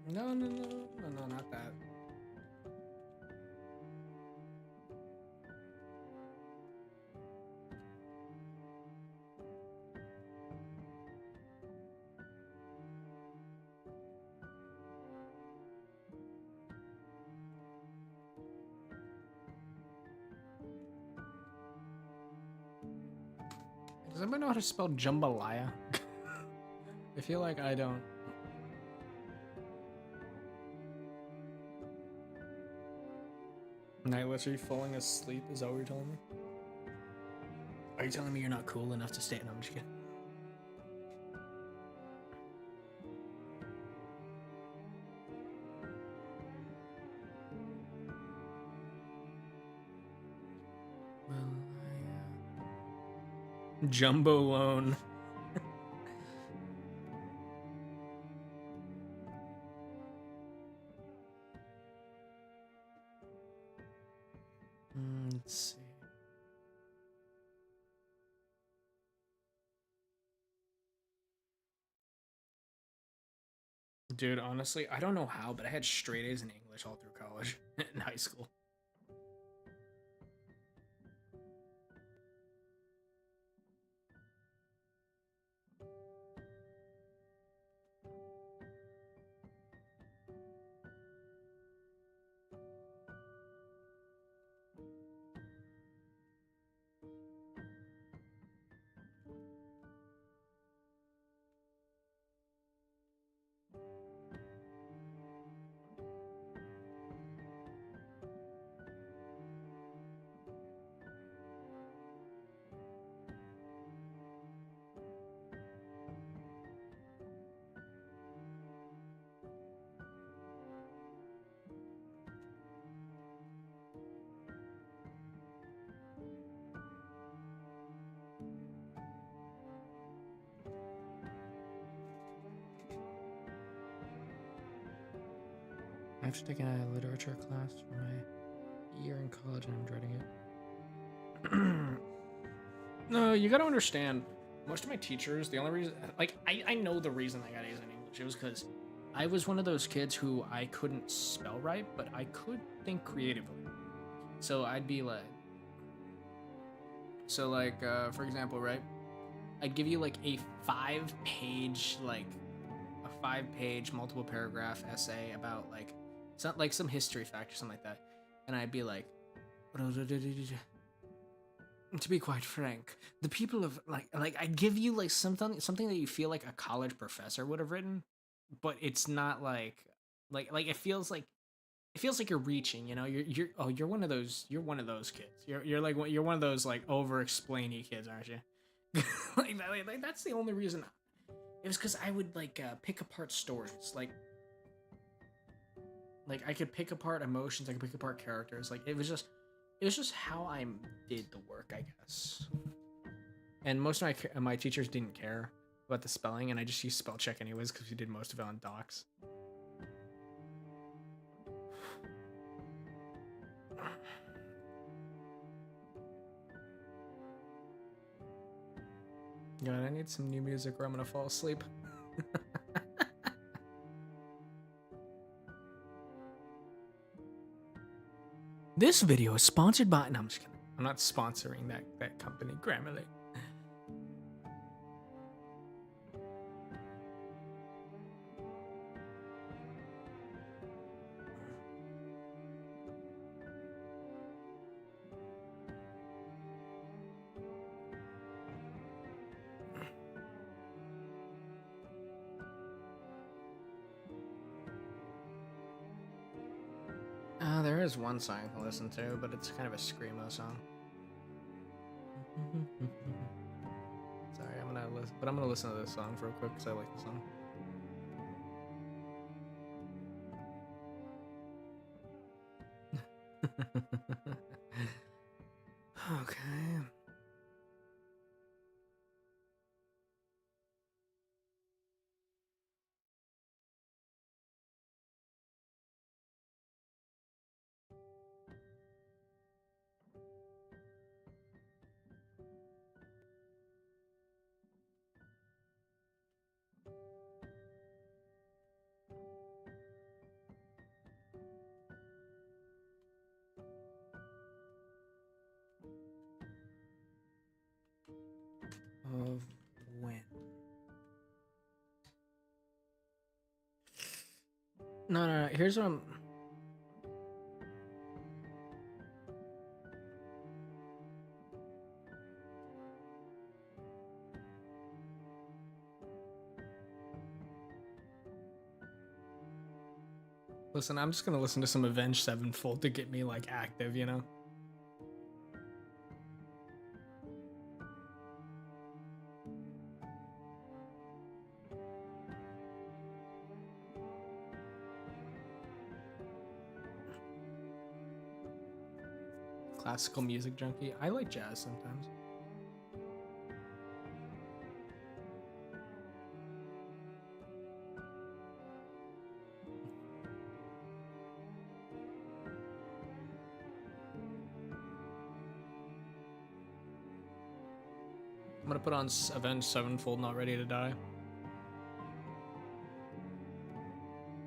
No, not that. Does anybody know how to spell jambalaya? I feel like I don't. Nightless, are you falling asleep? Is that what you're telling me? Are you telling me you're not cool enough to stay? No, I'm just kidding. Well, Jumbo loan. Let's see. Dude, honestly, I don't know how, but I had straight A's in English all through college and high school. I have to take a literature class for my year in college and I'm dreading it. No, you gotta understand, most of my teachers, the only reason, like, I know the reason I got A's in English. It was because I was one of those kids who I couldn't spell right, but I could think creatively. So I'd be like, for example, right? I'd give you like a 5-page, multiple paragraph essay about some history fact or something like that, and I'd be like, to be quite frank, the people of I'd give you like something that you feel like a college professor would have written, but it's not like it feels like you're reaching, you know. You're one of those kids. You're one of those like over explainy kids, aren't you? That's the only reason It was because I would like pick apart stories. Like I could pick apart emotions. I could pick apart characters. Like it was just how I did the work, I guess. And most of my teachers didn't care about the spelling, and I just used spell check anyways because we did most of it on docs. God, I need some new music or I'm gonna fall asleep. This video is sponsored by. No, I'm just kidding. I'm not sponsoring that company, Grammarly. There is one song I can listen to, but it's kind of a screamo song. Sorry, I'm gonna listen to this song real quick because I like the song. Okay. Of when? No. Here's what I'm. Listen, I'm just gonna listen to some Avenged Sevenfold to get me like active, you know. Classical music junkie. I like jazz sometimes. I'm gonna put on Avenged Sevenfold, Not Ready to Die.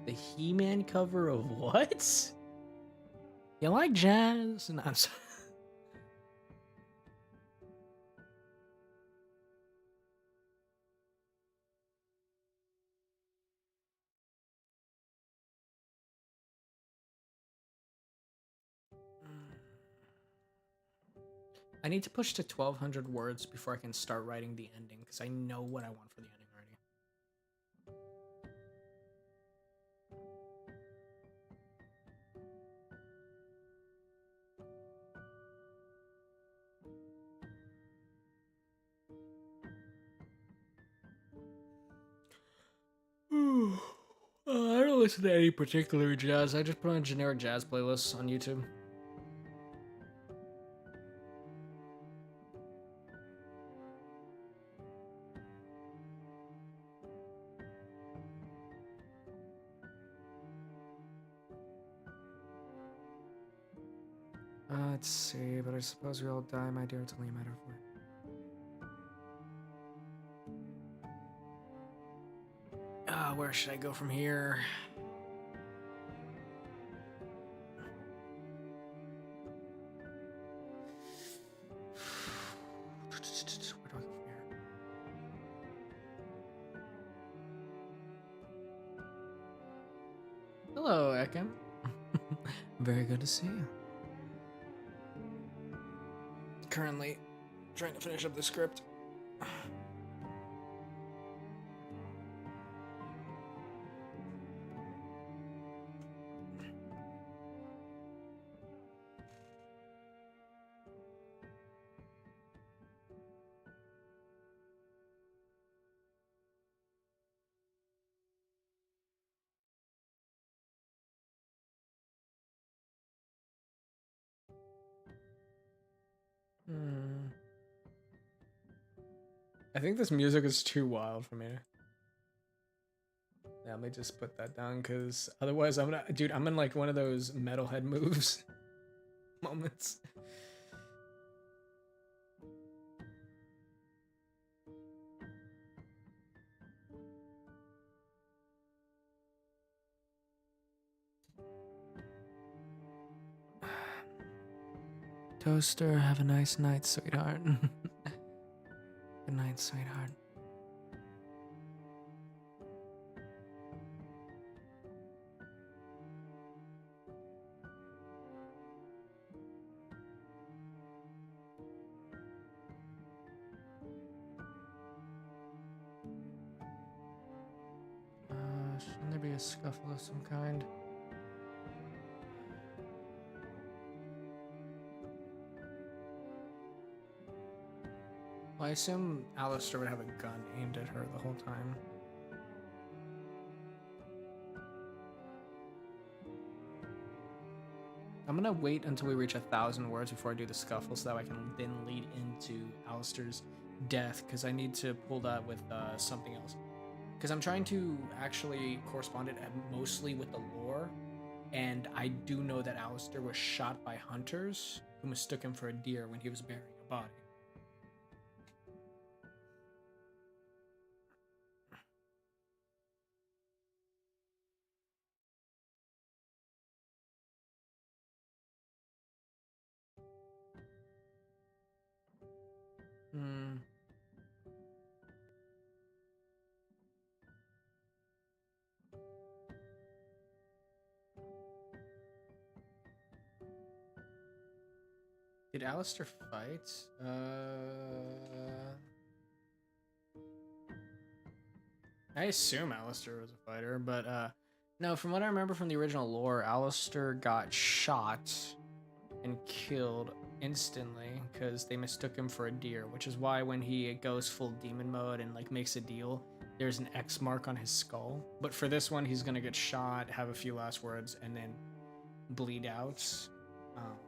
The He-Man cover of what? You like jazz? No, I'm sorry. I need to push to 1,200 words before I can start writing the ending because I know what I want for the ending already. I don't listen to any particular jazz. I just put on generic jazz playlists on YouTube. Let's see, but I suppose we all die, my dear. It's only a matter of when. Where should I go from here? Where do I go from here? Hello, Ekim. Very good to see you. Currently trying to finish up the script. I think this music is too wild for me. Yeah, let me just put that down because otherwise I'm gonna, dude, I'm in like one of those metalhead moves moments. Toaster, have a nice night, sweetheart. Good night, sweetheart. Shouldn't there be a scuffle of some kind? Well, I assume Alastor would have a gun aimed at her the whole time. I'm gonna wait until we reach 1,000 words before I do the scuffle so that I can then lead into Alastor's death, because I need to pull that with something else. Because I'm trying to actually correspond it mostly with the lore, and I do know that Alastor was shot by hunters who mistook him for a deer when he was burying a body. Hmm. Did Alastor fight? I assume Alastor was a fighter, but no, from what I remember from the original lore, Alastor got shot and killed instantly because they mistook him for a deer, which is why when he goes full demon mode and like makes a deal, there's an X mark on his skull. But for this one, he's gonna get shot, have a few last words, and then bleed out. Um,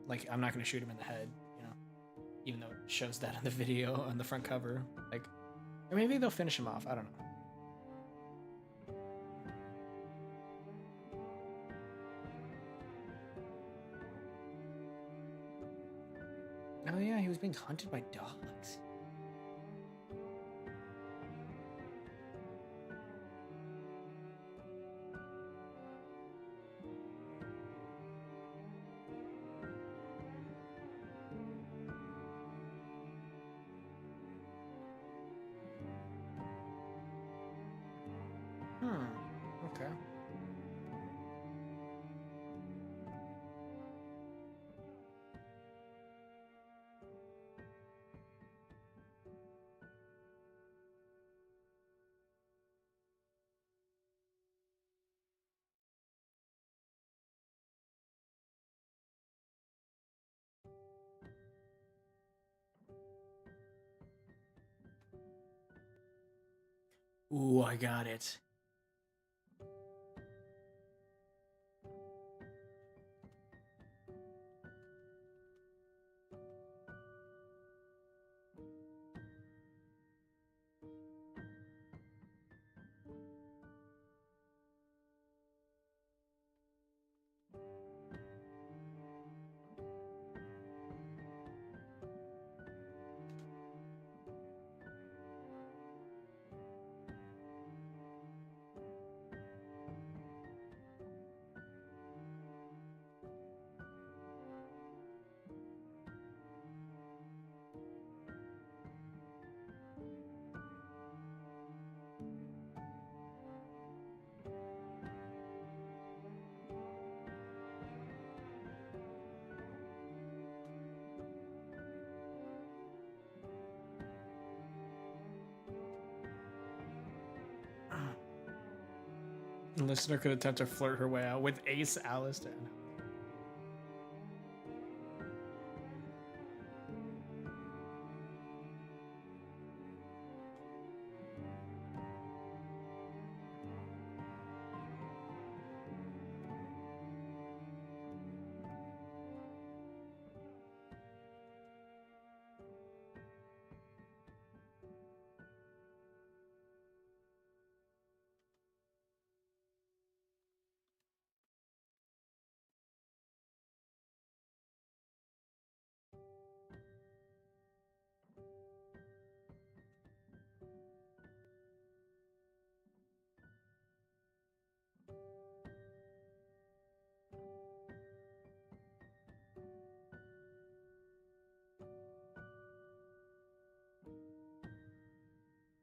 like I'm not gonna shoot him in the head, you know, even though it shows that in the video on the front cover. Like, or maybe they'll finish him off. I don't know. Oh yeah, he was being hunted by dogs. Okay. Ooh, I got it. The listener could attempt to flirt her way out with Ace Alastor.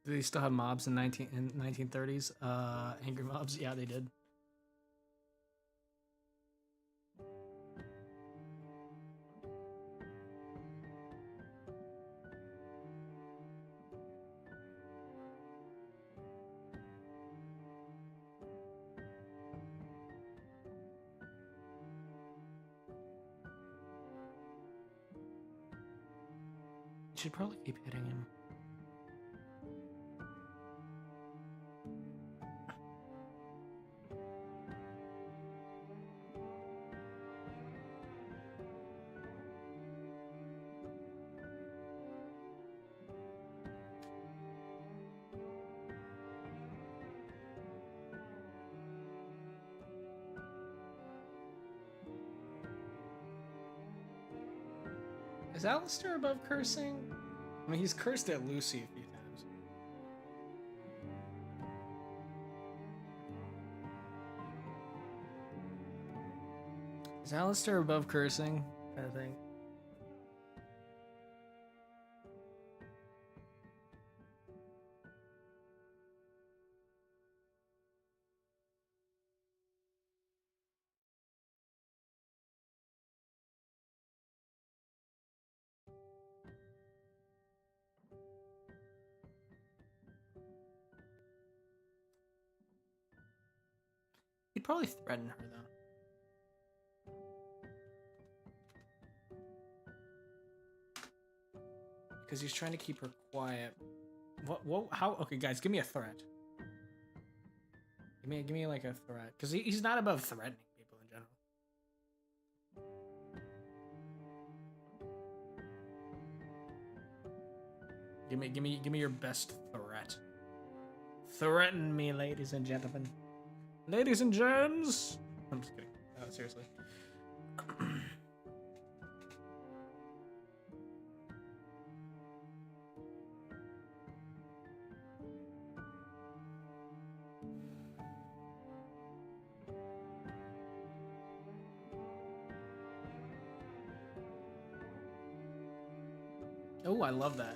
Do they still have mobs in 1930s? Angry mobs? Yeah, they did. You should probably keep hitting him. Is Alastor above cursing? I mean, he's cursed at Lucy a few times. Is Alastor above cursing? I think. He'd probably threaten her though. Because he's trying to keep her quiet. What? How? Okay, guys, give me a threat. Give me like a threat. Because he's not above threatening people in general. Give me your best threat. Threaten me, ladies and gentlemen. Ladies and gents. I'm just kidding. No, seriously. Oh, I love that.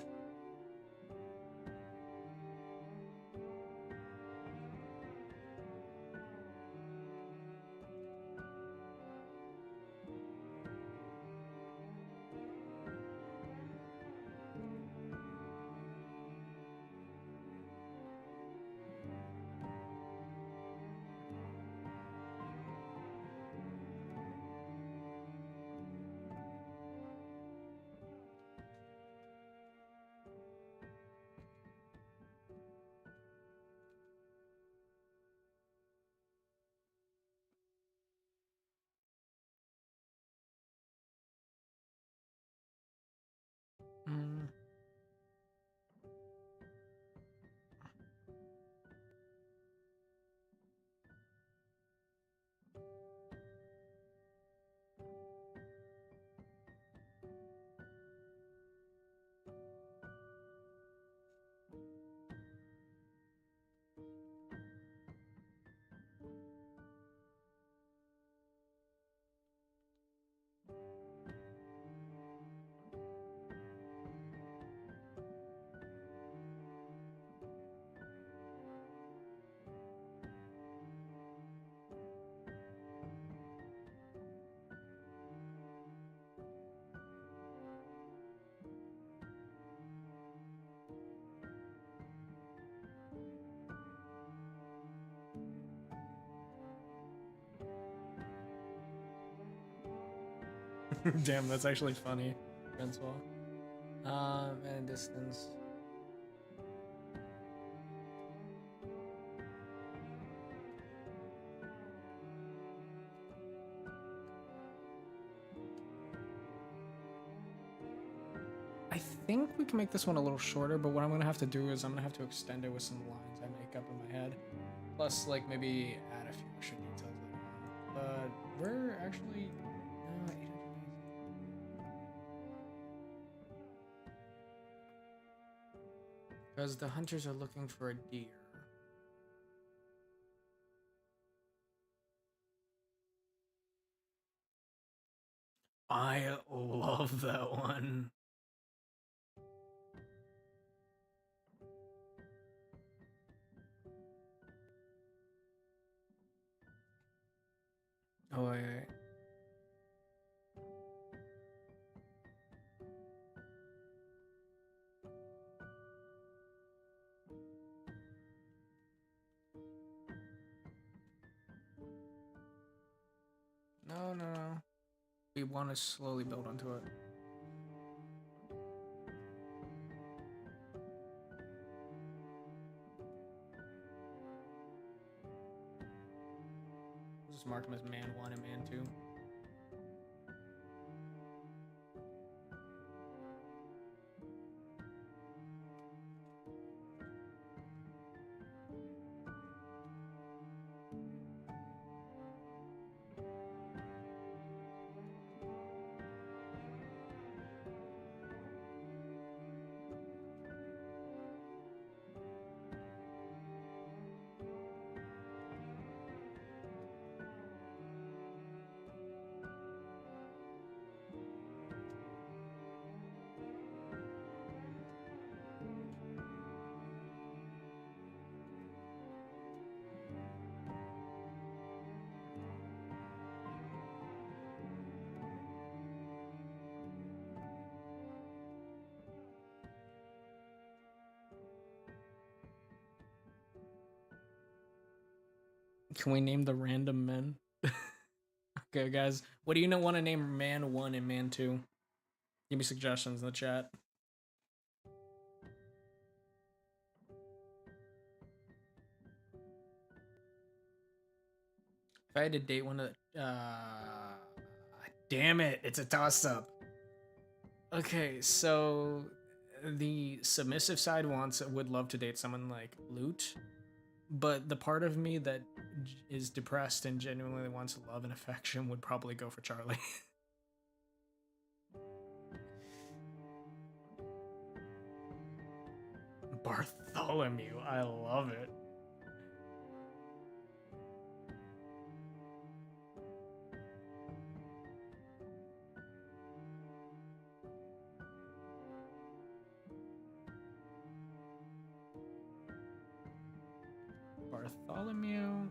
Mm. Damn, that's actually funny. Francois. And distance. I think we can make this one a little shorter, but what I'm gonna have to do is I'm gonna have to extend it with some lines I make up in my head. Plus, like, maybe add a few extra details later on. But we're actually... 800 days. Because the hunters are looking for a deer. I love that one. Oh, wait. No, no, no. We want to slowly build onto it. We'll just mark them as man 1 and man 2. Can we name the random men? Okay, guys. What do you want to name man 1 and man 2? Give me suggestions in the chat. If I had to date one of the... damn it, it's a toss-up. Okay, so the submissive side would love to date someone like Lute, but the part of me that is depressed and genuinely wants love and affection would probably go for Charlie. Bartholomew, I love it. Bartholomew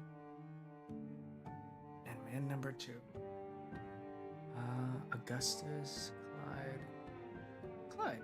and man number 2. Augustus, Clyde.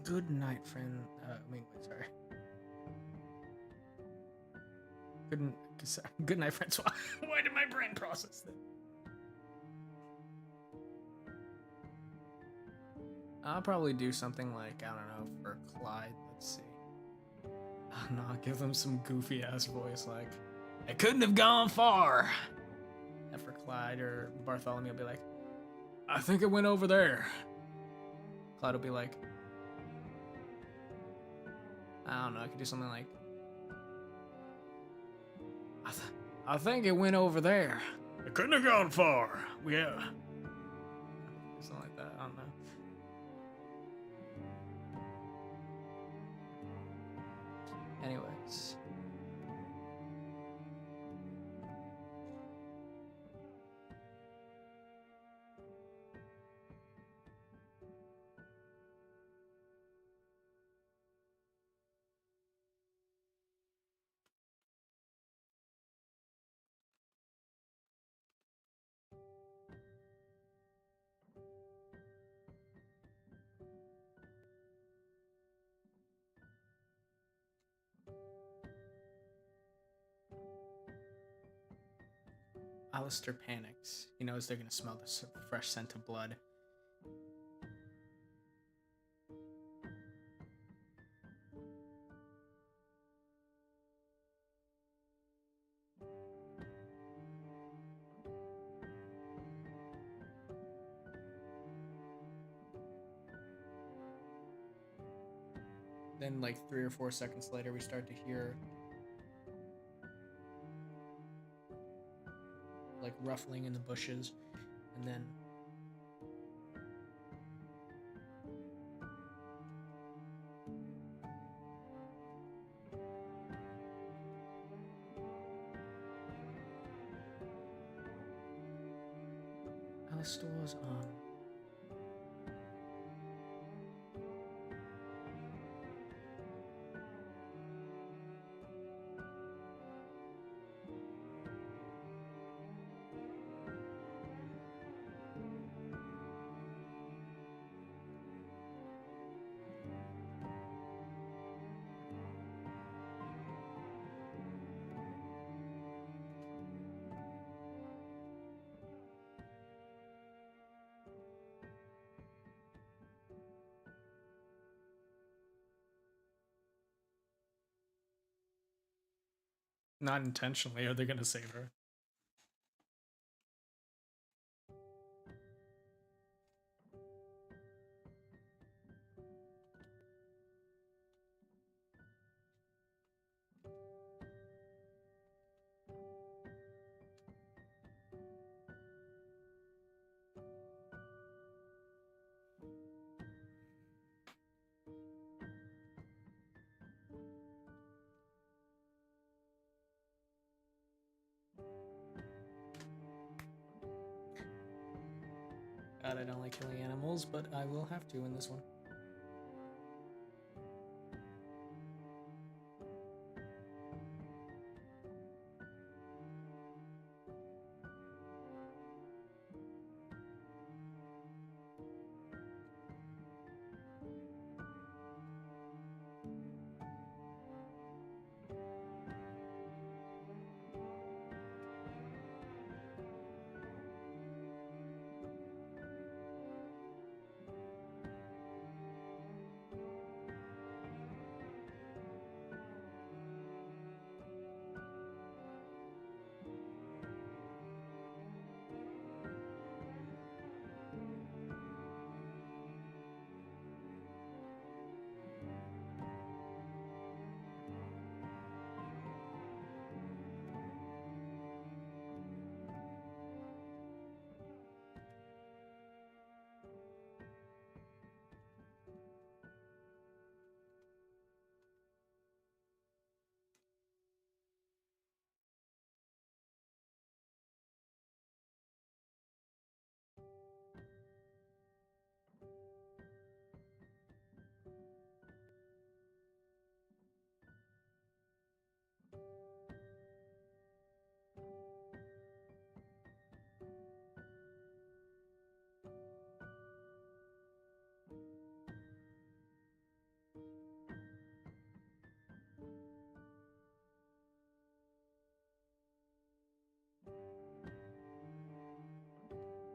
Good night, friend. Wait, sorry. Good night, Francois. Why did my brain process that? I'll probably do something like, I don't know, for Clyde. Let's see. Oh, no, I'll give them some goofy ass voice like, I couldn't have gone far. And for Clyde or Bartholomew, I'll be like, I think it went over there. Clyde will be like, I don't know, I could do something like, I think it went over there. It couldn't have gone far. Yeah. Something like that, I don't know. Anyways. Alastor panics. He knows they're gonna smell the fresh scent of blood. Then, like 3 or 4 seconds later, we start to hear like ruffling in the bushes, and then Alastor's not intentionally are they gonna save her. God, I don't like killing animals, but I will have to in this one.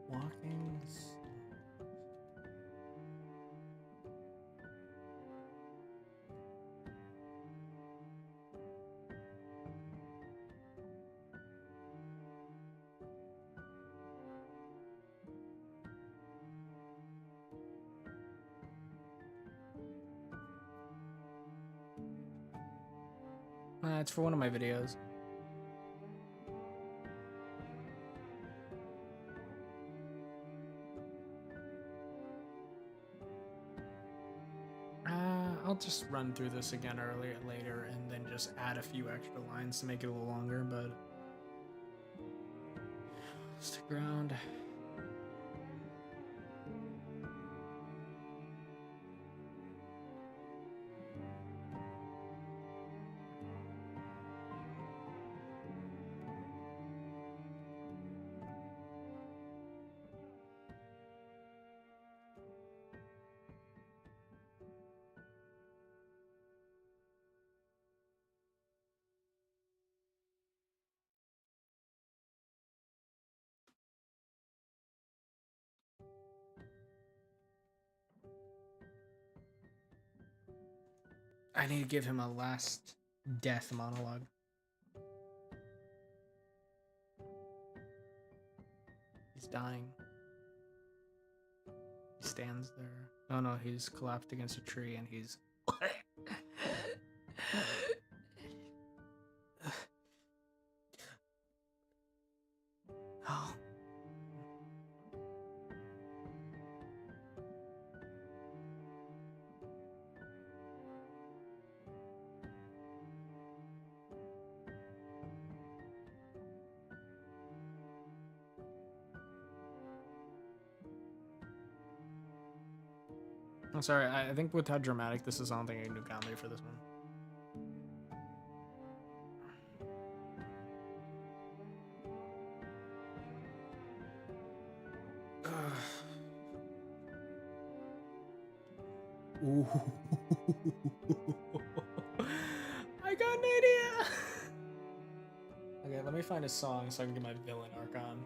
Walking. It's for one of my videos. I'll just run through this again later and then just add a few extra lines to make it a little longer, but stick around. I need to give him a last death monologue. He's dying. He stands there. Oh no, he's collapsed against a tree and he's. Oh. I'm sorry, I think with how dramatic this is, I don't think I can do comedy for this one. Ooh. I got an idea! Okay, let me find a song so I can get my villain arc on.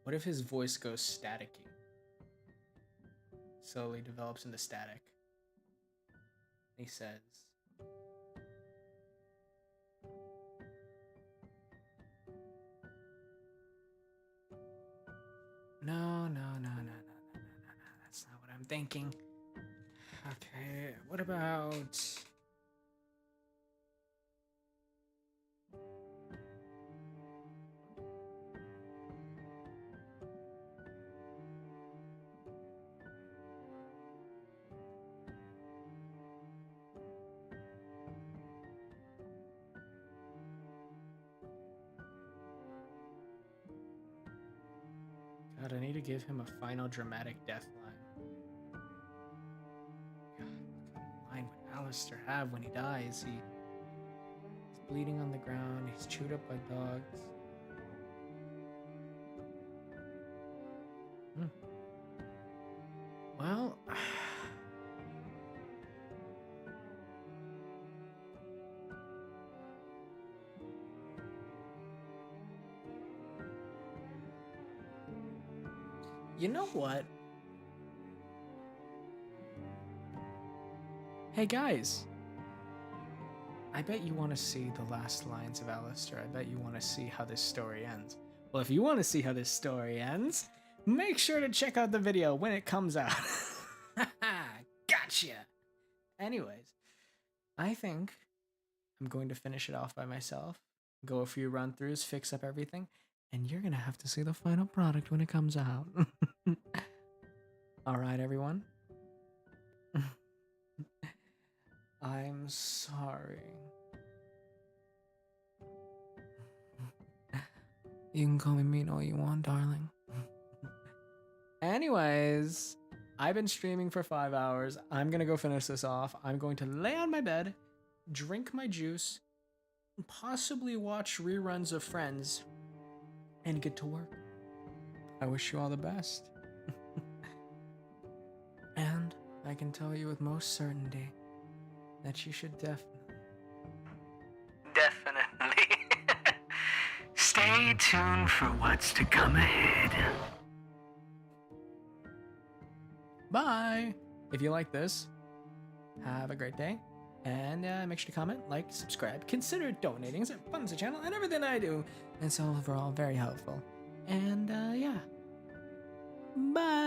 What if his voice goes staticky? Slowly develops into static. He says, no, that's not what I'm thinking. Okay, what about... God, I need to give him a final dramatic death line. God, what kind of line would Alastor have when he dies? He's bleeding on the ground, he's chewed up by dogs. Well... You know what? Hey guys, I bet you want to see the last lines of Alastor. I bet you want to see how this story ends. Well, if you want to see how this story ends, make sure to check out the video when it comes out. Gotcha! Anyways, I think I'm going to finish it off by myself, go a few run-throughs, fix up everything, and you're gonna have to see the final product when it comes out. Alright, everyone. I'm sorry. You can call me mean all you want, darling. Anyways, I've been streaming for 5 hours. I'm gonna go finish this off. I'm going to lay on my bed, drink my juice, possibly watch reruns of Friends, and get to work. I wish you all the best. And I can tell you with most certainty that you should definitely Stay tuned for what's to come ahead. Bye! If you like this, have a great day. And make sure to comment, like, subscribe, consider donating. It funds the channel and everything I do. And so overall, very helpful. And yeah. Bye!